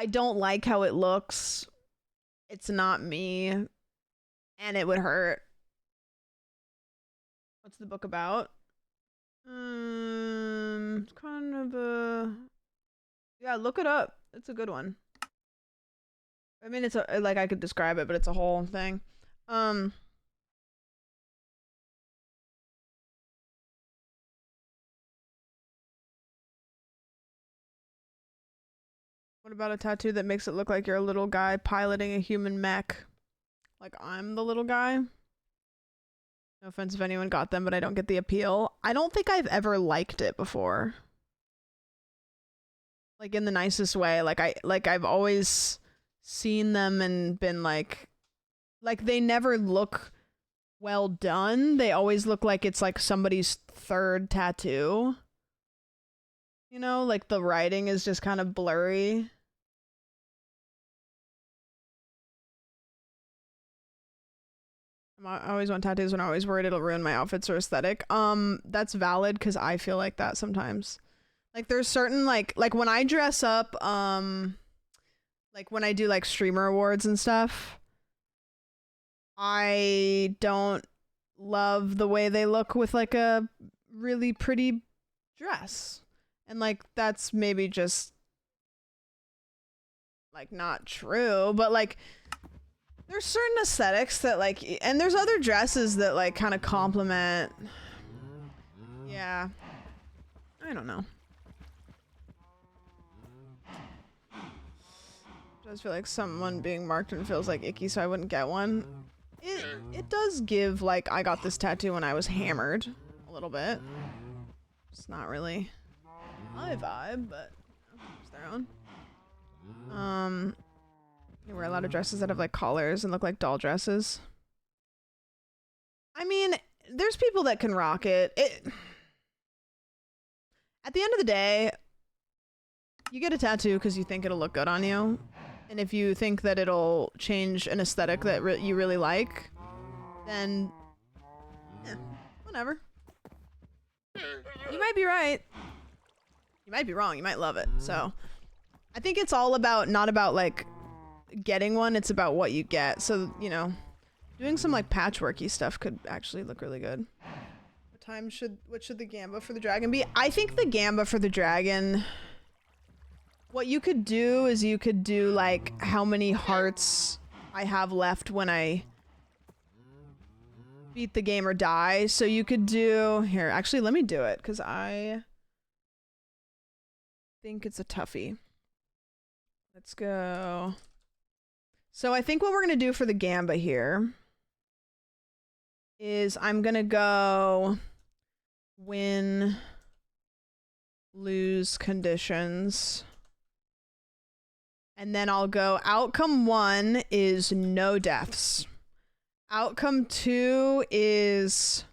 don't like how it looks. It's not me. And it would hurt. What's the book about? It's kind of a... Yeah, look it up. It's a good one. I mean, it's a, like, I could describe it, but it's a whole thing. What about a tattoo that makes it look like you're a little guy piloting a human mech? Like I'm the little guy? No offense if anyone got them, but I don't get the appeal. I don't think I've ever liked it before. Like in the nicest way. Like I've always seen them and been like they never look well done. They always look like it's like somebody's third tattoo. You know, like the writing is just kind of blurry. I always want tattoos when I'm always worried it'll ruin my outfits or aesthetic. That's valid because I feel like that sometimes. Like there's certain like when I dress up, like when I do like streamer awards and stuff, I don't love the way they look with like a really pretty dress. And like that's maybe just like not true, but like there's certain aesthetics that like, and there's other dresses that like kind of complement. Yeah. I don't know. I just feel like someone being marked and feels like icky, so I wouldn't get one. It does give like I got this tattoo when I was hammered a little bit. It's not really my vibe, but it's their own. They wear a lot of dresses that have like collars and look like doll dresses. I mean, there's people that can rock it. At the end of the day, you get a tattoo because you think it'll look good on you. And if you think that it'll change an aesthetic that you really like, then whatever. You might be right. You might be wrong. You might love it. So I think it's all about, not about like getting one, it's about what you get. So, you know, doing some like patchworky stuff could actually look really good. What should the gamba for the dragon be? I think the gamba for the dragon, what you could do is you could do like how many hearts I have left when I beat the game or die. So you could do, here, actually let me do it because I think it's a toughie. Let's go. So I think what we're going to do for the gamba here is I'm going to go win, lose conditions. And then I'll go outcome 1 is no deaths. Outcome 2 is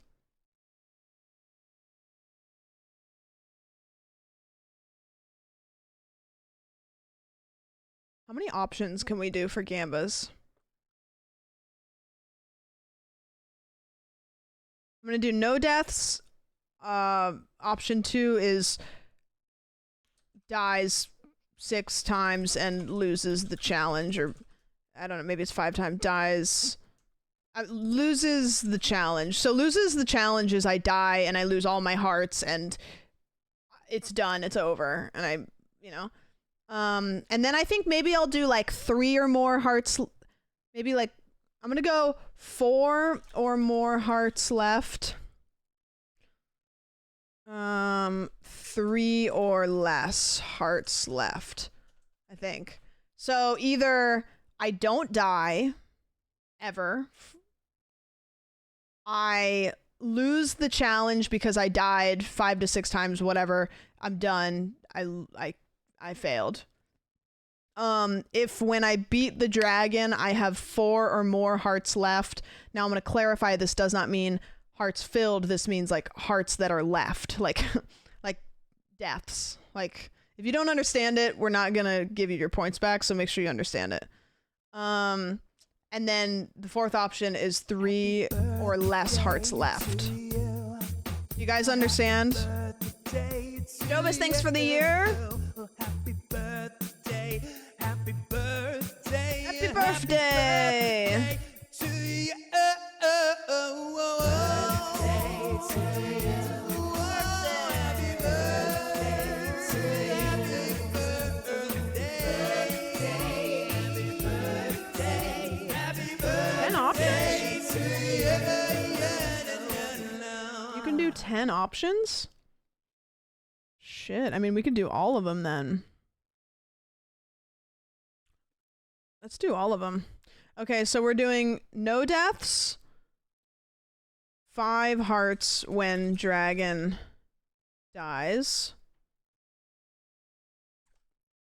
how many options can we do for gambas? I'm gonna do no deaths. Option 2 is dies 6 times and loses the challenge, or I don't know, maybe it's 5 times, dies, loses the challenge. So loses the challenge is I die and I lose all my hearts and it's done, it's over, and I, you know. And then I think maybe I'll do like 3 or more hearts, maybe like, I'm gonna go 4 or more hearts left. 3 or less hearts left, I think. So either I don't die ever. I lose the challenge because I died 5 to 6 times, whatever. I'm done. I failed. If when I beat the dragon, I have 4 or more hearts left. Now I'm going to clarify, this does not mean hearts filled. This means like hearts that are left, like deaths. Like, if you don't understand it, we're not going to give you your points back. So make sure you understand it. And then the 4th option is 3 or less hearts left. You guys understand? Jobus, thanks for the year. Happy birthday. Happy birthday. Happy birthday to you. Happy birthday. 10 options? You can do 10 options? Shit, I mean, we could do all of them then. Let's do all of them. Okay, so we're doing no deaths, 5 hearts when dragon dies,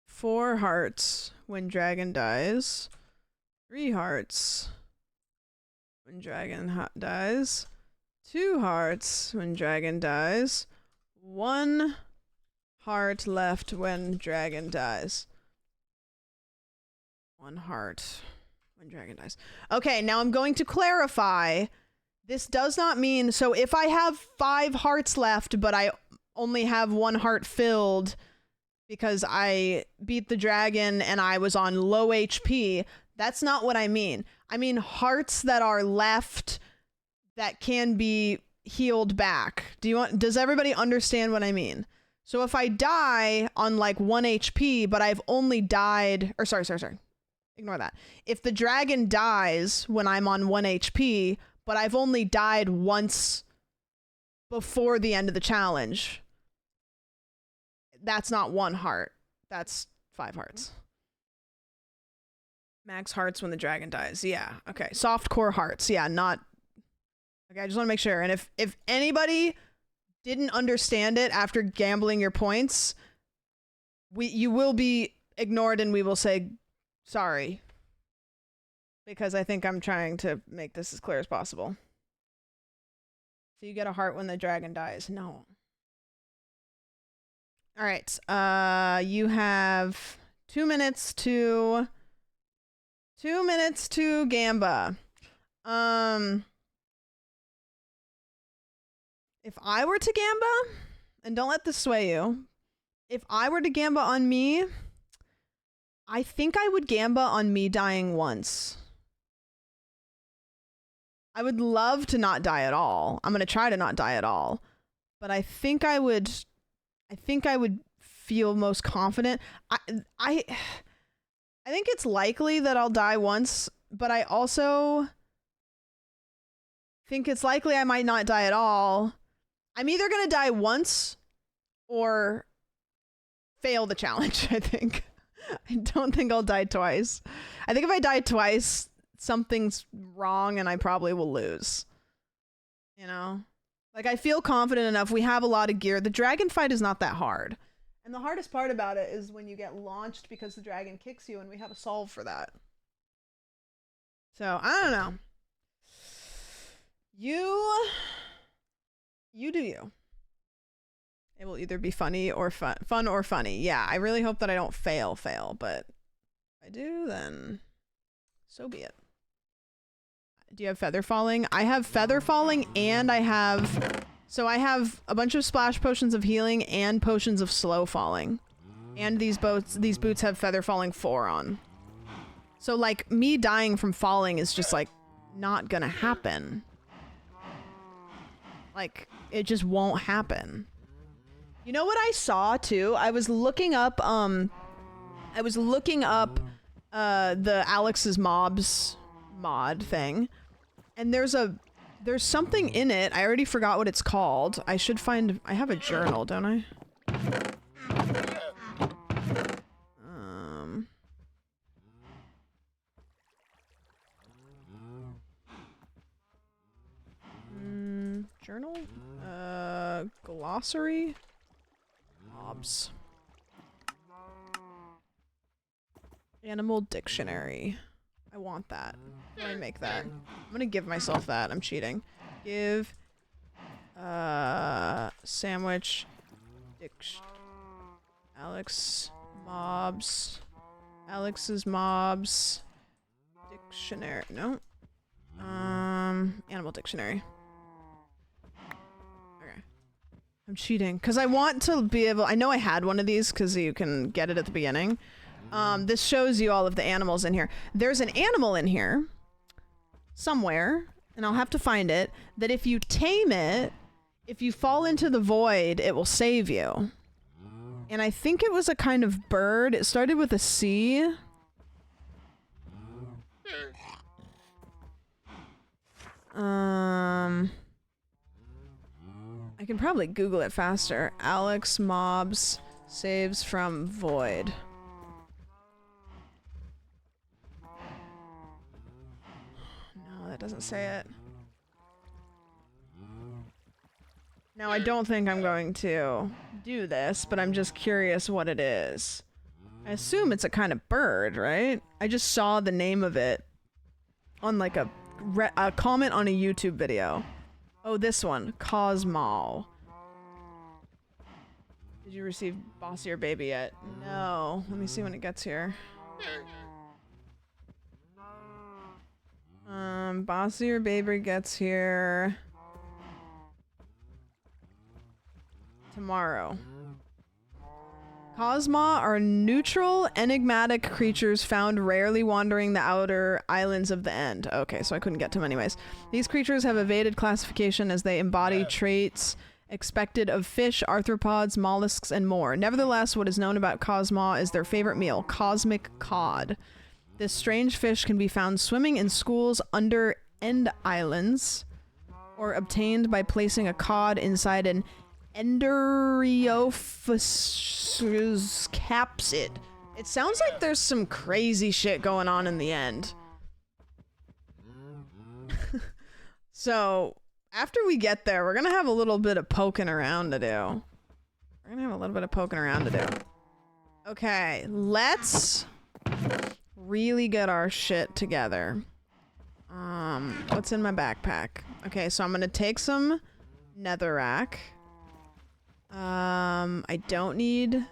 4 hearts when dragon dies, 3 hearts when dragon dies, 2 hearts when dragon dies, 1 heart left when dragon dies. 1 heart when dragon dies. Okay, now I'm going to clarify. This does not mean, so if I have 5 hearts left, but I only have 1 heart filled because I beat the dragon and I was on low HP, that's not what I mean. I mean hearts that are left that can be healed back. Does everybody understand what I mean? So if I die on like 1 HP, but I've only died, or sorry. Ignore that. If the dragon dies when I'm on 1 HP, but I've only died once before the end of the challenge, that's not 1 heart. That's 5 hearts. Max hearts when the dragon dies. Yeah. Okay. Softcore hearts. Yeah. Not. Okay. I just want to make sure. And if anybody didn't understand it after gambling your points, you will be ignored and we will say sorry, because I think I'm trying to make this as clear as possible. So you get a heart when the dragon dies. No. All right. You have 2 minutes to gamba. If I were to gamba, and don't let this sway you, if I were to gamba on me, I think I would gamba on me dying once. I would love to not die at all. I'm going to try to not die at all. But I think I would feel most confident. I think it's likely that I'll die once, but I also think it's likely I might not die at all. I'm either going to die once or fail the challenge, I think. I don't think I'll die twice. I think if I die twice, something's wrong and I probably will lose. You know? Like, I feel confident enough. We have a lot of gear. The dragon fight is not that hard. And the hardest part about it is when you get launched because the dragon kicks you, and we have a solve for that. So, I don't know. You do you. It will either be funny or fun or funny. Yeah, I really hope that I don't fail, but if I do, then so be it. Do you have feather falling? I have feather falling, and I have a bunch of splash potions of healing and potions of slow falling. And these boots have feather falling 4 on. So like me dying from falling is just like not gonna happen. Like it just won't happen. You know what I saw too? I was looking up the Alex's Mobs mod thing, and there's something in it. I already forgot what it's called. I have a journal, don't I? Journal? Glossary? Mobs. Animal dictionary. I want that. How do I make that? I'm gonna give myself that. I'm cheating. Give sandwich Alex mobs. Alex's mobs dictionary. No. Animal dictionary. Okay. I'm cheating because I want to be able. I know I had one of these because you can get it at the beginning. This shows you all of the animals in here. There's an animal in here somewhere, and I'll have to find it, that if you tame it, if you fall into the void, it will save you. And I think it was a kind of bird. It started with a C. I can probably Google it faster. Alex mobs saves from void. No, that doesn't say it. Now, I don't think I'm going to do this, but I'm just curious what it is. I assume it's a kind of bird, right? I just saw the name of it on like a comment on a YouTube video. Oh, this one. Cosmo. Did you receive Bossy or Baby yet? No. Let me see when it gets here. Bossy or Baby gets here tomorrow. Cosmo are neutral, enigmatic creatures found rarely wandering the outer islands of the End. Okay, so I couldn't get to them anyways. These creatures have evaded classification as they embody traits expected of fish, arthropods, mollusks, and more. Nevertheless, what is known about Cosmo is their favorite meal, cosmic cod. This strange fish can be found swimming in schools under End Islands, or obtained by placing a cod inside an Enderiophus capsid. It sounds like there's some crazy shit going on in the end. So, after we get there, we're gonna have a little bit of poking around to do. Okay, let's really get our shit together. What's in my backpack? Okay, so I'm gonna take some netherrack. I don't need...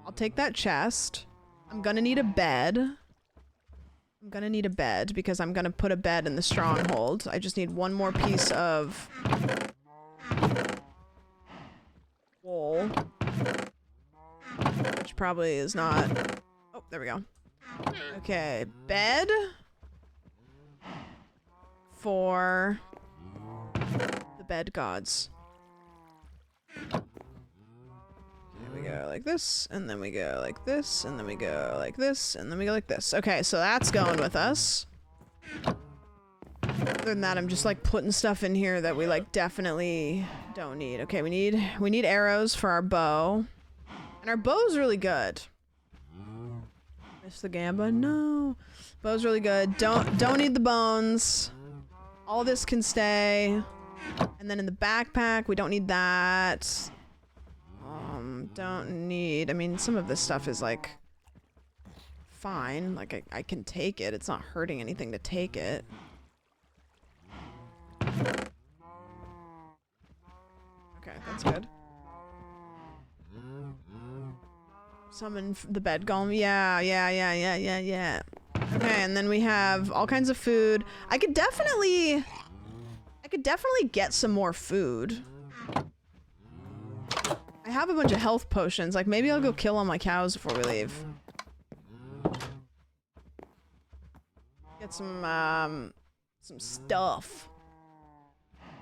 I'll take that chest. I'm gonna need a bed. Because I'm gonna put a bed in the stronghold. I just need one more piece of wool. Which probably is not... Oh, there we go. Okay, bed for the bed gods. We go like this, and then we go like this, and then we go like this, and then we go like this. Okay, so that's going with us. Other than that, I'm just like putting stuff in here that we like definitely don't need. Okay, we need arrows for our bow. And our bow's really good. Miss the gamba? No. Bow's really good. Don't need the bones. All this can stay. And then in the backpack, we don't need that. Don't need... I mean, some of this stuff is, like, fine. Like, I can take it. It's not hurting anything to take it. Okay, that's good. Summon the bed golem. Yeah. Okay, and then we have all kinds of food. I could definitely get some more food. I have a bunch of health potions. Like, maybe I'll go kill all my cows before we leave. Get some stuff.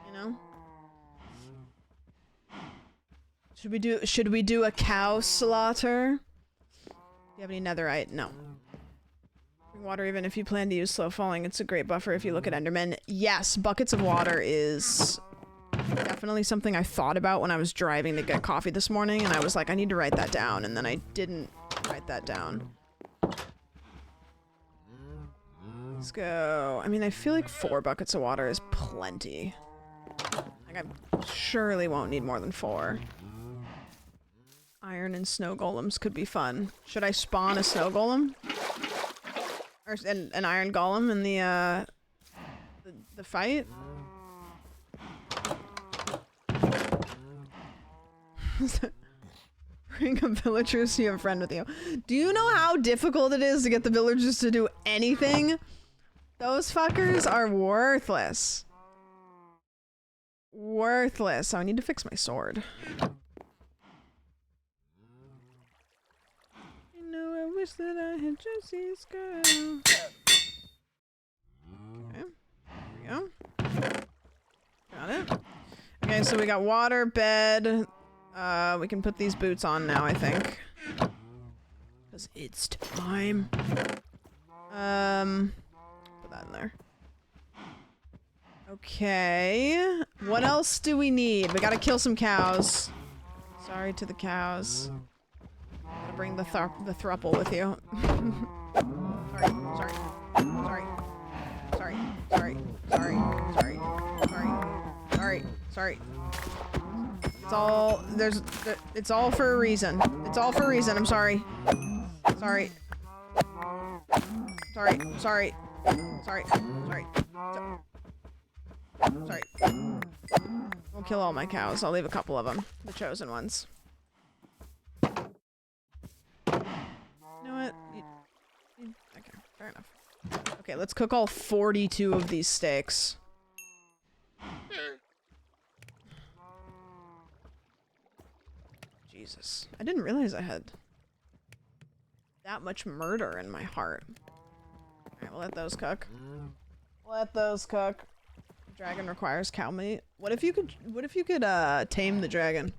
You know? Should we do a cow slaughter? Do you have any netherite? No. Drink water even if you plan to use slow falling. It's a great buffer if you look at Endermen. Yes, buckets of water is definitely something I thought about when I was driving to get coffee this morning, and I was like, I need to write that down, and then I didn't write that down. Let's go. I mean, I feel like 4 buckets of water is plenty. Like, I surely won't need more than 4. Iron and snow golems could be fun. Should I spawn a snow golem? Or an iron golem in the fight? Bring a villager so you have a friend with you. Do you know how difficult it is to get the villagers to do anything? Those fuckers are worthless. Worthless. So I need to fix my sword. I know I wish that I had just this girl. Okay. There we go. Got it. Okay, so we got water, bed. We can put these boots on now, I think. Because it's time. Put that in there. Okay. What else do we need? We gotta kill some cows. Sorry to the cows. Gotta bring the thruple with you. Sorry. It's all for a reason. It's all for a reason. I'm sorry. Sorry. I'll kill all my cows. I'll leave a couple of them. The chosen ones. You know what? Okay, fair enough. Okay, let's cook all 42 of these steaks. Jesus. I didn't realize I had that much murder in my heart. Alright, we'll let those cook. Let those cook. Dragon requires cow meat. What if you could tame the dragon?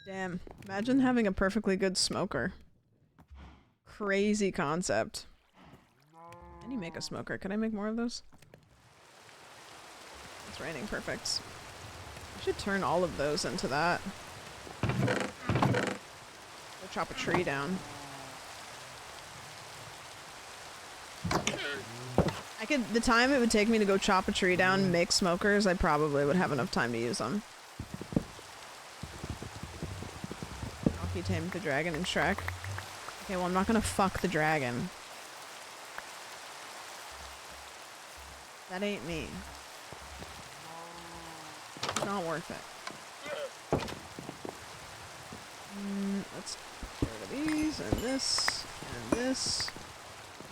Damn. Imagine having a perfectly good smoker. Crazy concept. Can you make a smoker? Can I make more of those? It's raining. Perfect. I should turn all of those into that. Go chop a tree down. The time it would take me to go chop a tree down, make smokers, I probably would have enough time to use them. He tamed the dragon in Shrek. Okay, well I'm not gonna fuck the dragon. That ain't me. It's not worth it. Let's get rid of these, and this, and this.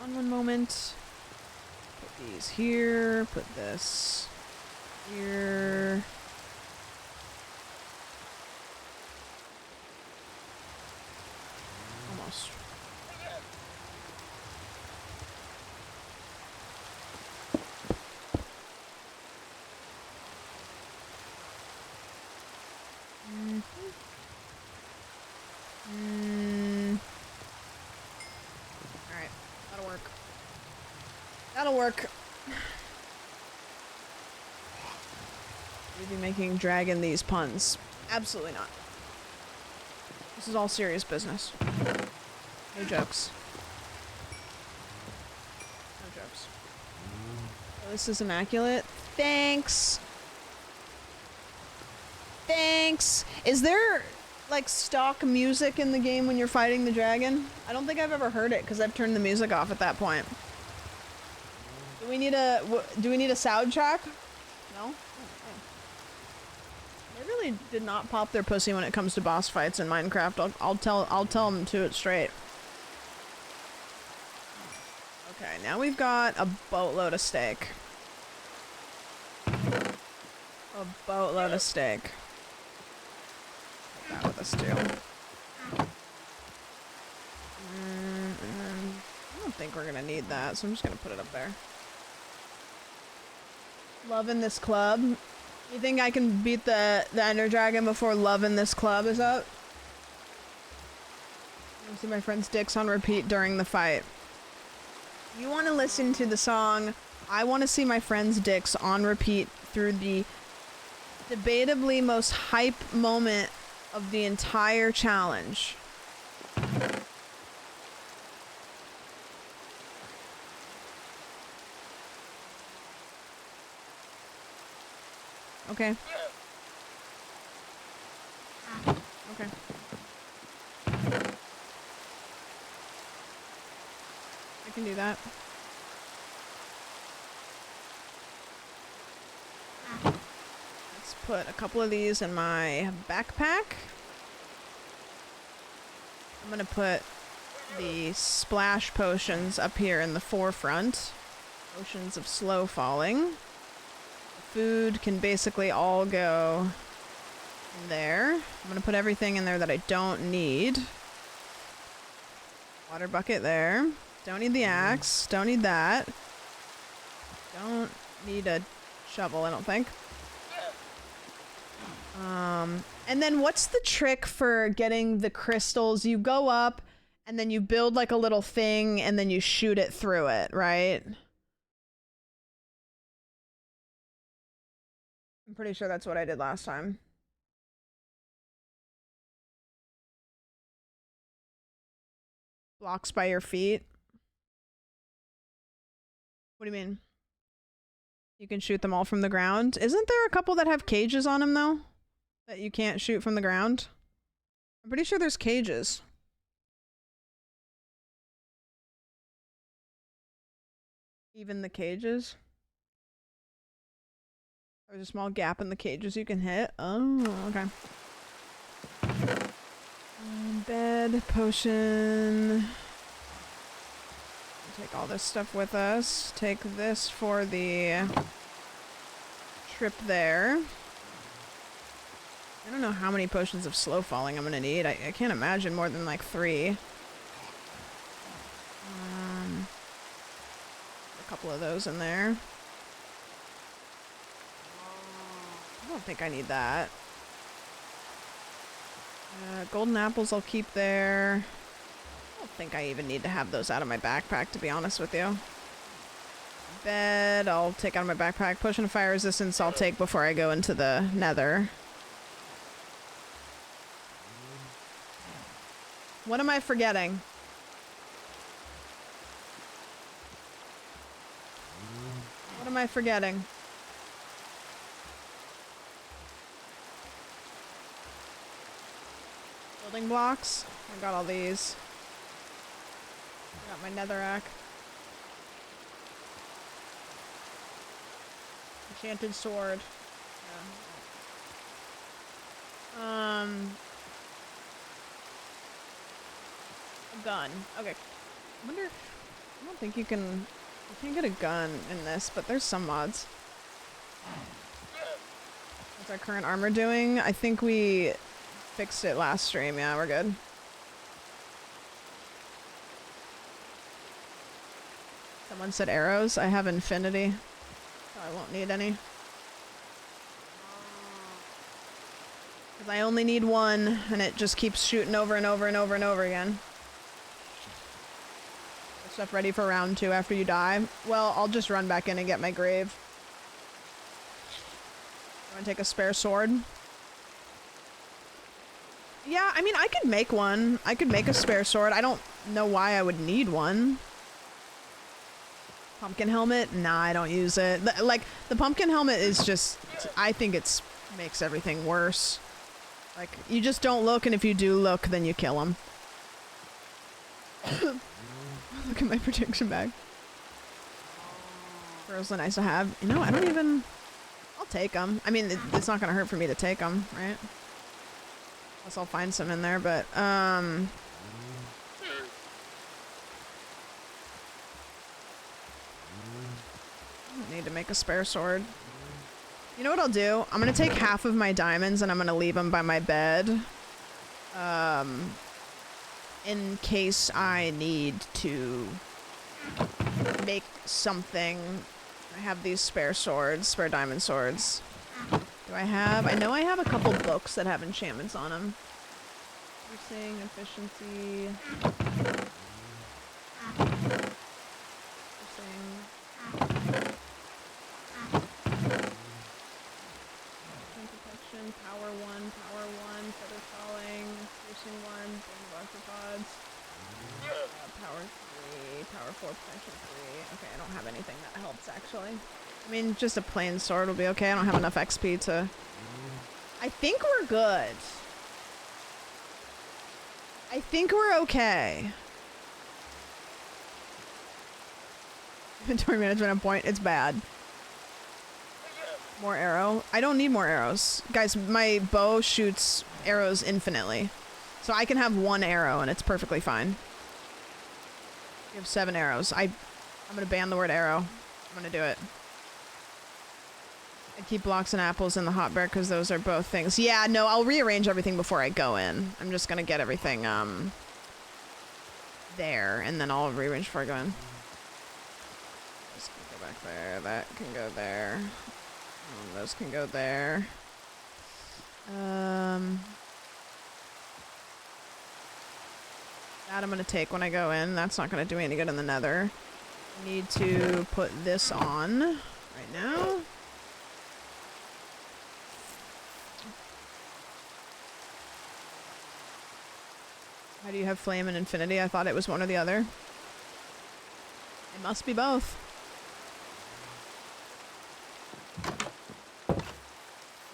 One moment. Put these here, put this here. Almost. Alright, that'll work. That'll work. We'd be making dragon these puns. Absolutely not. This is all serious business. No jokes. No jokes. Oh, this is immaculate. Thanks! Thanks! Is there, like, stock music in the game when you're fighting the dragon? I don't think I've ever heard it, because I've turned the music off at that point. Do we need a soundtrack? No? Oh. They really did not pop their pussy when it comes to boss fights in Minecraft. I'll tell them to it straight. Okay, now we've got a boatload of steak. A boatload of steak. Take that with us too. I don't think we're gonna need that, so I'm just gonna put it up there. Loving this club. You think I can beat the Ender Dragon before Loving This Club is up? I see my friend's dicks on repeat during the fight. You want to listen to the song I Want to See My Friend's Dicks on repeat through the debatably most hype moment of the entire challenge. Okay. Okay. I can do that. Let's put a couple of these in my backpack. I'm gonna put the splash potions up here in the forefront. Potions of slow falling. The food can basically all go in there. I'm gonna put everything in there that I don't need. Water bucket there. Don't need the axe. Don't need that. Don't need a shovel, I don't think. And then what's the trick for getting the crystals? You go up and then you build like a little thing and then you shoot it through it, right? I'm pretty sure that's what I did last time. Blocks by your feet. What do you mean? You can shoot them all from the ground? Isn't there a couple that have cages on them though? That you can't shoot from the ground? I'm pretty sure there's cages. Even the cages? There's a small gap in the cages you can hit. Oh, okay. Bed, potion. Take all this stuff with us. Take this for the trip there. I don't know how many potions of slow falling I'm gonna need. I can't imagine more than like 3. A couple of those in there. I don't think I need that. Golden apples I'll keep there. I don't think I even need to have those out of my backpack, to be honest with you. Bed I'll take out of my backpack. Potion of fire resistance I'll take before I go into the nether. What am I forgetting? What am I forgetting? Building blocks. I got all these. I got my netherrack. Enchanted sword. Yeah. A gun. Okay. I wonder. I don't think you can. You can't get a gun in this, but there's some mods. What's our current armor doing? I think we fixed it last stream. Yeah, we're good. Someone said arrows. I have infinity, so I won't need any. Because I only need one, and it just keeps shooting over and over and over and over again. Stuff ready for round 2 after you die. Well, I'll just run back in and get my grave. You want to take a spare sword? Yeah, I mean, I could make one. I could make a spare sword. I don't know why I would need one. Pumpkin helmet? Nah, I don't use it. Like, the pumpkin helmet is just... I think it's makes everything worse. Like, you just don't look, and if you do look, then you kill them. Look at my protection bag. Those are nice to have. You know, I don't even... I'll take them. I mean, it's not going to hurt for me to take them, right? Unless I'll find some in there, but, I don't need to make a spare sword. You know what I'll do? I'm going to take half of my diamonds and I'm going to leave them by my bed. In case I need to make something. I have these spare swords, spare diamond swords. Do I have? I know I have a couple books that have enchantments on them. Piercing, efficiency. Piercing. Protection, power 1, feather falling, piercing 1, bone arthropods. Power 3, power 4, protection 3. Okay, I don't have anything that helps actually. I mean, just a plain sword will be okay. I don't have enough XP to... I think we're good. I think we're okay. Inventory management on point. It's bad. More arrow. I don't need more arrows. Guys, my bow shoots arrows infinitely. So I can have one arrow and it's perfectly fine. You have 7 arrows. I'm gonna ban the word arrow. I'm gonna do it. I keep blocks and apples in the hotbar because those are both things. Yeah, no, I'll rearrange everything before I go in. I'm just gonna get everything, there, and then I'll rearrange before I go in. This can go back there. That can go there. Those can go there. That I'm gonna take when I go in. That's not gonna do me any good in the nether. I need to put this on right now. How do you have flame and infinity? I thought it was one or the other. It must be both.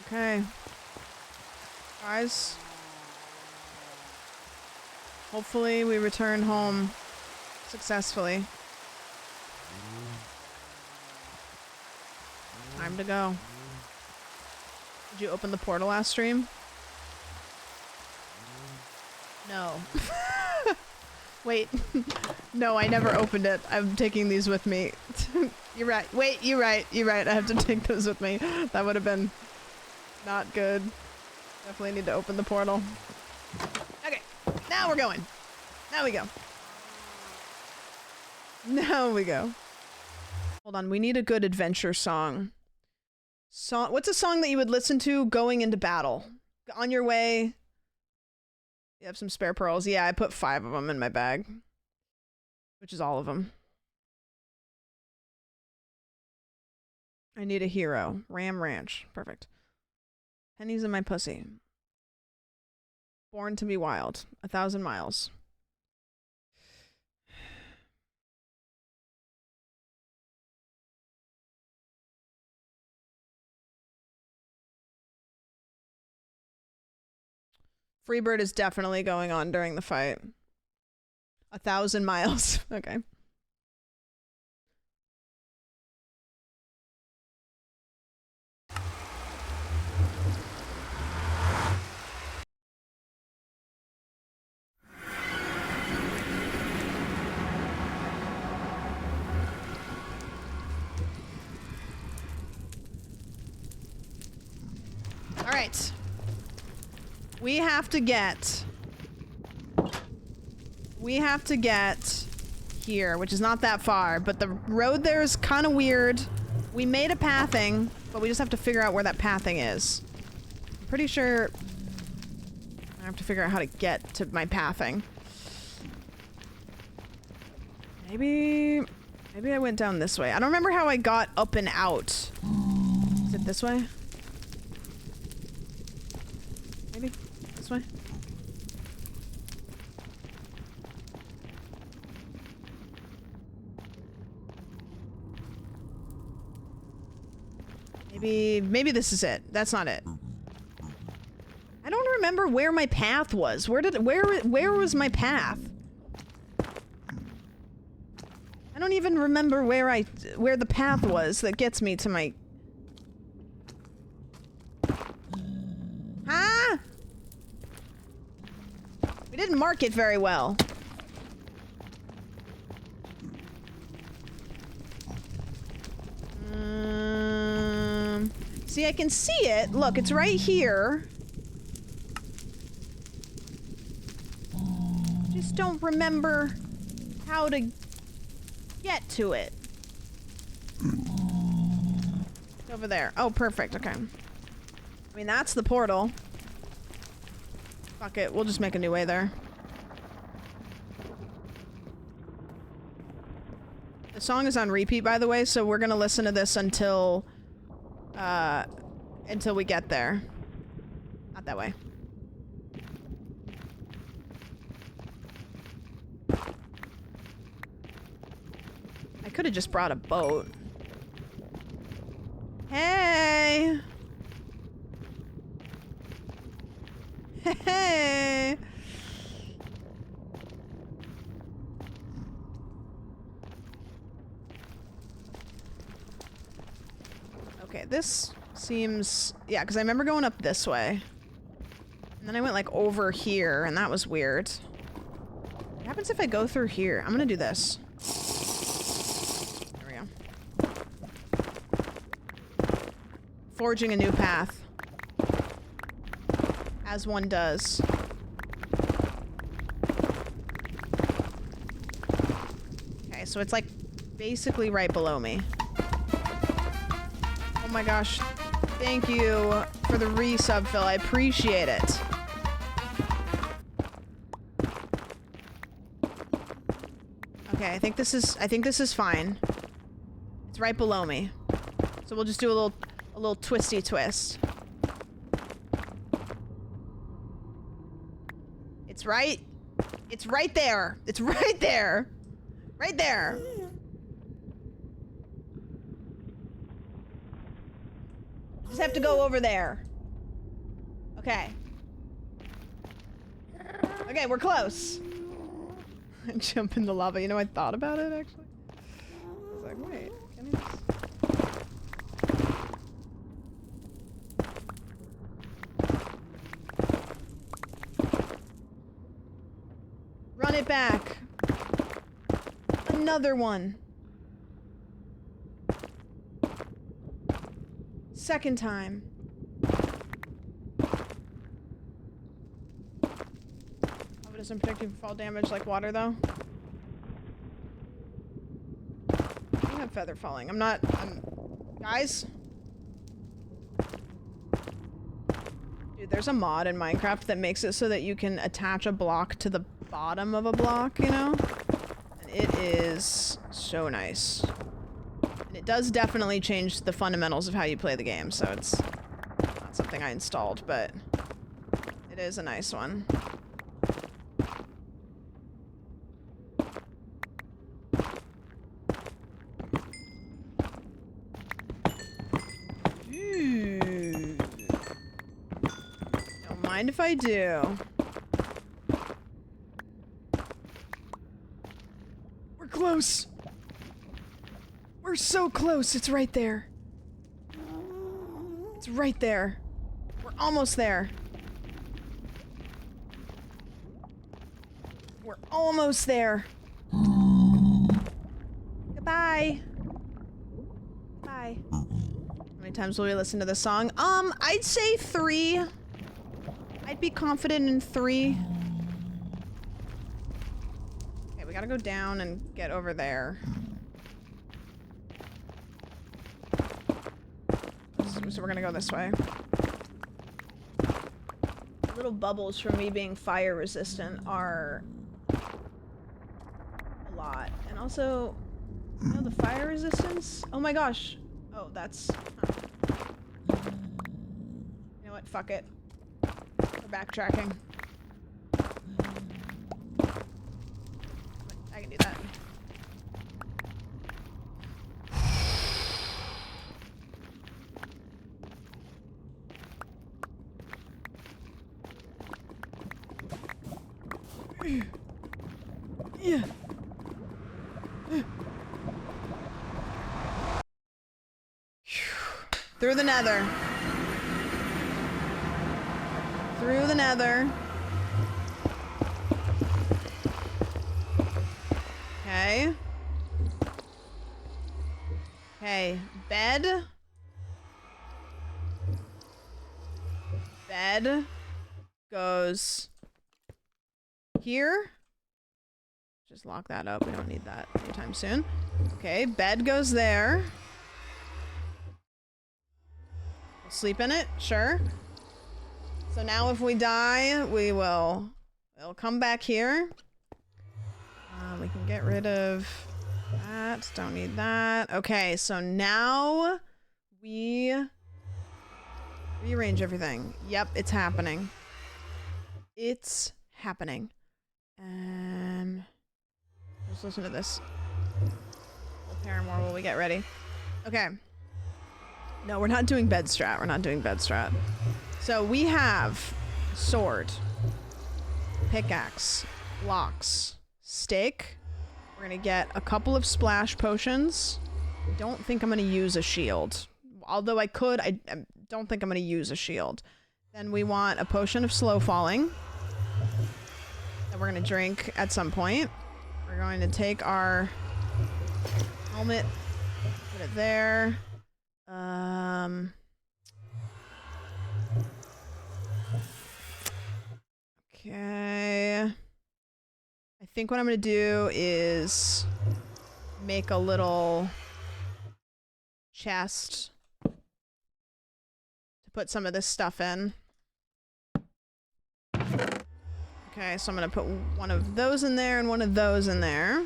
Okay. Guys. Hopefully we return home successfully. Time to go. Did you open the portal last stream? No. Wait. No, I never opened it. I'm taking these with me. You're right. Wait, you're right. You're right. I have to take those with me. That would have been not good. Definitely need to open the portal. Okay. Now we're going. Now we go. Now we go. Hold on. We need a good adventure song. What's a song that you would listen to going into battle? On your way. You have some spare pearls. Yeah, I put 5 of them in my bag. Which is all of them. I need a hero. Ram Ranch. Perfect. Pennies in my pussy. Born to be wild. 1,000 miles. Freebird is definitely going on during the fight. 1,000 miles. Okay. All right. We have to get here, which is not that far, but the road there is kind of weird. We made a pathing, but we just have to figure out where that pathing is. I'm pretty sure I have to figure out how to get to my pathing. Maybe I went down this way. I don't remember how I got up and out. Is it this way? Maybe this way? Maybe this is it. That's not it. I don't remember where my path was. Where was my path? I don't even remember where the path was that gets me to my... Huh? We didn't mark it very well. See, I can see it. Look, it's right here. Just don't remember how to get to it. It's over there. Oh, perfect. Okay. I mean, that's the portal. Fuck it. We'll just make a new way there. The song is on repeat, by the way, so we're gonna listen to this until we get there. Not that way. I could have just brought a boat. Hey! Hey! Okay, this seems... Yeah, because I remember going up this way. And then I went, like, over here, and that was weird. What happens if I go through here? I'm gonna do this. There we go. Forging a new path. As one does. Okay, so it's, like, basically right below me. Oh my gosh. Thank you for the resub, Phil. I appreciate it. Okay, I think this is fine. It's right below me. So we'll just do a little twisty twist. It's right there. It's right there. Right there. Just have to go over there. Okay. Okay, we're close. Jump in the lava. You know, I thought about it, actually. I was like, wait, can I just... Run it back. Another one. Second time. Oh, it doesn't protect you from fall damage like water, though. I don't have feather falling. Guys? Dude, there's a mod in Minecraft that makes it so that you can attach a block to the bottom of a block, you know? And it is so nice. And it does definitely change the fundamentals of how you play the game, so it's not something I installed, but it is a nice one. Ooh. Don't mind if I do. We're close. We're so close. It's right there. It's right there. We're almost there. We're almost there. Goodbye. Bye. How many times will we listen to this song? I'd say 3. I'd be confident in 3. Okay, we gotta go down and get over there. So we're gonna go this way. Little bubbles from me being fire resistant are a lot. And also, you know, the fire resistance? Oh my gosh. Oh, that's... You know what? Fuck it. We're backtracking. I can do that. Yeah. Through the nether. Through the nether. Okay. Okay. Bed. Bed goes here. Just lock that up. We don't need that anytime soon. Okay, bed goes there. We'll sleep in it, sure. So now if we die, we'll come back here. We can get rid of that. Don't need that. Okay, so now we rearrange everything. Yep, it's happening. It's happening. Just listen to this. We'll pair more while we get ready. Okay. No, we're not doing bed strat. We're not doing bed strat. So we have sword, pickaxe, blocks, stake. We're gonna get a couple of splash potions. I don't think I'm gonna use a shield. Although I could, I don't think I'm gonna use a shield. Then we want a potion of slow falling that we're gonna drink at some point. We're going to take our helmet, put it there. Okay. I think what I'm gonna do is make a little chest to put some of this stuff in. Okay, so I'm gonna put one of those in there and one of those in there.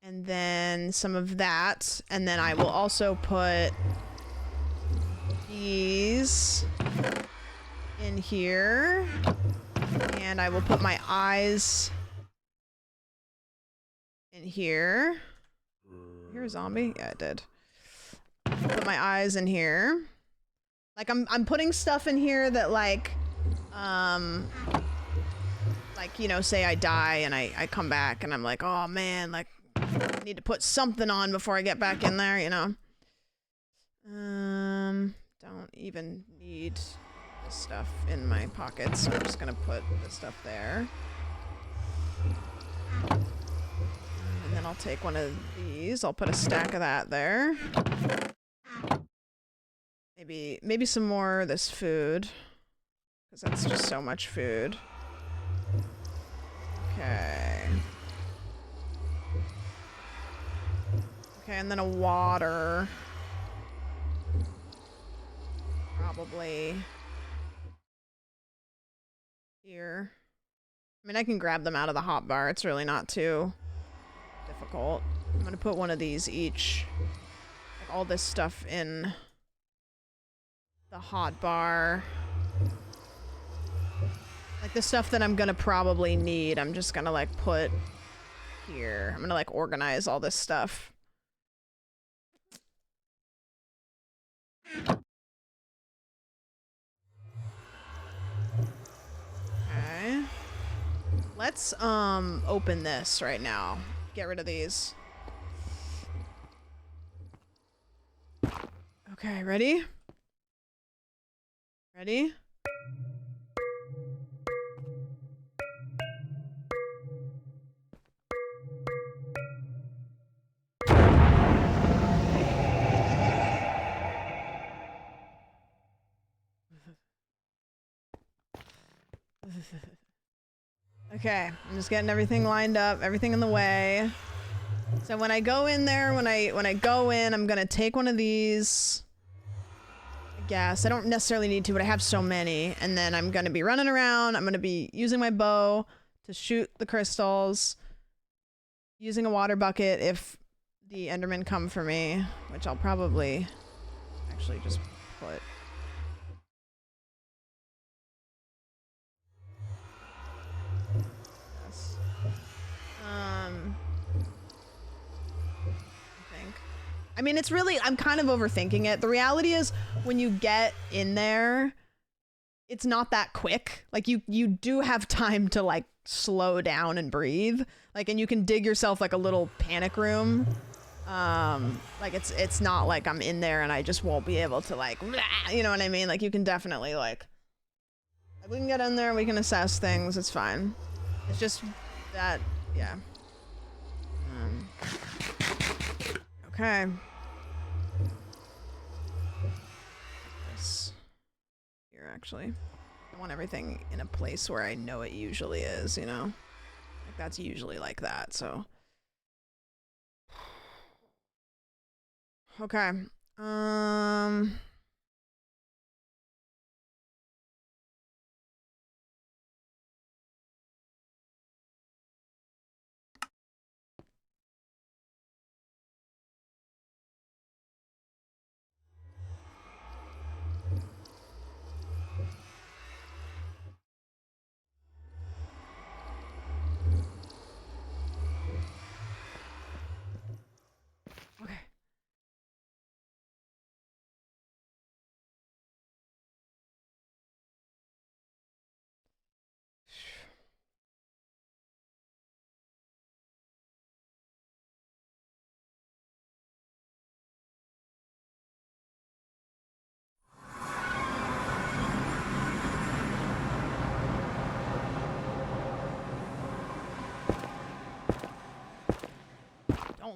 And then some of that. And then I will also put these in here. And I will put my eyes in here. Here a zombie? Yeah, it did. Put my eyes in here. Like I'm putting stuff in here that like you know, say I die and I come back and I'm like, oh man, like I need to put something on before I get back in there, you know. Don't even need this stuff in my pockets, so I'm just gonna put this stuff there. And then I'll take one of these. I'll put a stack of that there. Maybe some more of this food, because that's just so much food. Okay. Okay, and then a water. Probably here. I mean, I can grab them out of the hotbar. It's really not too difficult. I'm gonna put one of these each. Like all this stuff in the hotbar. Like the stuff that I'm gonna probably need, I'm just gonna like put here. I'm gonna like organize all this stuff. Okay. Let's open this right now. Get rid of these. Okay, ready? Ready? Okay, I'm just getting everything lined up, everything in the way. So when I go in there, when I go in, I'm gonna take one of these. I guess I don't necessarily need to, but I have so many, and then I'm gonna be running around. I'm gonna be using my bow to shoot the crystals, using a water bucket if the Endermen come for me, which I'll probably actually just put. I mean, it's really, I'm kind of overthinking it. The reality is, when you get in there, it's not that quick. Like, you do have time to, like, slow down and breathe. Like, and you can dig yourself, like, a little panic room. Like, it's not like I'm in there and I just won't be able to, like, you know what I mean? Like, you can definitely, like, we can get in there, we can assess things, it's fine. It's just that, yeah. Okay. This here, actually. I want everything in a place where I know it usually is, you know? Like, that's usually like that, so. Okay.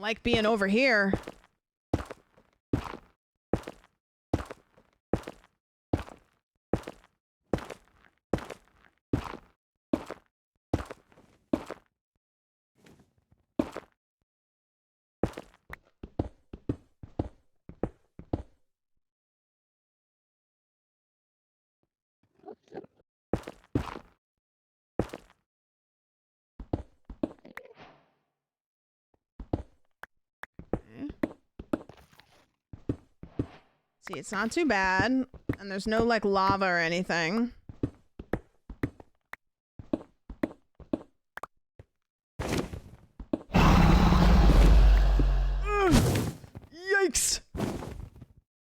Don't like being over here. See, it's not too bad, and there's no, like, lava or anything. Ugh, yikes!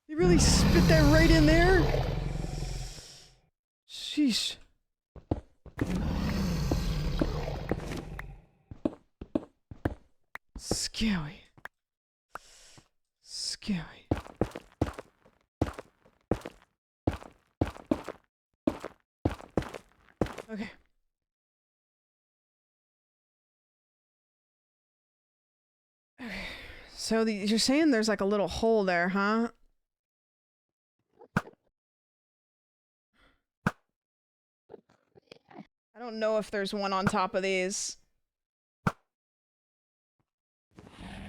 You really spit that right in there? Sheesh. Scary. Scary. Okay. Okay. So you're saying there's like a little hole there, huh? I don't know if there's one on top of these. I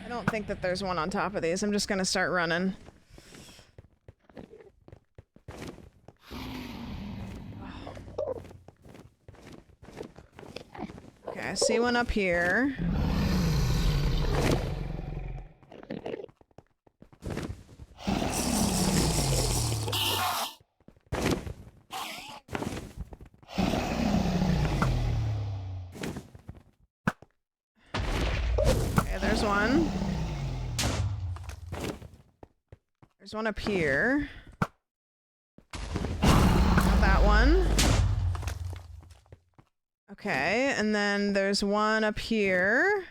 don't think that there's one on top of these. I'm just gonna start running. Okay, I see one up here. Okay, there's one. There's one up here. Got that one. Okay, and then there's one up here.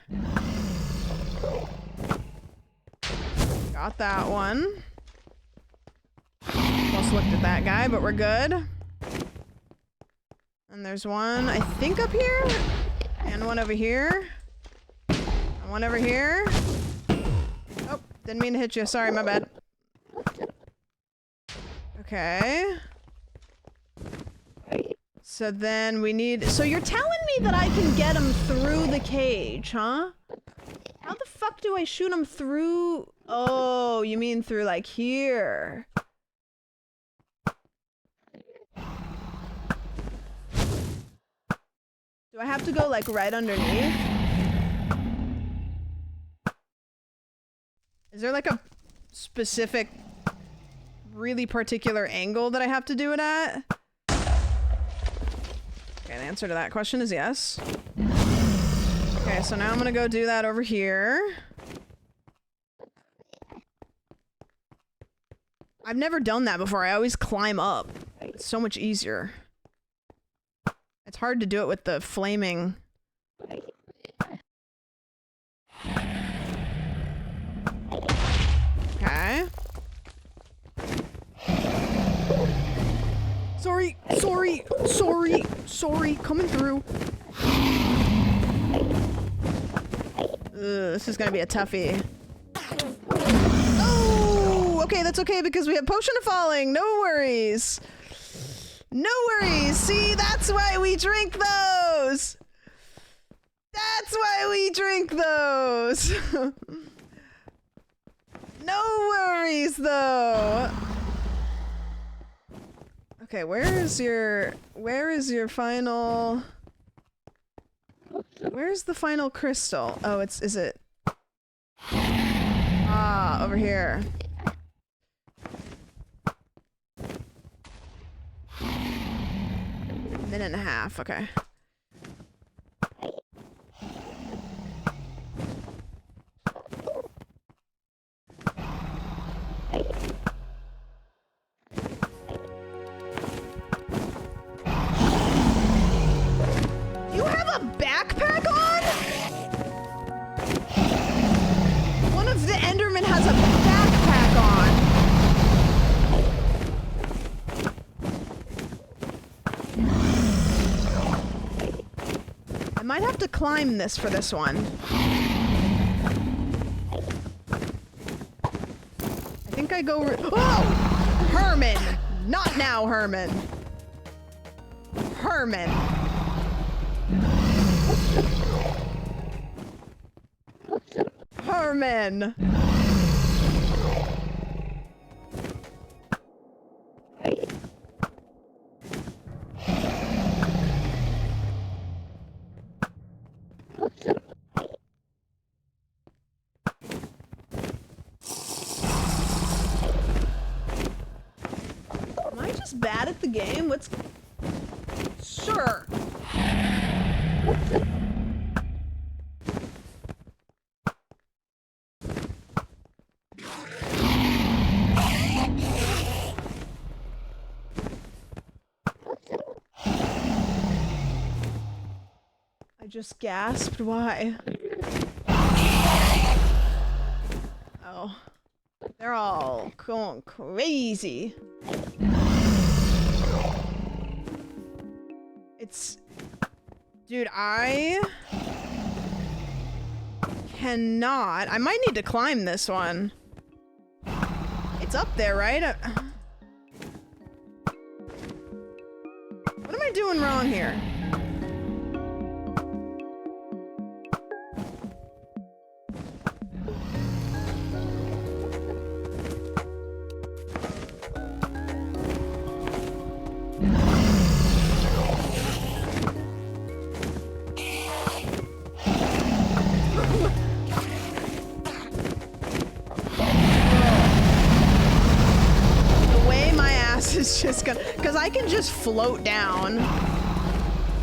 Got that one. Almost looked at that guy, but we're good. And there's one, I think, up here. And one over here. And one over here. Oh, didn't mean to hit you. Sorry, my bad. Okay. So then we need... So you're telling me that I can get him through the cage, huh? How the fuck do I shoot him through... Oh, you mean through, like, here. Do I have to go, like, right underneath? Is there, like, a specific, really particular angle that I have to do it at? Okay, the answer to that question is yes. Okay, so now I'm gonna go do that over here. I've never done that before. I always climb up. It's so much easier. It's hard to do it with the flaming... Okay. Sorry, sorry, sorry, sorry, coming through. This is gonna be a toughie. Oh, okay, that's okay because we have Potion of Falling. No worries. No worries. See, that's why we drink those. That's why we drink those. No worries, though. Okay, where is your final... Where's the final crystal? Oh, is it? Ah, over here. Minute and a half, okay. You have a backpack on? One of the Endermen has a backpack on. I might have to climb this for this one. like I go... Oh! Herman! Not now, Herman. Herman. Herman. Am I just bad at the game? What's... Sure. I just gasped. Why? Oh. They're all going crazy. It's... Dude, I... cannot... I might need to climb this one. It's up there, right? What am I doing wrong here? It's just gonna, because I can just float down.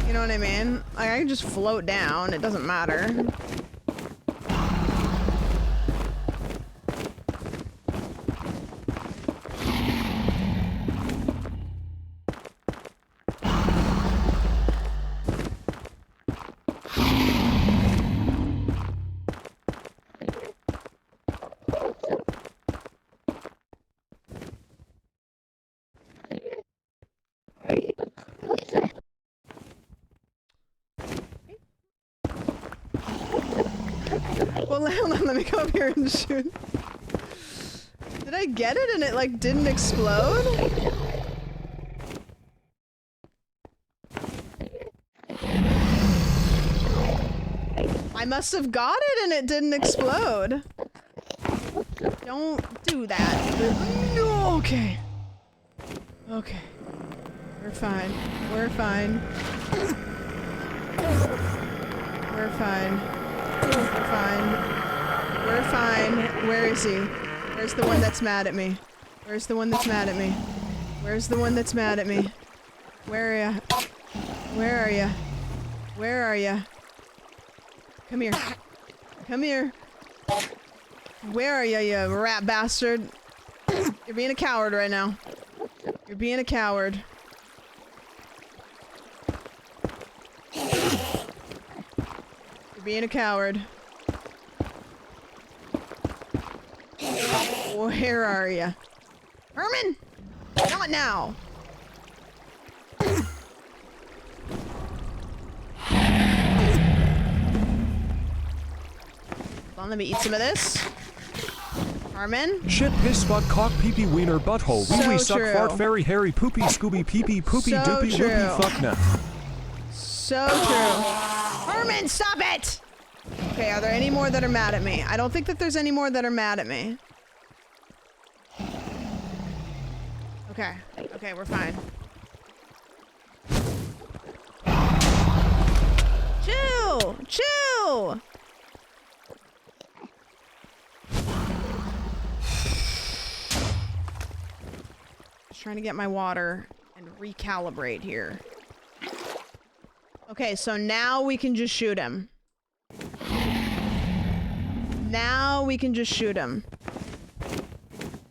You know what I mean? Like, I can just float down. It doesn't matter. Well, hold on, let me go up here and shoot. Did I get it and it, like, didn't explode? I must have got it and it didn't explode. Don't do that. No, okay. Okay. We're fine. We're fine. We're fine. We're fine. We're fine. Where is he? Where's the one that's mad at me? Where's the one that's mad at me? Where's the one that's mad at me? Where are ya? Where are ya? Where are ya? Come here. Come here. Where are ya, you rat bastard? You're being a coward right now. You're being a coward. You're being a coward. Where are ya? Herman! Not now! Hold on, let me eat some of this. Herman? Shit, piss, spot, cock, pee-pee, wiener, butthole, So wee-wee, suck, true. fart, fairy, hairy, poopy, scooby, pee-pee, poopy, So doopy, true. loopy, fuck nah. So true. Herman, stop it! Okay, are there any more that are mad at me? I don't think that there's any more that are mad at me. Okay. Okay, we're fine. Chill! Chill! Just trying to get my water and recalibrate here. Okay, so now we can just shoot him. Now we can just shoot him.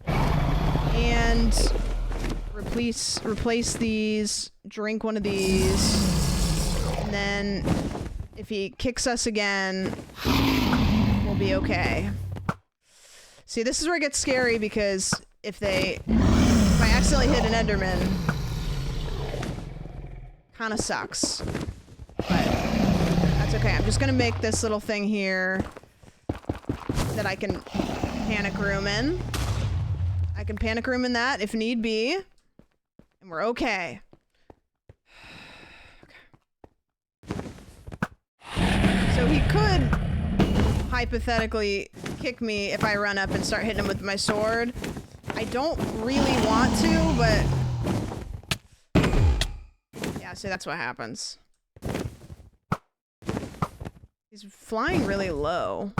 And replace these, drink one of these, and then if he kicks us again, we'll be okay. See, this is where it gets scary because if I accidentally hit an Enderman, kind of sucks. But that's okay. I'm just gonna make this little thing here that I can panic room in. can panic room in that if need be. And we're okay. So he could hypothetically kick me if I run up and start hitting him with my sword. I don't really want to, but yeah, so that's what happens. He's flying really low.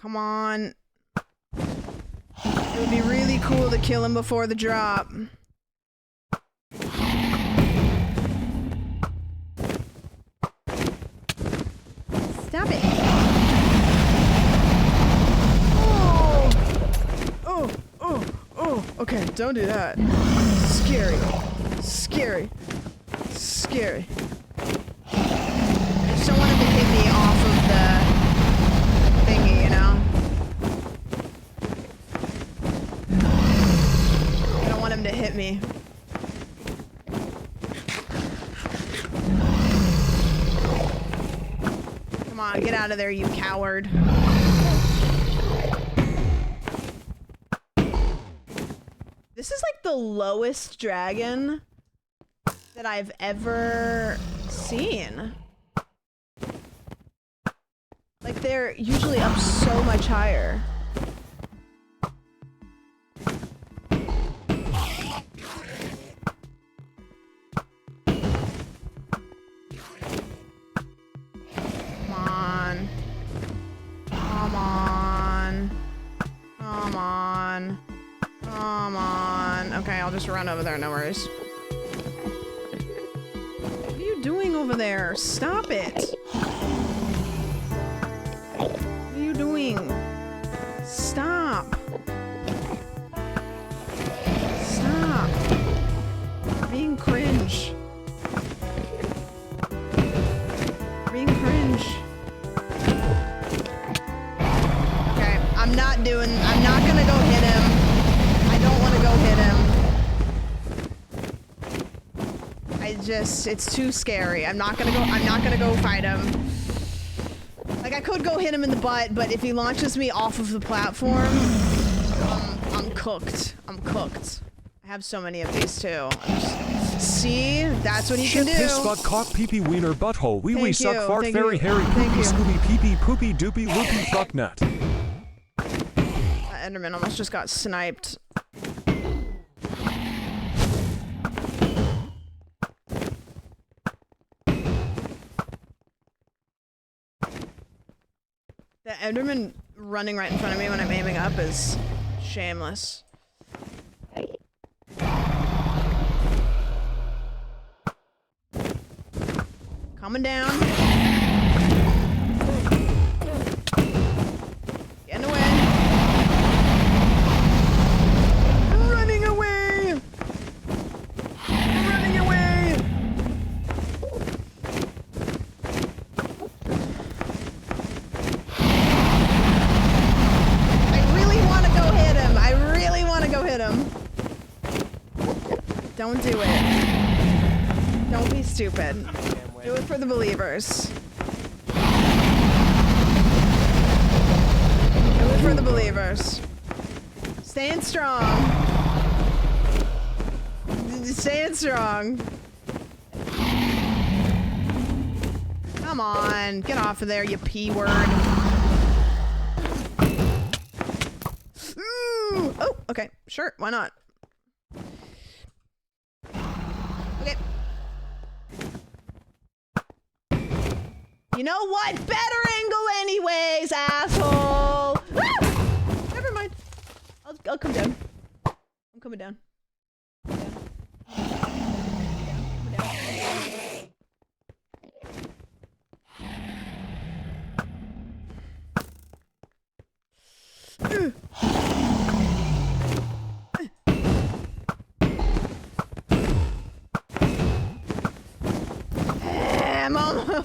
Come on. It would be really cool to kill him before the drop. Stop it. Oh, okay, don't do that. Scary. Scary. Scary. I just don't want him to hit me off of the thingy, you know? I don't want him to hit me. Come on, get out of there, you coward. This is like the lowest dragon that I've ever seen. Like, they're usually up so much higher. Come on. Come on. Come on. Come on. Okay, I'll just run over there, no worries. What are you doing over there? Stop it! What are you doing? Stop! Stop! You're being cringe. You're being cringe. Okay, I'm not gonna go hit him. I don't want to go hit him. It's too scary. I'm not gonna go fight him. Like, I could go hit him in the butt, but if he launches me off of the platform, I'm cooked. I'm cooked. I have so many of these too. See? That's what he can do. Piss butt cock pee pee wiener butthole wee wee suck fart Thank fairy you. hairy Thank poopy you. scooby pee pee poopy doopy loopy fuck nut. Enderman almost just got sniped. The Enderman running right in front of me when I'm aiming up is shameless. Coming down. Getting away. Running away! Running away! I really want to go hit him. I really want to go hit him. Don't do it. Don't be stupid. Do it for the believers. Do it for the believers. Staying strong. Staying strong. Come on. Get off of there, you P word. Ooh. Oh, okay. Sure. Why not? Okay. You know what? Better angle anyways, asshole! Ah! Never mind. I'll come down. I'm coming down.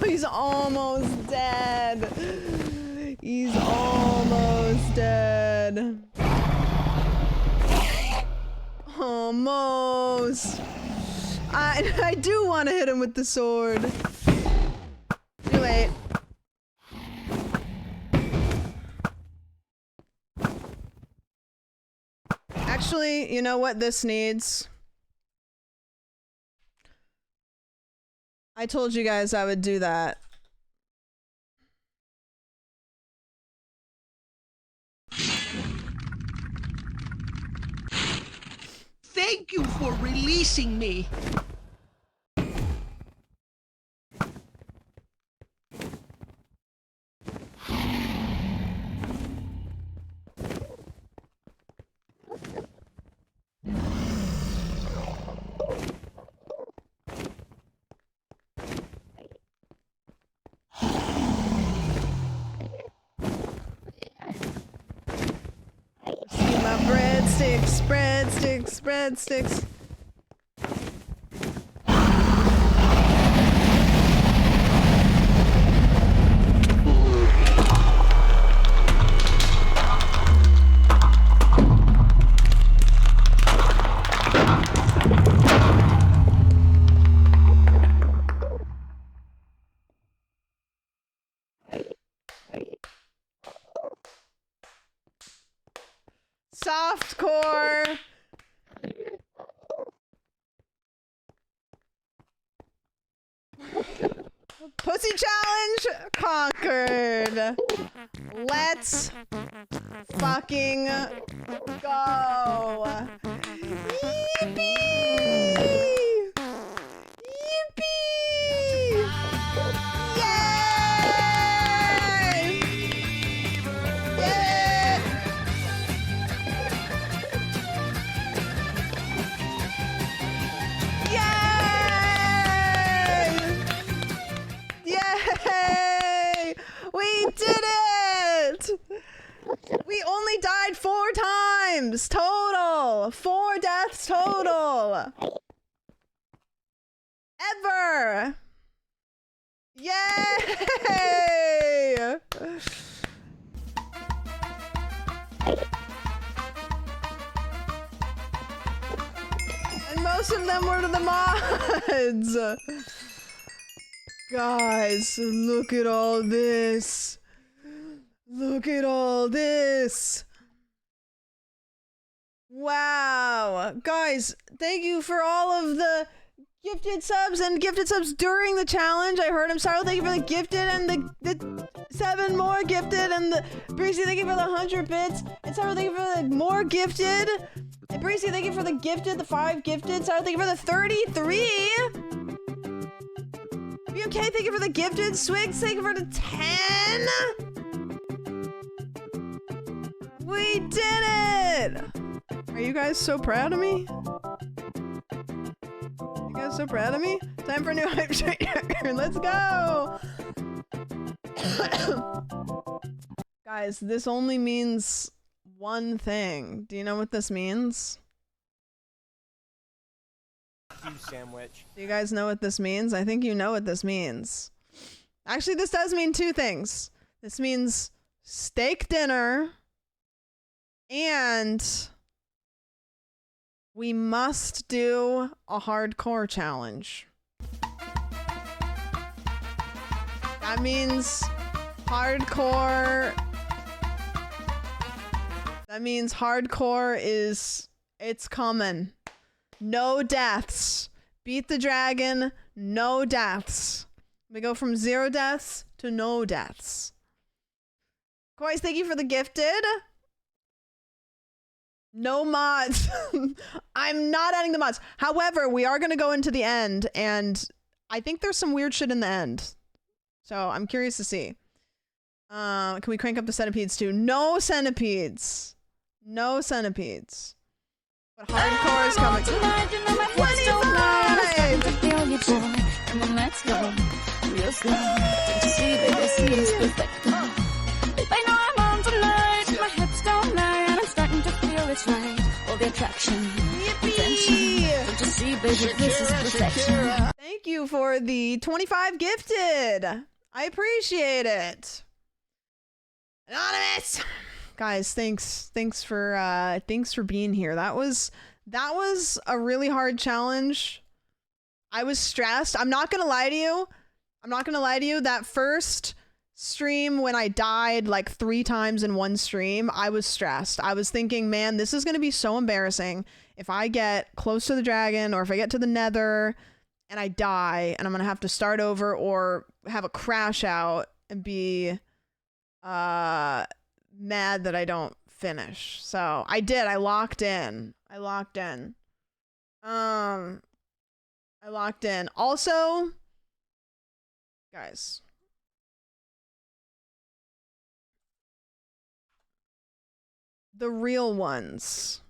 He's almost dead. He's almost dead. Almost. I do want to hit him with the sword. Too late. Actually, you know what this needs? I told you guys I would do that. Thank you for releasing me. See my breadsticks, breadsticks, breadsticks. Softcore. Pussy challenge conquered. Let's fucking go. Yippee! Yippee! Yay! Yay! Yay! We did it! We only died 4 times total. 4 deaths total. Ever. Yay! And most of them were to the mods. Guys, look at all this. Look at all this. Wow. Guys, thank you for all of the gifted subs and gifted subs during the challenge. I heard him. Sorry, thank you for the gifted and the 7 more gifted and the Breezy, thank you for the 100 bits. And Sorry, thank you for the more gifted. And Breezy, thank you for the gifted, the 5 gifted. Sorry, thank you for the 33. BMK, thank you for the gifted. Swigs, thank you for the 10. We did it! Are you guys so proud of me? You guys so proud of me? Time for a new hype trainer. Let's go! Guys, this only means one thing. Do you know what this means? You sandwich. Do you guys know what this means? I think you know what this means. Actually, this does mean 2 things. This means steak dinner and we must do a hardcore challenge. That means hardcore. That means hardcore is, it's coming. No deaths. Beat the dragon, no deaths. We go from 0 deaths to no deaths. Kois, thank you for the gifted. No mods. I'm not adding the mods. However, we are going to go into the end, and I think there's some weird shit in the end. So I'm curious to see. Can we crank up the centipedes too? No centipedes. No centipedes. But hardcore is coming. 25! It's right, all the attraction, attention. Don't you see, baby, this is perfection. Thank you for the 25 gifted. I appreciate it. Anonymous, guys, thanks for being here. That was a really hard challenge. I was stressed. I'm not gonna lie to you. That first stream when I died like 3 times in one stream, I was stressed. I was thinking, man, this is gonna be so embarrassing if I get close to the dragon or if I get to the nether and I die and I'm gonna have to start over or have a crash out and be mad that I don't finish. So I did. I locked in. Also, guys, the real ones,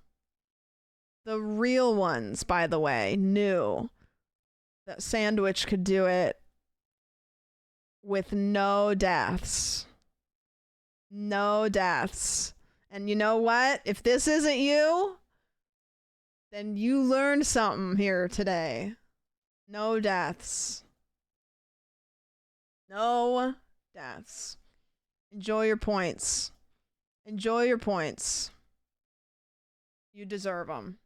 by the way, knew that Sandwich could do it with no deaths. No deaths. And you know what? If this isn't you, then you learned something here today. No deaths. No deaths. Enjoy your points. Enjoy your points. You deserve them.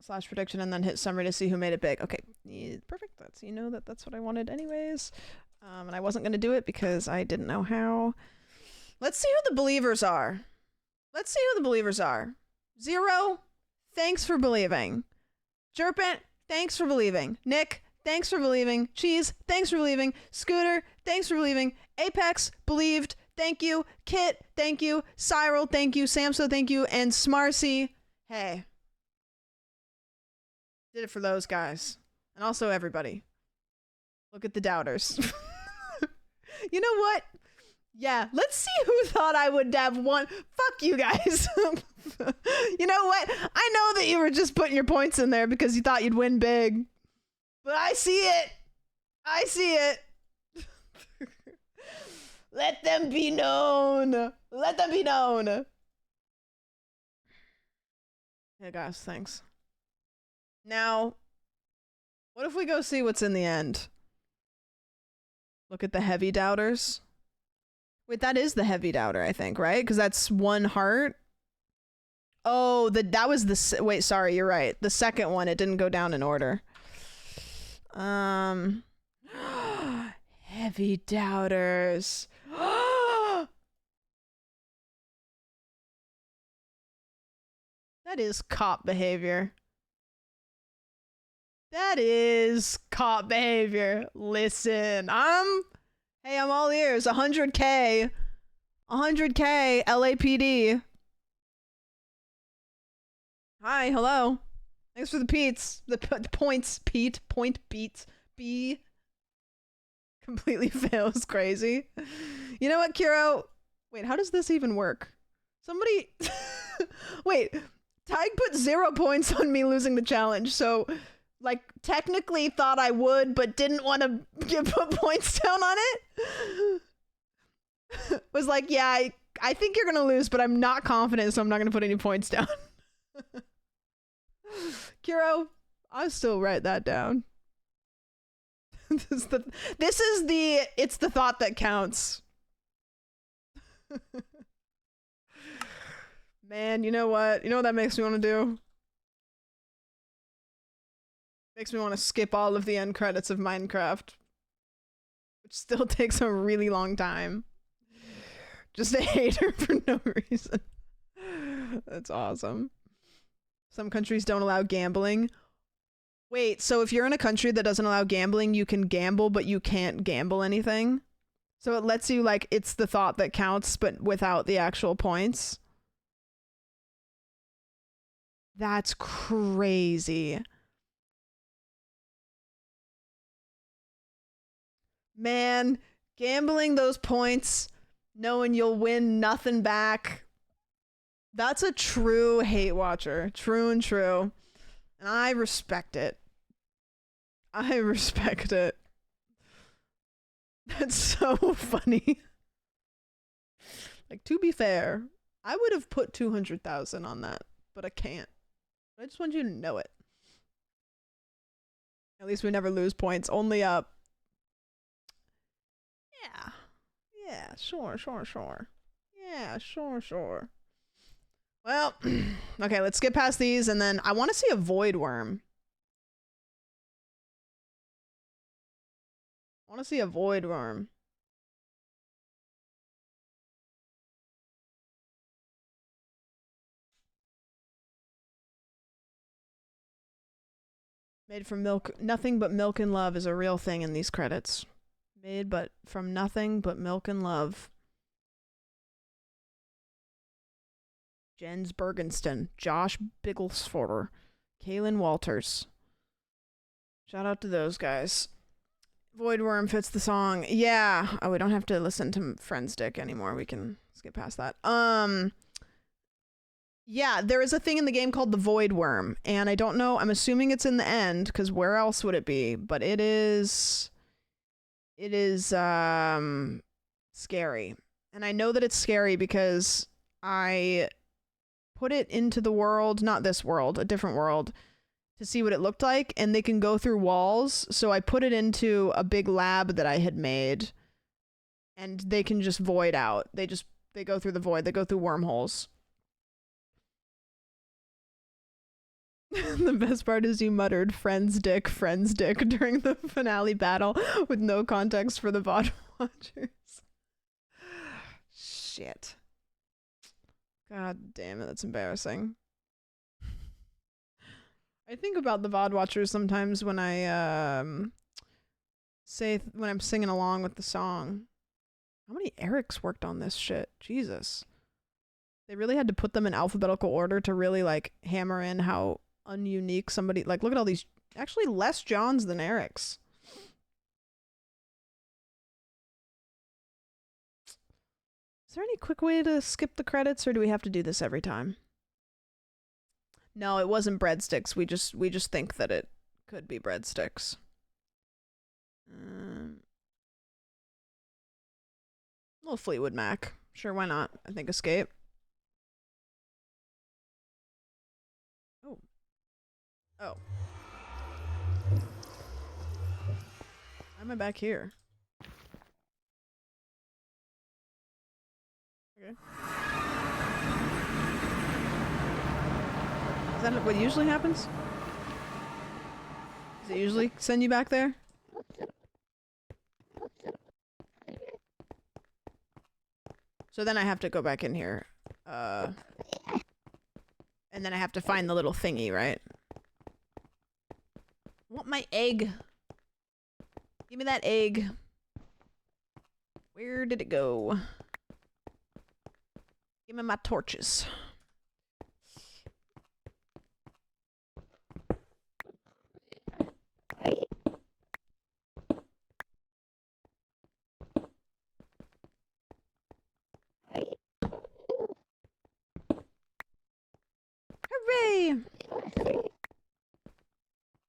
Slash prediction and then hit summary to see who made it big. Okay, yeah, perfect. That's, you know, that's what I wanted anyways. And I wasn't gonna do it because I didn't know how. Let's see who the believers are. Zero, thanks for believing. Jerpent, thanks for believing. Nick, thanks for believing. Cheese, thanks for believing. Scooter, thanks for believing. Apex, believed. Thank you. Kit, thank you. Cyril, thank you. Samso, thank you. And Smarcy, hey. Did it for those guys. And also everybody. Look at the doubters. You know what? Yeah, let's see who thought I would have won. Fuck you guys. You know what? I know that you were just putting your points in there because you thought you'd win big. But I see it. Let them be known. Hey guys, thanks. Now, what if we go see what's in the end? Look at the heavy doubters. Wait, that is the heavy doubter, I think, right? Because that's 1 heart. Oh, that was the... Wait, sorry, you're right. The second one, it didn't go down in order. Heavy doubters. That is cop behavior. Listen, hey, I'm all ears. 100K. 100K, LAPD. Hi, hello. Thanks for the Pete's. The points, Pete. Point beats. B. Completely fails. Crazy. You know what, Kiro? Wait, how does this even work? Somebody... Wait, Tig put 0 points on me losing the challenge, so... Like, technically thought I would, but didn't want to put points down on it. Was like, yeah, I think you're gonna lose, but I'm not confident, so I'm not gonna put any points down. Kiro, I'll still write that down. It's the thought that counts. Man, you know what? You know what that makes me want to do? Makes me want to skip all of the end credits of Minecraft. Which still takes a really long time. Just a hater for no reason. That's awesome. Some countries don't allow gambling. Wait, so if you're in a country that doesn't allow gambling, you can gamble, but you can't gamble anything? So it lets you, like, it's the thought that counts, but without the actual points? That's crazy. Man, gambling those points, knowing you'll win nothing back. That's a true hate watcher. True and true. And I respect it. That's so funny. Like, to be fair, I would have put 200,000 on that, but I can't. I just want you to know it. At least we never lose points, only up. Yeah, sure. Yeah, sure. Well, okay, let's get past these, and then I want to see a void worm. I want to see a void worm. Made from milk, nothing but milk and love is a real thing in these credits. Made but from nothing but milk and love. Jens Bergenston, Josh Bigglesforder, Kaylin Walters. Shout out to those guys. Voidworm fits the song. Yeah. Oh, we don't have to listen to Friend's Dick anymore. We can skip past that. Yeah, there is a thing in the game called the Void Worm, and I don't know, I'm assuming it's in the end, because where else would it be? But it is scary. And I know that it's scary because I put it into the world, not this world, a different world, to see what it looked like, and they can go through walls, so I put it into a big lab that I had made, and they can just void out. They go through the void, they go through wormholes. The best part is you muttered friend's dick during the finale battle with no context for the VOD watchers. Shit. God damn it, that's embarrassing. I think about the VOD watchers sometimes when I when I'm singing along with the song. How many Erics worked on this shit? Jesus. They really had to put them in alphabetical order to really like hammer in how ununique somebody, like, look at all these, actually less Johns than Erics. Is there any quick way to skip the credits, or do we have to do this every time? No, it wasn't breadsticks. We just think that it could be breadsticks. Little Fleetwood Mac. Sure, why not? I think escape. Oh. Why am I back here? Okay. Is that what usually happens? Does it usually send you back there? So then I have to go back in here. And then I have to find the little thingy, right? I want my egg. Give me that egg. Where did it go? Give me my torches. Hooray!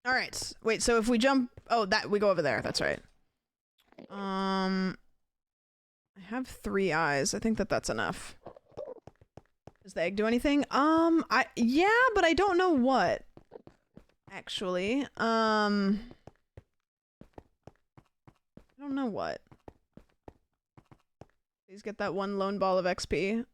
Alright, wait, so if we jump... Oh, that we go over there, that's right. I have 3 eyes. I think that's enough. Does the egg do anything? Yeah, but I don't know what. Actually. I don't know what. Please get that 1 lone ball of XP.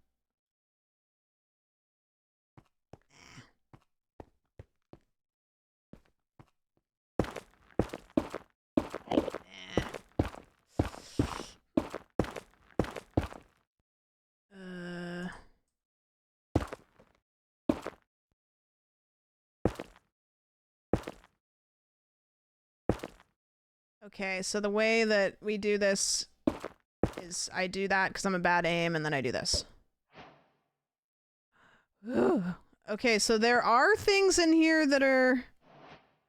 Okay, so the way that we do this is I do that because I'm a bad aim, and then I do this. Okay, so there are things in here that are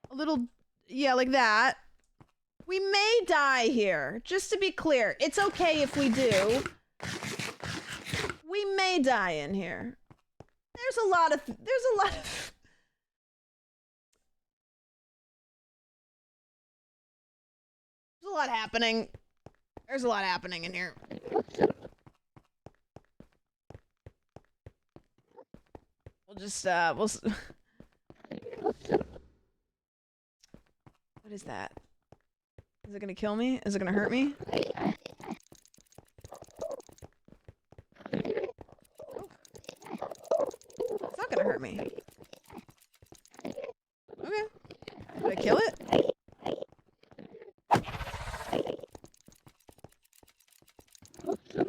a little... Yeah, like that. We may die here, just to be clear. It's okay if we do. We may die in here. There's a lot of... There's a lot happening. There's a lot happening in here. We'll just, What is that? Is it gonna kill me? Is it gonna hurt me?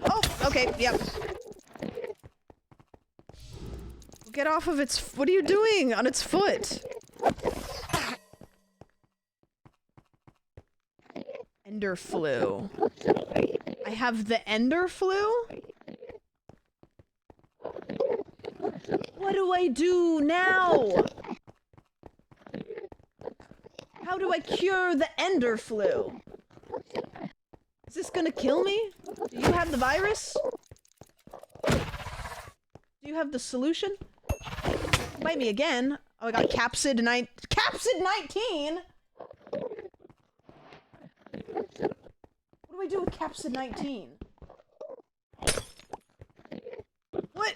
Oh, okay, yep. Get off of its... What are you doing on its foot? Ender flu. I have the ender flu? What do I do now? How do I cure the ender flu? Is this gonna kill me? Do you have the virus? Do you have the solution? Bite me again. Oh, I got Capsid 19. Capsid 19?! What do I do with Capsid 19? What?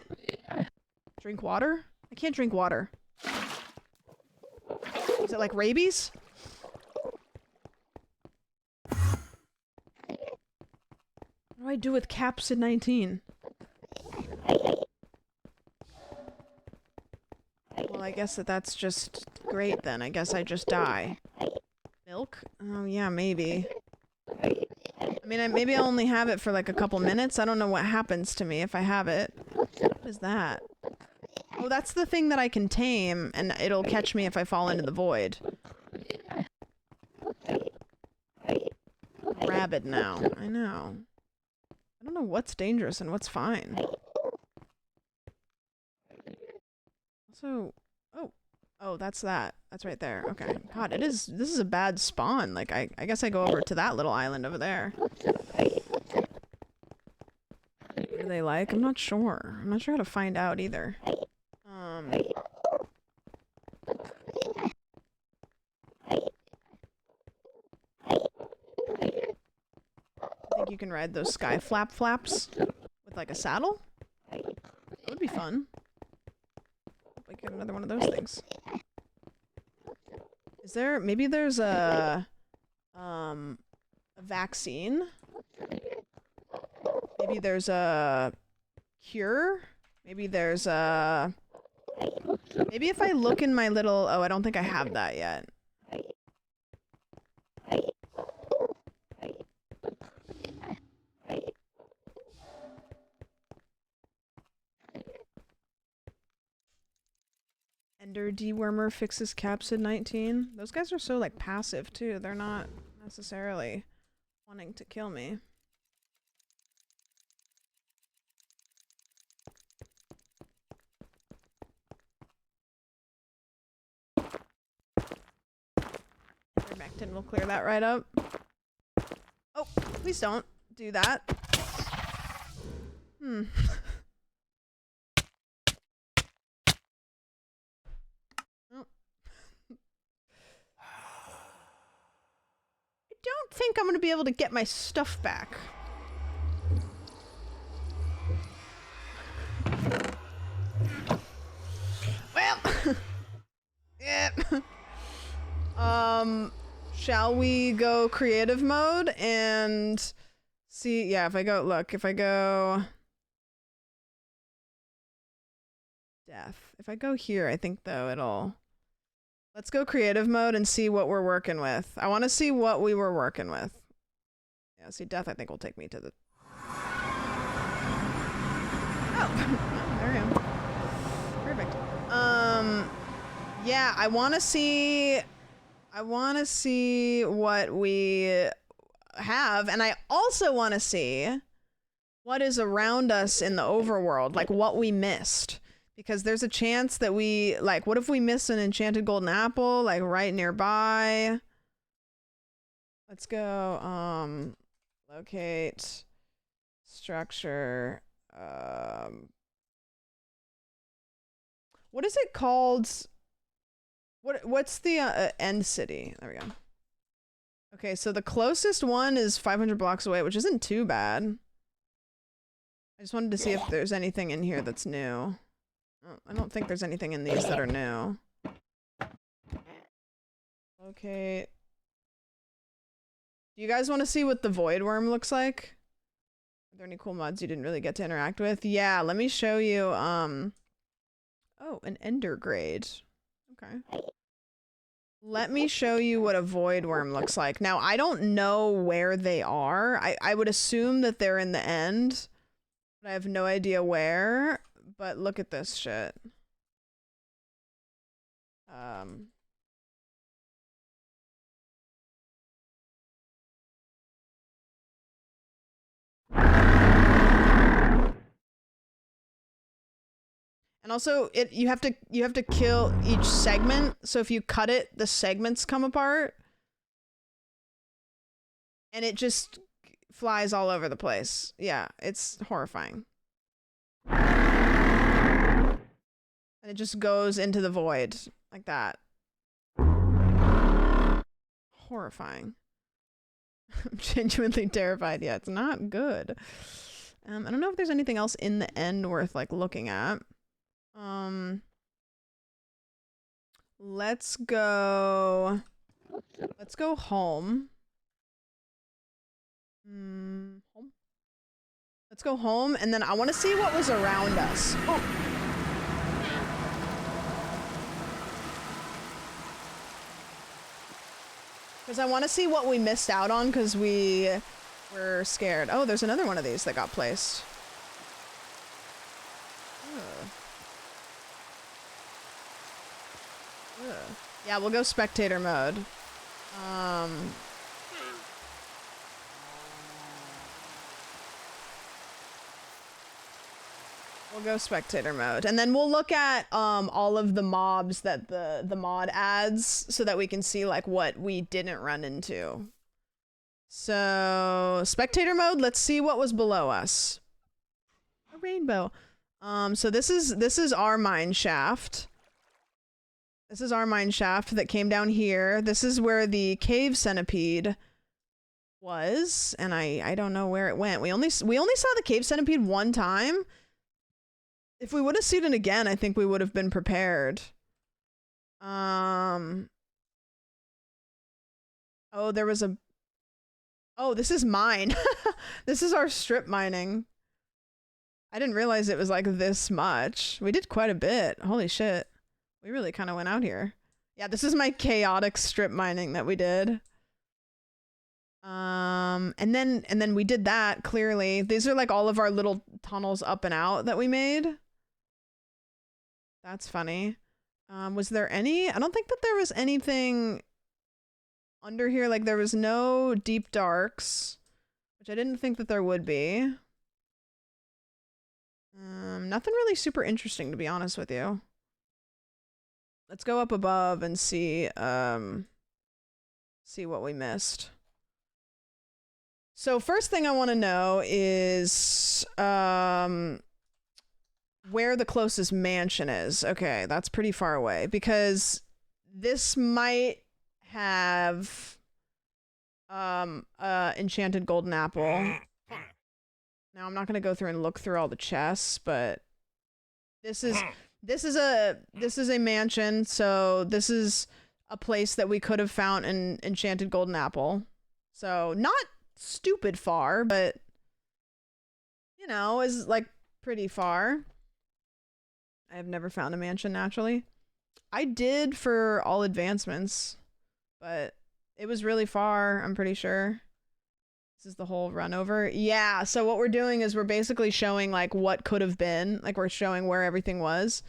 Drink water? I can't drink water. Is it like rabies? What do I do with Capsid 19? Well, I guess that's just great then. I guess I just die. Milk? Oh, yeah, maybe. I mean, maybe I'll only have it for like a couple minutes. I don't know what happens to me if I have it. What is that? Oh, that's the thing that I can tame, and it'll catch me if I fall into the void. I'm rabid now. I know. I don't know what's dangerous and what's fine. Also, oh, that's that. That's right there. Okay. God, this is a bad spawn. Like, I guess I go over to that little island over there. What do they like? I'm not sure. I'm not sure how to find out either. I think you can ride those sky flaps with like a saddle. That would be fun. Like get another one of those things. Is there maybe there's a vaccine? Maybe there's a cure? Maybe there's a maybe if I look in my little I don't think I have that yet. Ender dewormer fixes Capsid 19. Those guys are so like passive too. They're not necessarily wanting to kill me. Ivermectin will clear that right up. Oh, please don't do that. I don't think I'm gonna be able to get my stuff back. Well, yeah. Shall we go creative mode and see? Yeah, if I go death. If I go here, I think though it'll. Let's go creative mode and see what we're working with. I want to see what we were working with. Yeah, see, death I think will take me to the... Oh, there I am. Perfect. Yeah, I want to see what we have, and I also want to see what is around us in the overworld, like what we missed. Because there's a chance that we, like, what if we miss an enchanted golden apple, like, right nearby? Let's go, locate, structure, what is it called? What's the, end city? There we go. Okay, so the closest one is 500 blocks away, which isn't too bad. I just wanted to see if there's anything in here that's new. I don't think there's anything in these that are new. Okay. Do you guys want to see what the void worm looks like? Are there any cool mods you didn't really get to interact with? Yeah, let me show you, oh, an ender grade. Okay. Let me show you what a void worm looks like. Now, I don't know where they are. I would assume that they're in the end, but I have no idea where. But look at this shit. And also, you have to kill each segment. So if you cut it, the segments come apart, and it just flies all over the place. Yeah, it's horrifying. And it just goes into the void like that. Horrifying. I'm genuinely terrified. Yeah, it's not good. I don't know if there's anything else in the end worth like looking at. Let's go home. Home. Let's go home, and then I want to see what was around us. Oh. Because I want to see what we missed out on, because we were scared. Oh, there's another one of these that got placed. Ugh. Ugh. Yeah, we'll go spectator mode. We'll go spectator mode, and then we'll look at all of the mobs that the mod adds, so that we can see like what we didn't run into. So spectator mode. Let's see what was below us. A rainbow. So this is our mine shaft. This is our mine shaft that came down here. This is where the cave centipede was, and I don't know where it went. We only saw the cave centipede one time. If we would have seen it again, I think we would have been prepared. Oh, there was a... Oh, this is mine. This is our strip mining. I didn't realize it was like this much. We did quite a bit. Holy shit. We really kind of went out here. Yeah, this is my chaotic strip mining that we did. And then we did that, clearly. These are like all of our little tunnels up and out that we made. That's funny. Was there any? I don't think that there was anything under here. Like, there was no deep darks, which I didn't think that there would be. Nothing really super interesting, to be honest with you. Let's go up above and see what we missed. So first thing I want to know is where the closest mansion is. Okay, that's pretty far away, because this might have enchanted golden apple. Now I'm not gonna go through and look through all the chests, but this is a mansion, so this is a place that we could have found an enchanted golden apple. So not stupid far, but you know, is like pretty far. I have never found a mansion naturally. I did for all advancements, but it was really far, I'm pretty sure. This is the whole run over. Yeah, so what we're doing is we're basically showing like what could have been, like we're showing where everything was.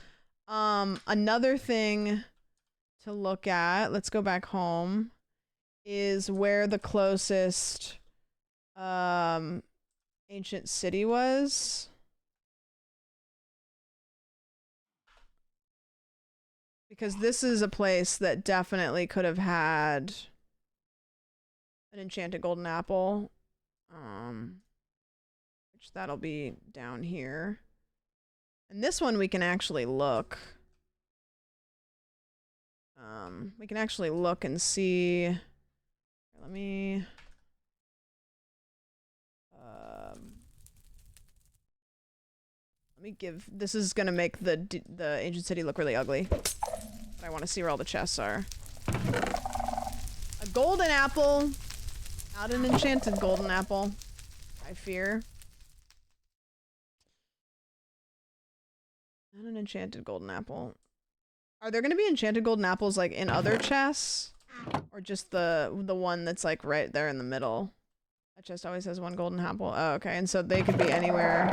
Another thing to look at, let's go back home, is where the closest ancient city was. Because this is a place that definitely could have had an enchanted golden apple. Which that'll be down here. And this one we can actually look. We can actually look and see. Let me give, this is gonna make the ancient city look really ugly. But I want to see where all the chests are. A golden apple. Not an enchanted golden apple, I fear. Not an enchanted golden apple. Are there gonna be enchanted golden apples like in other chests? Or just the one that's like right there in the middle? That chest always has one golden apple. Oh, okay. And so they could be anywhere.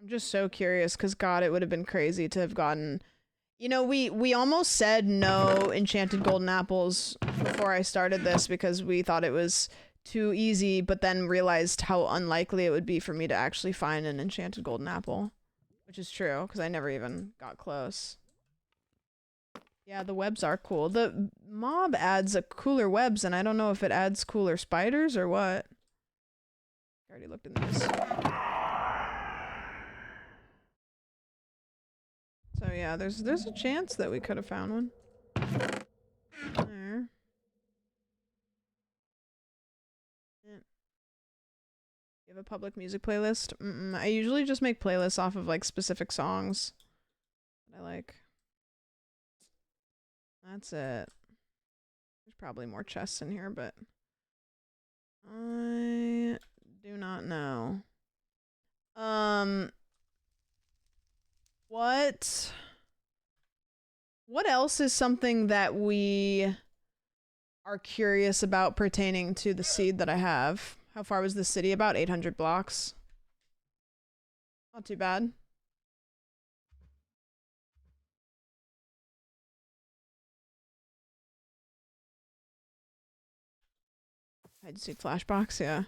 I'm just so curious because God, it would have been crazy to have gotten. You know, we almost said no enchanted golden apples before I started this because we thought it was too easy, but then realized how unlikely it would be for me to actually find an enchanted golden apple, which is true because I never even got close. Yeah, the webs are cool. The mob adds a cooler webs, and I don't know if it adds cooler spiders or what. I already looked in this. So yeah, there's a chance that we could have found one. There. Yeah. You have a public music playlist? I usually just make playlists off of like specific songs that I like. That's it. There's probably more chests in here, but I do not know. What else is something that we are curious about pertaining to the seed that I have? How far was the city? About 800 blocks. Not too bad. I just see flashbox, yeah.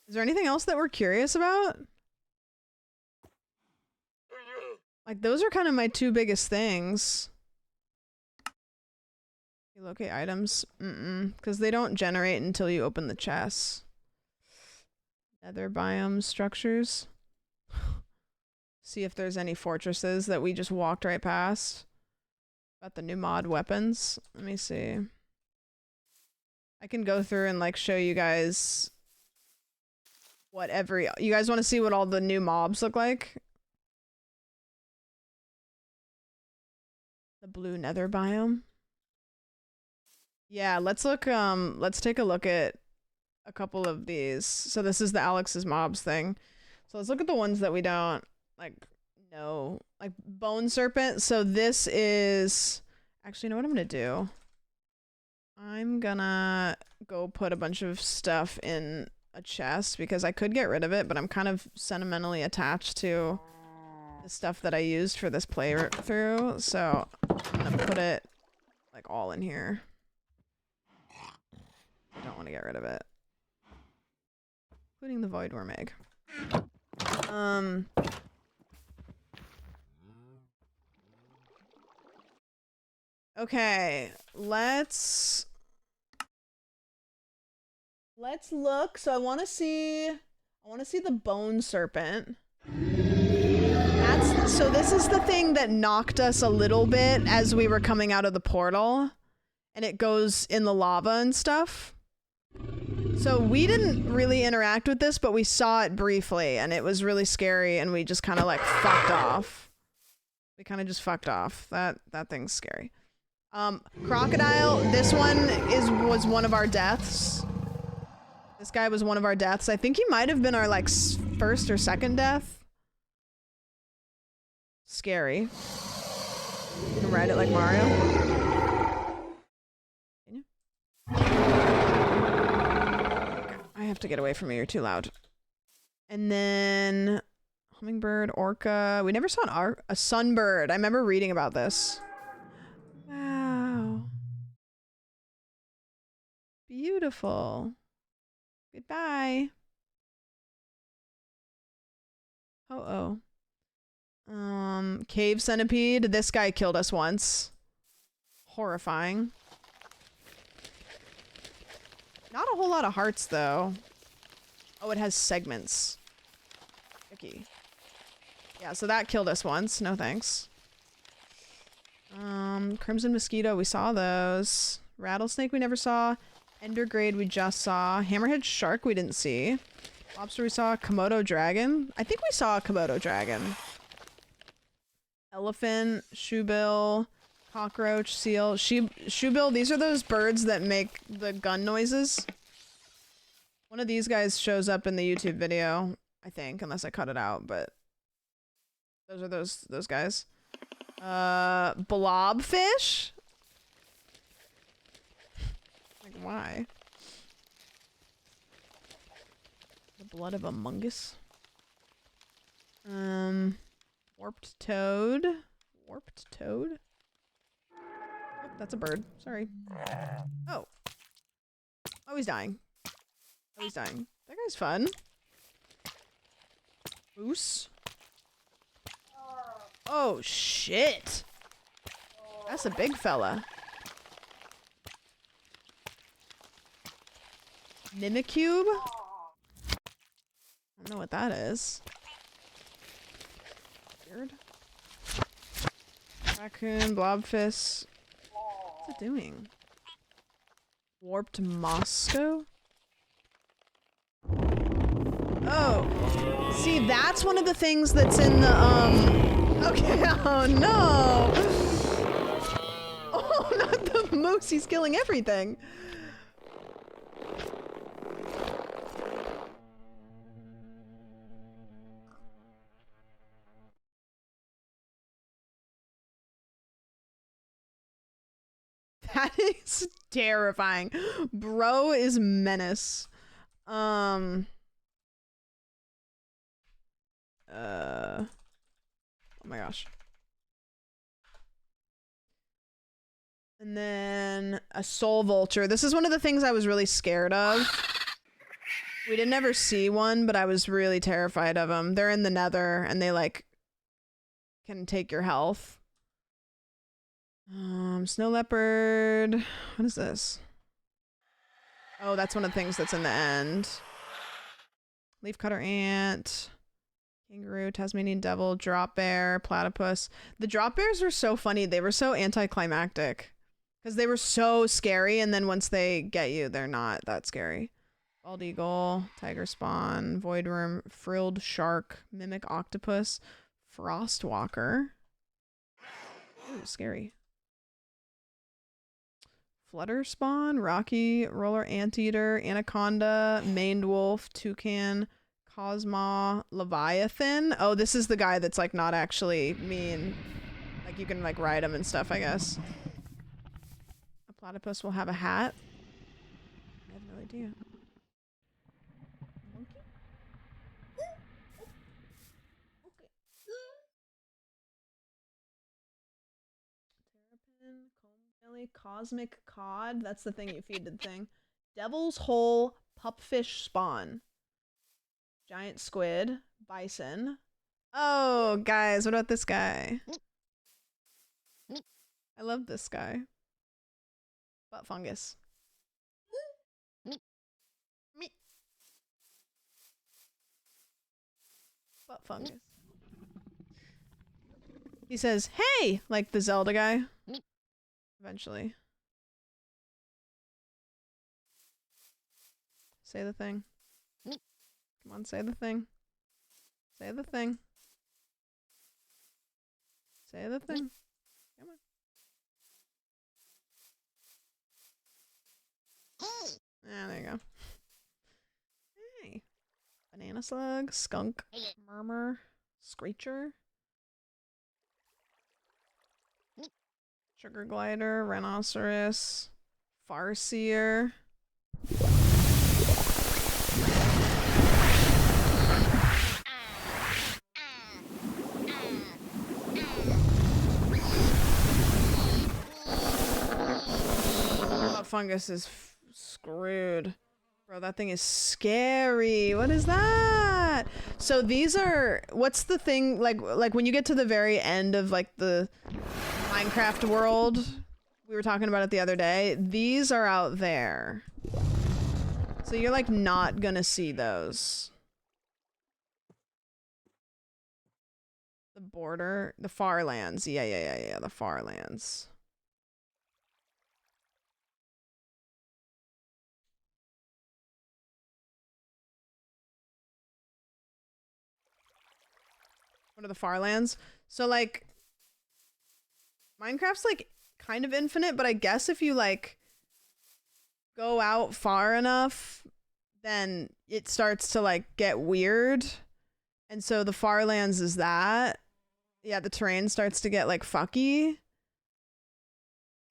Is there anything else that we're curious about? Like, those are kind of my two biggest things. You locate items? Because they don't generate until you open the chests. Nether biome structures. See if there's any fortresses that we just walked right past. About the new mod weapons. Let me see. I can go through and like show you guys what you guys want to see what all the new mobs look like? The blue nether biome. Yeah, let's look, let's take a look at a couple of these. So this is the Alex's mobs thing. So let's look at the ones that we don't, like, know. Like, bone serpent. So this is, actually, you know what I'm gonna do? I'm gonna go put a bunch of stuff in a chest because I could get rid of it, but I'm kind of sentimentally attached to the stuff that I used for this playthrough. So I'm gonna put it, like, all in here. I don't want to get rid of it. Including the void worm egg. Okay, let's look. So I want to see the bone serpent. So this is the thing that knocked us a little bit as we were coming out of the portal, and it goes in the lava and stuff. So we didn't really interact with this, but we saw it briefly, and it was really scary, and we just kind of like fucked off. We kind of just fucked off. That thing's scary. Crocodile, this one was one of our deaths. This guy was one of our deaths. I think he might have been our like first or second death. Scary. You can ride it like Mario. Can you? I have to get away from you, you're too loud. And then hummingbird, orca. We never saw a sunbird. I remember reading about this. Wow. Beautiful. Goodbye. Cave centipede. This guy killed us once. Horrifying. Not a whole lot of hearts, though. Oh, it has segments. Icky. Yeah, so that killed us once. No thanks. Crimson mosquito, we saw those. Rattlesnake we never saw. Endergrade we just saw. Hammerhead shark we didn't see. Lobster we saw. Komodo dragon. I think we saw a Komodo dragon. Elephant, shoebill. Cockroach, seal, shoebill. These are those birds that make the gun noises. One of these guys shows up in the YouTube video, I think, unless I cut it out, but those are those guys. Blobfish? Like, why? The blood of a mungus. Warped toad. Warped toad? Oh, that's a bird. Sorry. Oh. Oh, he's dying. Oh, he's dying. That guy's fun. Moose. Oh, shit. That's a big fella. Mimicube? I don't know what that is. Weird. Raccoon, blobfish. What's it doing? Warped Moscow? Oh. See, that's one of the things that's in the, okay, oh no! Oh, not the moose, he's killing everything! That is terrifying. Bro is menace. Oh my gosh. And then a soul vulture. This is one of the things I was really scared of. We didn't ever see one, but I was really terrified of them. They're in the nether and they like can take your health. Snow leopard. What is this? Oh, that's one of the things that's in the end. Leaf cutter ant. Kangaroo, Tasmanian devil, drop bear, platypus. The drop bears were so funny. They were so anticlimactic. Because they were so scary, and then once they get you, they're not that scary. Bald eagle, tiger spawn, void worm, frilled shark, mimic octopus, frost walker. Ooh, scary. Flutter spawn, rocky, roller anteater, anaconda, maned wolf, toucan, cosmo, leviathan. Oh, this is the guy that's like not actually mean. Like you can like ride him and stuff, I guess. A platypus will have a hat. I have no idea. Monkey? Okay. Terrapin, comb belly, cosmic cod. That's the thing you feed to the thing. Devil's hole, pupfish spawn. Giant squid, bison. Oh, guys, what about this guy? I love this guy. Butt fungus. Me. Butt fungus. He says, hey, like the Zelda guy. Eventually. Say the thing. Come on, say the thing. Say the thing. Say the thing. Come on. Ah, there you go. Hey. Banana slug, skunk, murmur, screecher. Sugar glider, rhinoceros, farseer. Fungus is screwed. Bro, that thing is scary. What is that? So these are, what's the thing, like when you get to the very end of like the Minecraft world, we were talking about it the other day, these are out there. So you're like not gonna see those. The border, the far lands. Yeah, the far lands. What are the far lands? So like Minecraft's like kind of infinite, but I guess if you like go out far enough, then it starts to like get weird. And so the Farlands is that. Yeah, the terrain starts to get like fucky.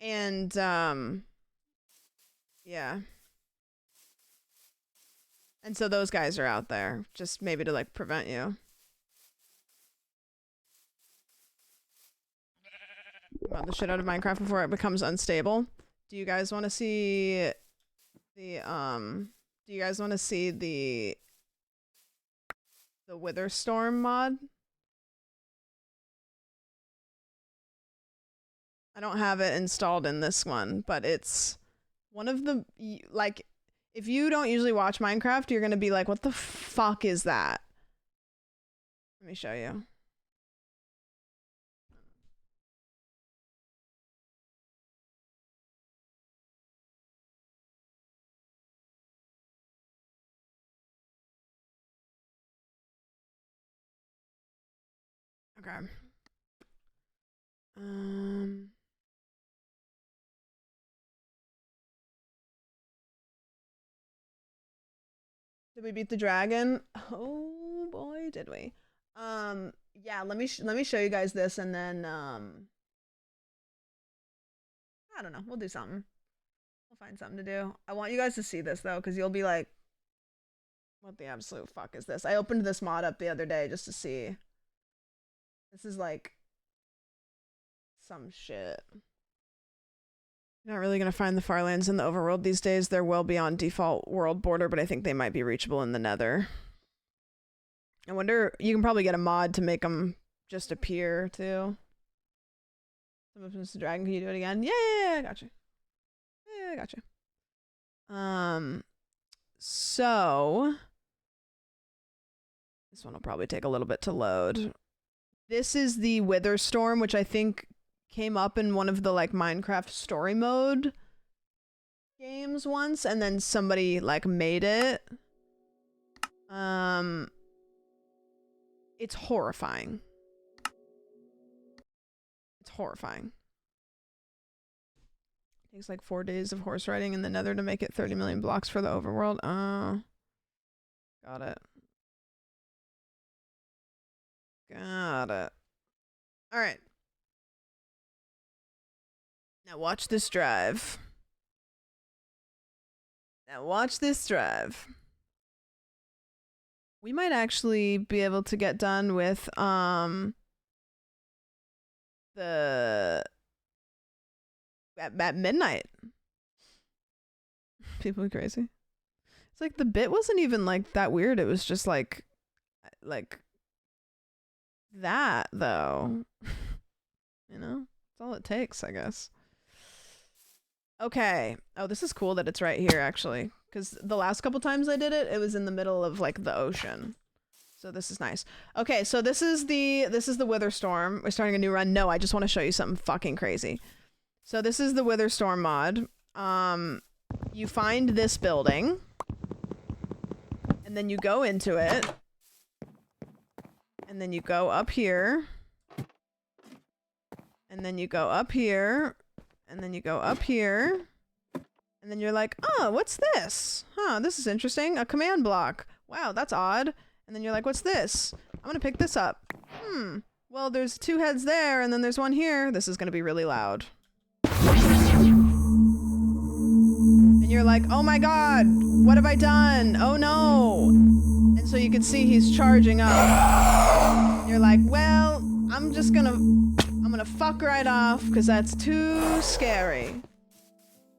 And yeah. And so those guys are out there, just maybe to like prevent you. Mod the shit out of Minecraft before it becomes unstable. Do you guys want to see the Witherstorm mod? I don't have it installed in this one, but it's one of the, like, if you don't usually watch Minecraft, you're gonna be like, what the fuck is that? Let me show you. Okay. Did we beat the dragon? Oh boy, did we. Yeah, let me show you guys this, and then I don't know, we'll do something. We'll find something to do. I want you guys to see this though, because you'll be like, what the absolute fuck is this? I opened this mod up the other day just to see. This is like some shit. Not really gonna find the Farlands in the overworld these days. They're well beyond default world border, but I think they might be reachable in the Nether. I wonder, you can probably get a mod to make them just appear too. Some of Mr. Dragon, can you do it again? Yeah, I got you. Yeah, I got you. So this one will probably take a little bit to load. This is the Witherstorm, which I think came up in one of the like Minecraft story mode games once, and then somebody like made it. It's horrifying. It's horrifying. It takes like 4 days of horse riding in the Nether to make it 30 million blocks for the overworld. Got it. Got it. All right. Now watch this drive. Now watch this drive. We might actually be able to get done with the at midnight. People are crazy. It's like the bit wasn't even like that weird. It was just like that though. You know? That's all it takes, I guess. Okay. Oh, this is cool that it's right here, actually. Because the last couple times I did it, it was in the middle of, like, the ocean. So this is nice. Okay, so this is the Witherstorm. We're starting a new run. No, I just want to show you something fucking crazy. So this is the Witherstorm mod. You find this building. And then you go into it. And then you go up here. And then you go up here. And then you go up here. And then you're like, oh, what's this? Huh, this is interesting. A command block. Wow, that's odd. And then you're like, what's this? I'm gonna pick this up. Well, there's 2 heads there, and then there's 1 here. This is gonna be really loud. And you're like, oh my god, what have I done? Oh no. And so you can see he's charging up. And you're like, well, I'm gonna fuck right off, because that's too scary.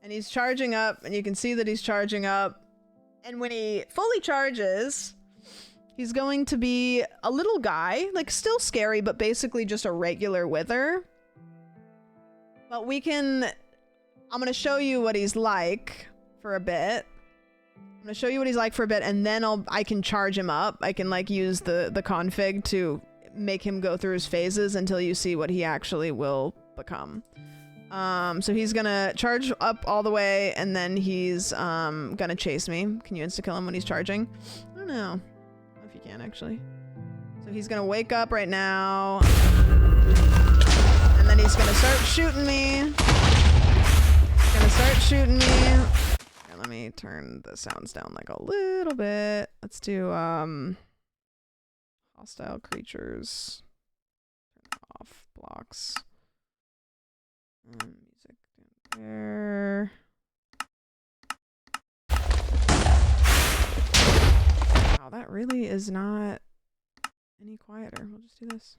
And he's charging up, and you can see that he's charging up. And when he fully charges, he's going to be a little guy, like still scary, but basically just a regular wither. But I'm gonna show you what he's like for a bit. And then I can charge him up. I can like use the config to make him go through his phases until you see what he actually will become. So he's gonna charge up all the way, and then he's gonna chase me. Can you insta-kill him when he's charging? I don't know if you can, actually. So he's gonna wake up right now. And then he's he's gonna start shooting me. He's gonna start shooting me. Here, let me turn the sounds down like a little bit. Let's do hostile creatures. Turn off blocks. Music there. Wow, that really is not any quieter. We'll just do this.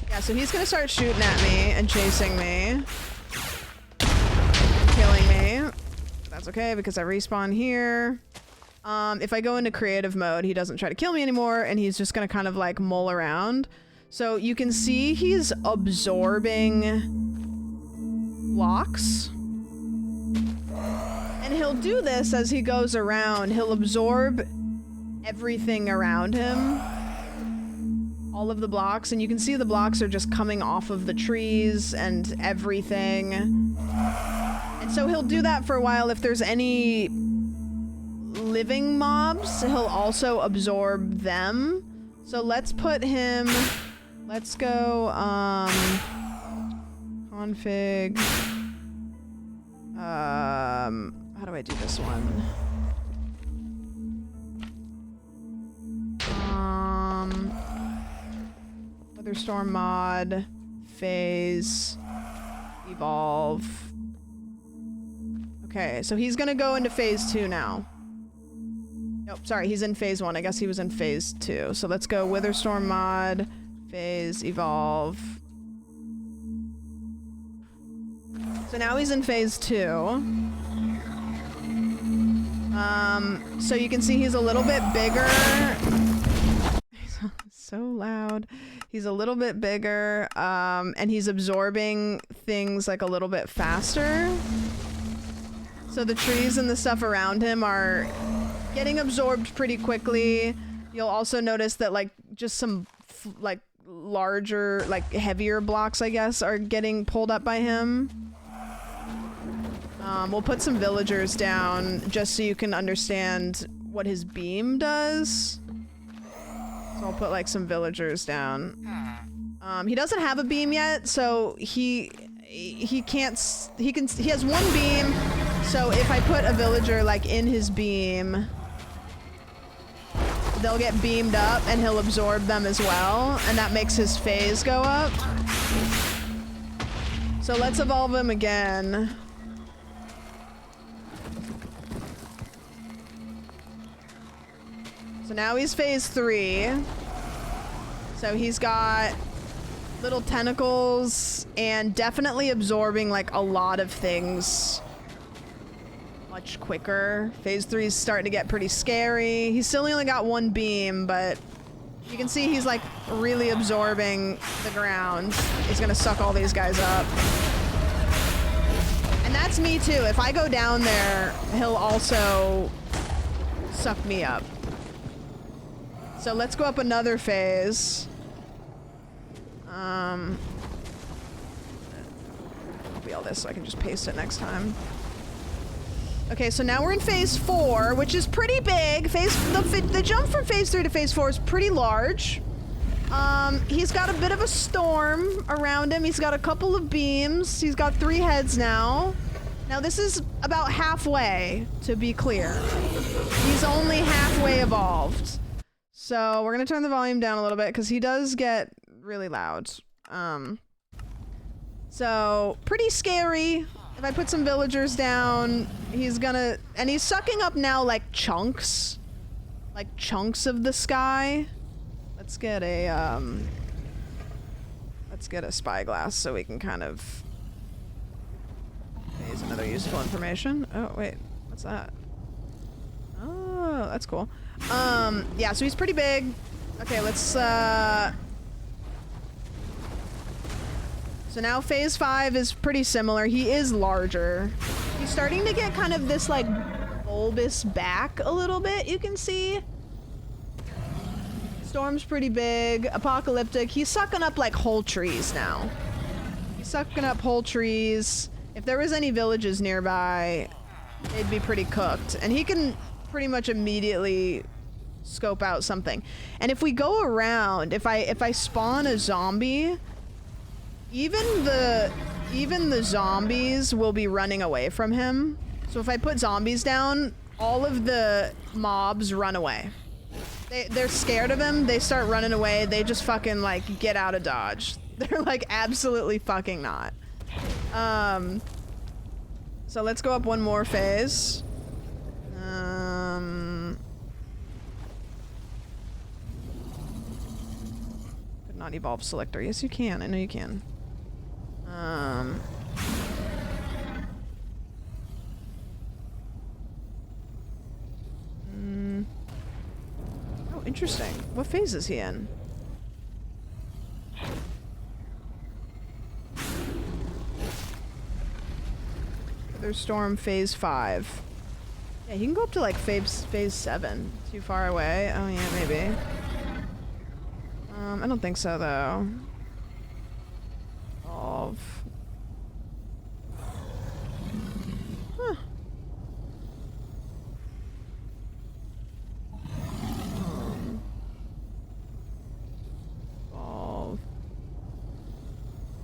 Yeah, so he's gonna start shooting at me and chasing me. And killing me. That's okay because I respawn here. If I go into creative mode, he doesn't try to kill me anymore and he's just gonna kind of like mull around. So you can see he's absorbing blocks. And he'll do this as he goes around. He'll absorb everything around him. All of the blocks, and you can see the blocks are just coming off of the trees and everything. And so he'll do that for a while. If there's any living mobs, he'll also absorb them. So let's put him, let's go, config, how do I do this one? Weatherstorm mod, phase, evolve. Okay, so he's gonna go into phase 2 now. Nope, sorry, he's in phase 1. I guess he was in phase 2. So let's go Witherstorm mod, phase, evolve. So now he's in phase 2. So you can see he's a little bit bigger. He's so loud. He's a little bit bigger, and he's absorbing things like a little bit faster. So the trees and the stuff around him are getting absorbed pretty quickly. You'll also notice that like just some like larger, like heavier blocks, I guess, are getting pulled up by him. We'll put some villagers down just so you can understand what his beam does. So I'll put like some villagers down. He doesn't have a beam yet, so he has one beam. So if I put a villager like in his beam, they'll get beamed up and he'll absorb them as well, and that makes his phase go up. So let's evolve him again. So now he's phase 3. So he's got little tentacles and definitely absorbing like a lot of things much quicker. Phase 3 is starting to get pretty scary. He's still only got one beam, but you can see he's like really absorbing the ground. He's gonna suck all these guys up. And that's me too. If I go down there, he'll also suck me up. So let's go up another phase. Copy all this so I can just paste it next time. Okay, so now we're in phase 4, which is pretty big. The jump from phase 3 to phase 4 is pretty large. He's got a bit of a storm around him. He's got a couple of beams. He's got 3 heads now. Now this is about halfway, to be clear. He's only halfway evolved. So we're gonna turn the volume down a little bit because he does get really loud. So pretty scary. If I put some villagers down, he's gonna, and he's sucking up now like chunks of the sky. Let's get a spyglass so we can kind of use another useful information. Oh wait, what's that? Oh, that's cool. Yeah, so he's pretty big. Okay, let's, so now phase 5 is pretty similar. He is larger. He's starting to get kind of this, like, bulbous back a little bit, you can see. Storm's pretty big. Apocalyptic. He's sucking up, like, whole trees now. He's sucking up whole trees. If there was any villages nearby, they'd be pretty cooked. And he can pretty much immediately scope out something. And if we go around, if I spawn a zombie, Even the zombies will be running away from him. So if I put zombies down, all of the mobs run away. They're scared of him, they start running away, they just fucking like get out of dodge. They're like absolutely fucking not. So let's go up one more phase. Could not evolve selector. Yes you can, I know you can. Oh, interesting. What phase is he in? There's Storm phase 5. Yeah, he can go up to like phase 7. Too far away. Oh yeah, maybe. I don't think so though. Evolve. Huh. Evolve.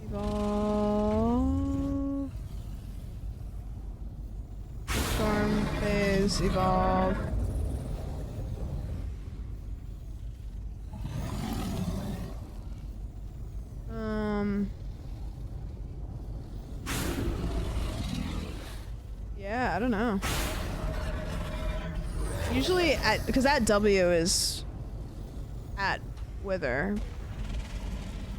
Evolve. Storm phase, evolve. Yeah, I don't know. Usually because that W is at Wither.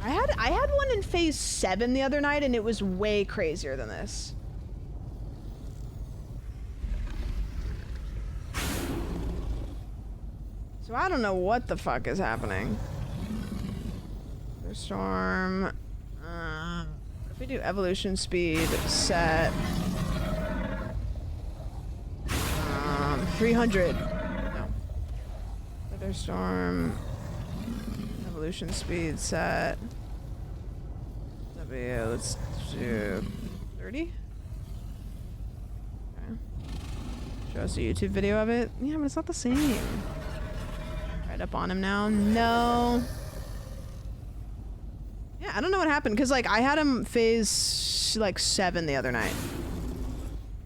I had one in phase 7 the other night and it was way crazier than this. So I don't know what the fuck is happening. Storm. If we do evolution speed set 300. No. Thunderstorm. Evolution speed set. W. Let's do 30. Okay. Show us a YouTube video of it. Yeah, but it's not the same. Right up on him now. No. Yeah, I don't know what happened because like I had him phase like 7 the other night.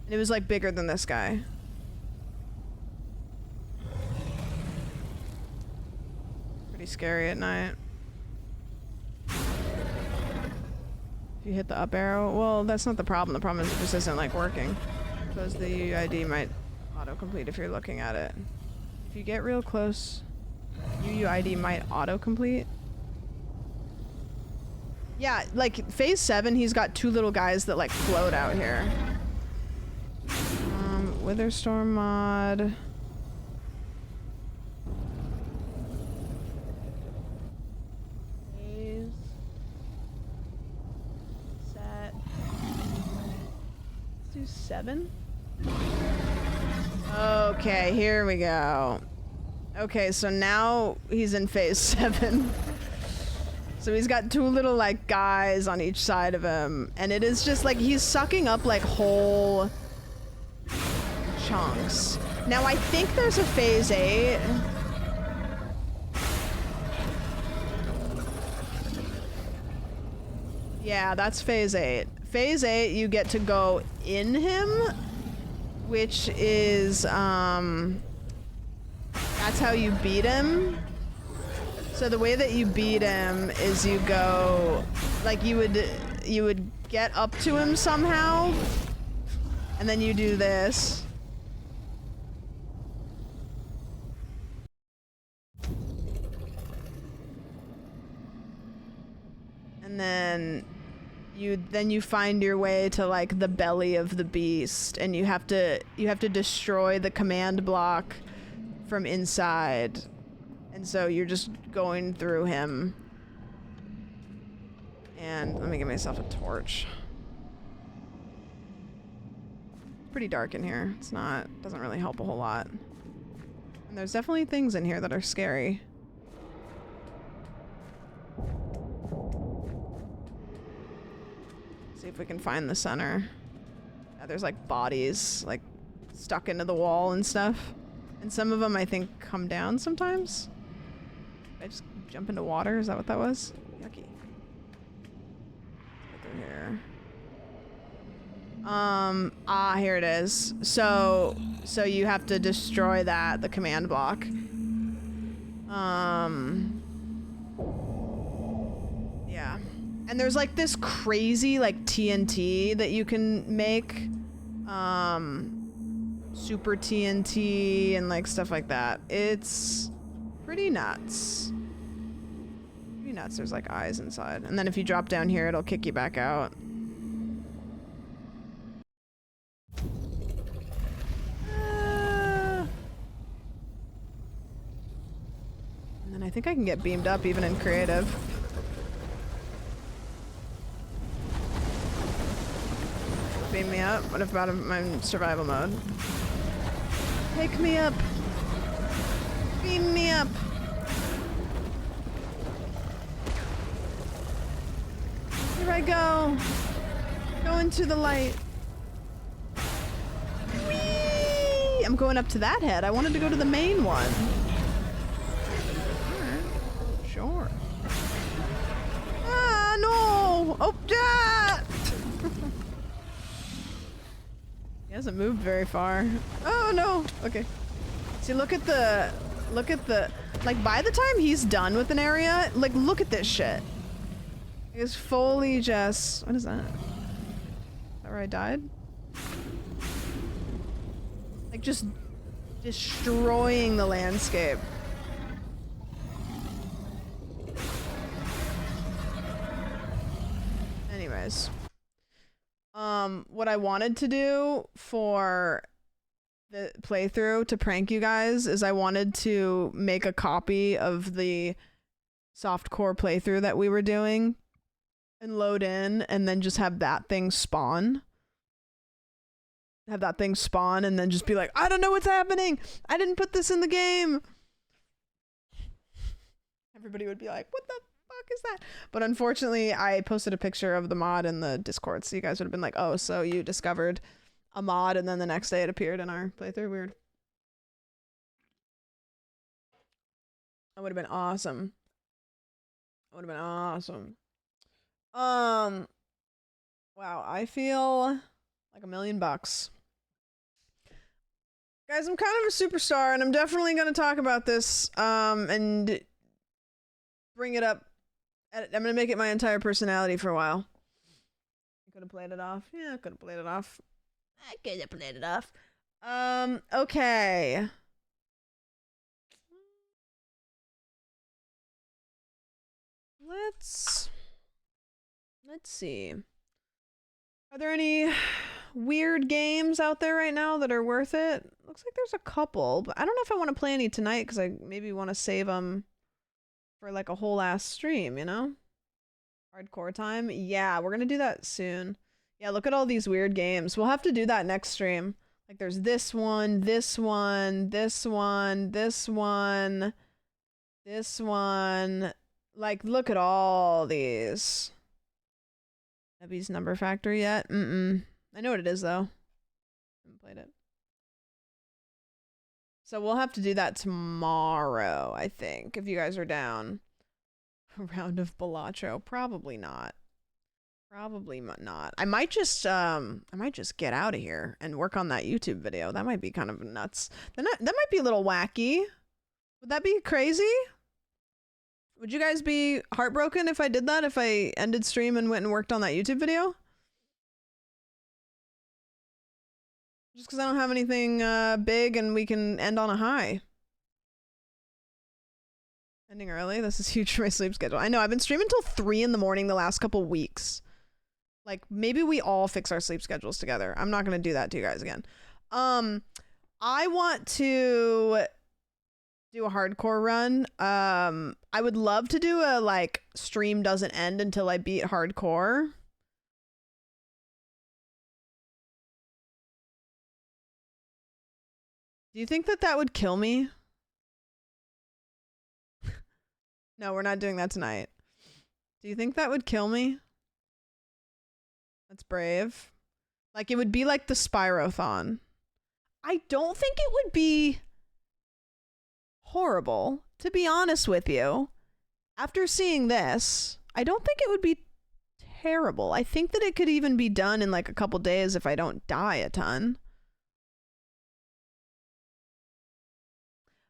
And it was like bigger than this guy. Pretty scary at night. If you hit the up arrow, well, that's not the problem. The problem is it just isn't like working. Because the UUID might autocomplete if you're looking at it. If you get real close, UUID might autocomplete. Yeah, like phase 7, he's got 2 little guys that like float out here. Witherstorm mod. Phase. Set. Let's do 7. Okay, here we go. Okay, so now he's in phase 7. So he's got 2 little like guys on each side of him, and it is just like he's sucking up like whole chunks. Now I think there's a phase 8. Yeah, that's phase 8. Phase 8, you get to go in him, which is that's how you beat him. So the way that you beat him is you go, like you would get up to him somehow, and then you do this. And then you find your way to like the belly of the beast, and you have to destroy the command block from inside. And so you're just going through him. And let me get myself a torch. It's pretty dark in here. Doesn't really help a whole lot. And there's definitely things in here that are scary. See if we can find the center. Yeah, there's like bodies like stuck into the wall and stuff. And some of them I think come down sometimes. I just jump into water? Is that what that was? Yucky. through here. Here it is. So you have to destroy the command block. Yeah. And there's like this crazy like TNT that you can make. Super TNT and like stuff like that. It's pretty nuts. Pretty nuts. There's like eyes inside. And then if you drop down here, it'll kick you back out. And then I think I can get beamed up even in creative. Beam me up? What about my survival mode? Take me up! Beam me up! Here I go! Go into the light. Whee! I'm going up to that head. I wanted to go to the main one. Alright. Sure. Ah, no! Oh, yeah! He hasn't moved very far. Oh no! Okay. See, look at the, like by the time he's done with an area, like look at this shit. It's fully just, what is that? Is that where I died? Like just destroying the landscape. Anyways. What I wanted to do for the playthrough to prank you guys is I wanted to make a copy of the softcore playthrough that we were doing and load in and then just have that thing spawn. Have that thing spawn and then just be like, I don't know what's happening! I didn't put this in the game! Everybody would be like, what the fuck is that? But unfortunately, I posted a picture of the mod in the Discord, so you guys would have been like, oh, so you discovered a mod and then the next day it appeared in our playthrough. Weird. That would have been awesome. That would have been awesome. Wow, I feel like $1,000,000. Guys, I'm kind of a superstar and I'm definitely going to talk about this and bring it up. I'm going to make it my entire personality for a while. I could have played it off. Yeah, I could have played it off. I could have played it off. Okay. Let's see. Are there any weird games out there right now that are worth it? Looks like there's a couple, but I don't know if I want to play any tonight because I maybe want to save them for like a whole ass stream, you know? Hardcore time? Yeah, we're gonna do that soon. Yeah, look at all these weird games. We'll have to do that next stream. Like there's this one, this one, this one, this one, this one. Like, look at all these. Debbie's Number Factory yet? I know what it is though. Haven't played it. So we'll have to do that tomorrow, I think, if you guys are down. A round of Balatro. Probably not. Probably not. I might just get out of here and work on that YouTube video. That might be kind of nuts. That might be a little wacky. Would that be crazy? Would you guys be heartbroken if I did that? If I ended stream and went and worked on that YouTube video? Just because I don't have anything big and we can end on a high. Ending early? This is huge for my sleep schedule. I know, I've been streaming till 3 in the morning the last couple weeks. Like, maybe we all fix our sleep schedules together. I'm not going to do that to you guys again. I want to do a hardcore run. I would love to do a, like, stream doesn't end until I beat hardcore. Do you think that that would kill me? No, we're not doing that tonight. Do you think that would kill me? That's brave. Like, it would be like the Spyrothon. I don't think it would be horrible, to be honest with you. After seeing this, I don't think it would be terrible. I think that it could even be done in like a couple days if I don't die a ton.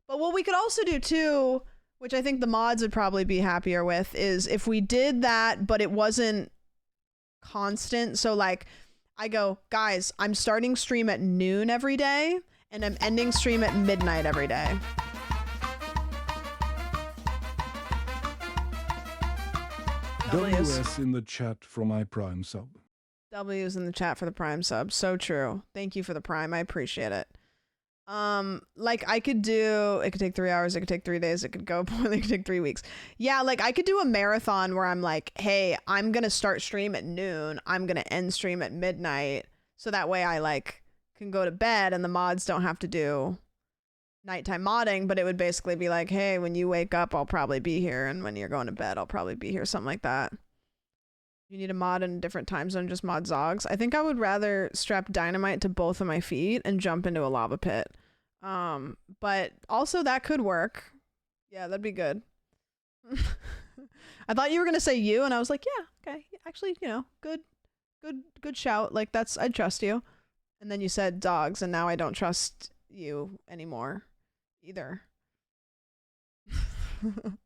But what we could also do too, which I think the mods would probably be happier with, is if we did that, but it wasn't constant. So like I go, guys, I'm starting stream at noon every day and I'm ending stream at midnight every day. WS in the chat for my Prime sub. W's in the chat for the Prime sub. So true. Thank you for the Prime. I appreciate it. Like it could take 3 hours, it could take 3 days, it could go poorly, it could take 3 weeks. Yeah, like I could do a marathon where I'm like, hey, I'm gonna start stream at noon, I'm gonna end stream at midnight, so that way I like can go to bed and the mods don't have to do nighttime modding, but it would basically be like, hey, when you wake up, I'll probably be here, and when you're going to bed, I'll probably be here, something like that. You need a mod in a different time zone, just mod Zogs. I think I would rather strap dynamite to both of my feet and jump into a lava pit. But also that could work. Yeah, that'd be good. I thought you were gonna say you, and I was like, yeah, okay. Actually, you know, good shout. Like I'd trust you. And then you said dogs, and now I don't trust you anymore either.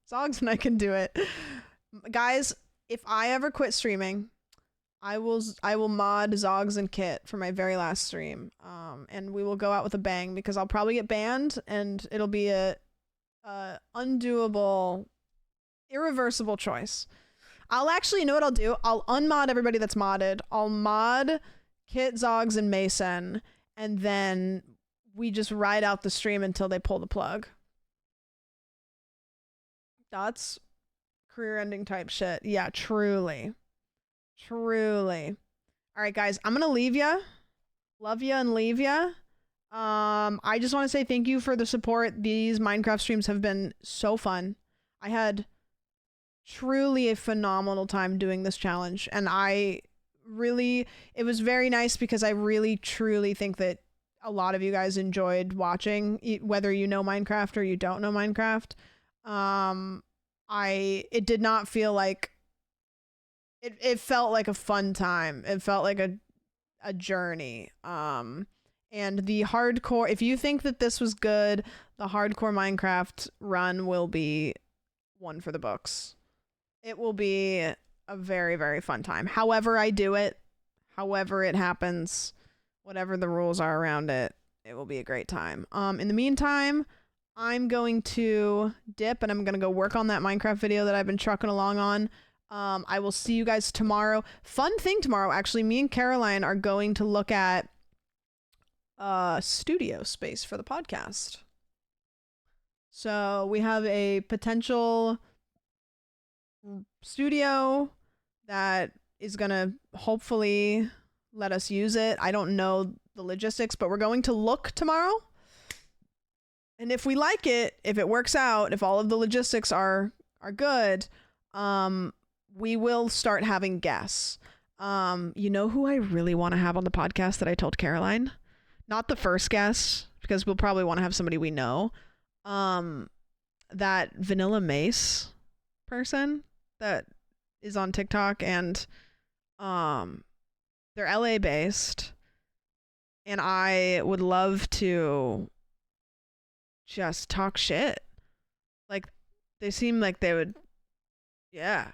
Zogs and I can do it. Guys, if I ever quit streaming, I will mod Zogs and Kit for my very last stream. And we will go out with a bang because I'll probably get banned and it'll be a undoable, irreversible choice. I'll actually, you know what I'll do? I'll unmod everybody that's modded. I'll mod Kit, Zogs, and Mason, and then we just ride out the stream until they pull the plug. That's career-ending type shit. Yeah, truly. Truly. All right, guys, I'm gonna leave ya. Love ya and leave ya. I just want to say thank you for the support. These Minecraft streams have been so fun. I had truly a phenomenal time doing this challenge, and it was very nice because I really truly think that a lot of you guys enjoyed watching, whether you know Minecraft or you don't know Minecraft. It did not feel like it felt like a fun time. It felt like a journey. And the hardcore, if you think that this was good, the hardcore Minecraft run will be one for the books. It will be a very, very fun time. However I do it, however it happens, whatever the rules are around it, it will be a great time. In the meantime, I'm going to dip and I'm going to go work on that Minecraft video that I've been trucking along on. I will see you guys tomorrow. Fun thing tomorrow, actually, me and Caroline are going to look at studio space for the podcast. So we have a potential studio that is going to hopefully let us use it. I don't know the logistics, but we're going to look tomorrow. And if we like it, if it works out, if all of the logistics are good, we will start having guests. You know who I really want to have on the podcast that I told Caroline? Not the first guest, because we'll probably want to have somebody we know. That Vanilla Mace person that is on TikTok, and they're LA based, and I would love to just talk shit. Like, they seem like they would, yeah.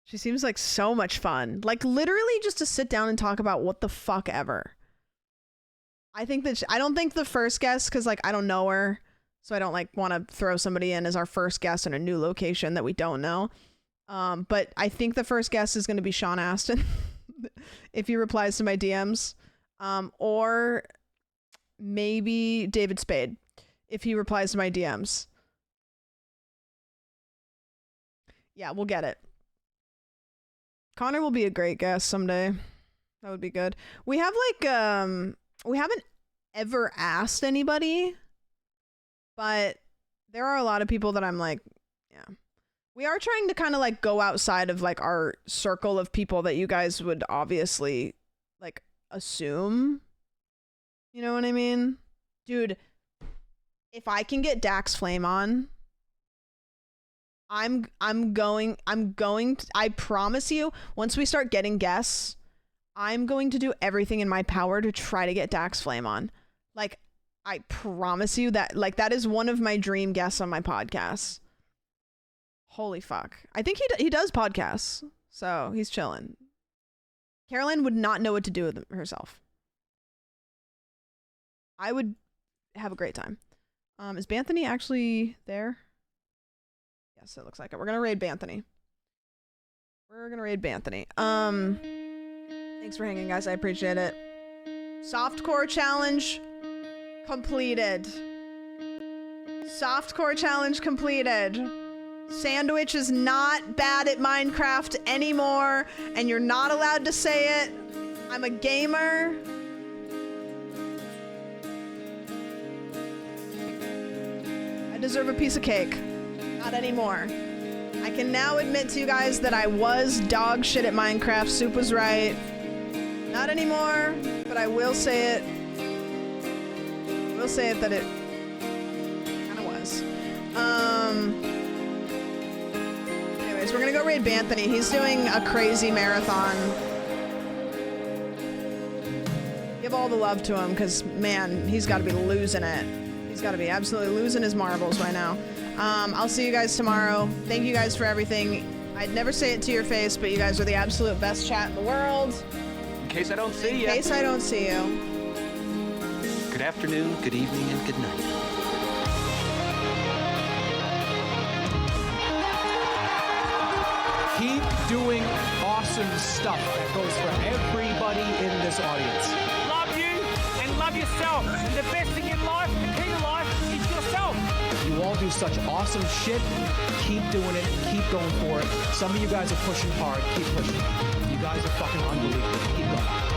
She seems like so much fun. Like, literally just to sit down and talk about what the fuck ever. I think that I don't think the first guest, because like I don't know her, so I don't like want to throw somebody in as our first guest in a new location that we don't know. But I think the first guest is going to be Sean Astin if he replies to my DMs, or maybe David Spade if he replies to my DMs. Yeah, we'll get it. Connor will be a great guest someday. That would be good. We have like we haven't ever asked anybody, but there are a lot of people that I'm like, yeah. We are trying to kind of like go outside of like our circle of people that you guys would obviously like assume. You know what I mean? Dude, if I can get Dax Flame on, I'm going to, I promise you, once we start getting guests, I'm going to do everything in my power to try to get Dax Flame on. Like, I promise you that, like, that is one of my dream guests on my podcast. Holy fuck. I think he does podcasts, so he's chilling. Caroline would not know what to do with herself. I would have a great time. Is Banthony actually there? Yes, it looks like it. We're gonna raid Banthony. Thanks for hanging, guys. I appreciate it. Softcore challenge completed. Softcore challenge completed. Sandwich is not bad at Minecraft anymore, and you're not allowed to say it. I'm a gamer. I deserve a piece of cake. Not anymore. I can now admit to you guys that I was dog shit at Minecraft. Soup was right. Not anymore, but I will say it. I will say it that it kind of was. Anyways, we're gonna go raid Banthony. He's doing a crazy marathon. Give all the love to him, because, man, he's got to be losing it. He's got to be absolutely losing his marbles right now. I'll see you guys tomorrow. Thank you guys for everything. I'd never say it to your face, but you guys are the absolute best chat in the world. In case I don't see you. In case I don't see you. Good afternoon, good evening, and good night. Keep doing awesome stuff that goes for everybody in this audience. Love you and love yourself. And the best thing in life, the key to life, is yourself. You all do such awesome shit. Keep doing it. Keep going for it. Some of you guys are pushing hard. Keep pushing. You guys are fucking unbelievable. Keep going.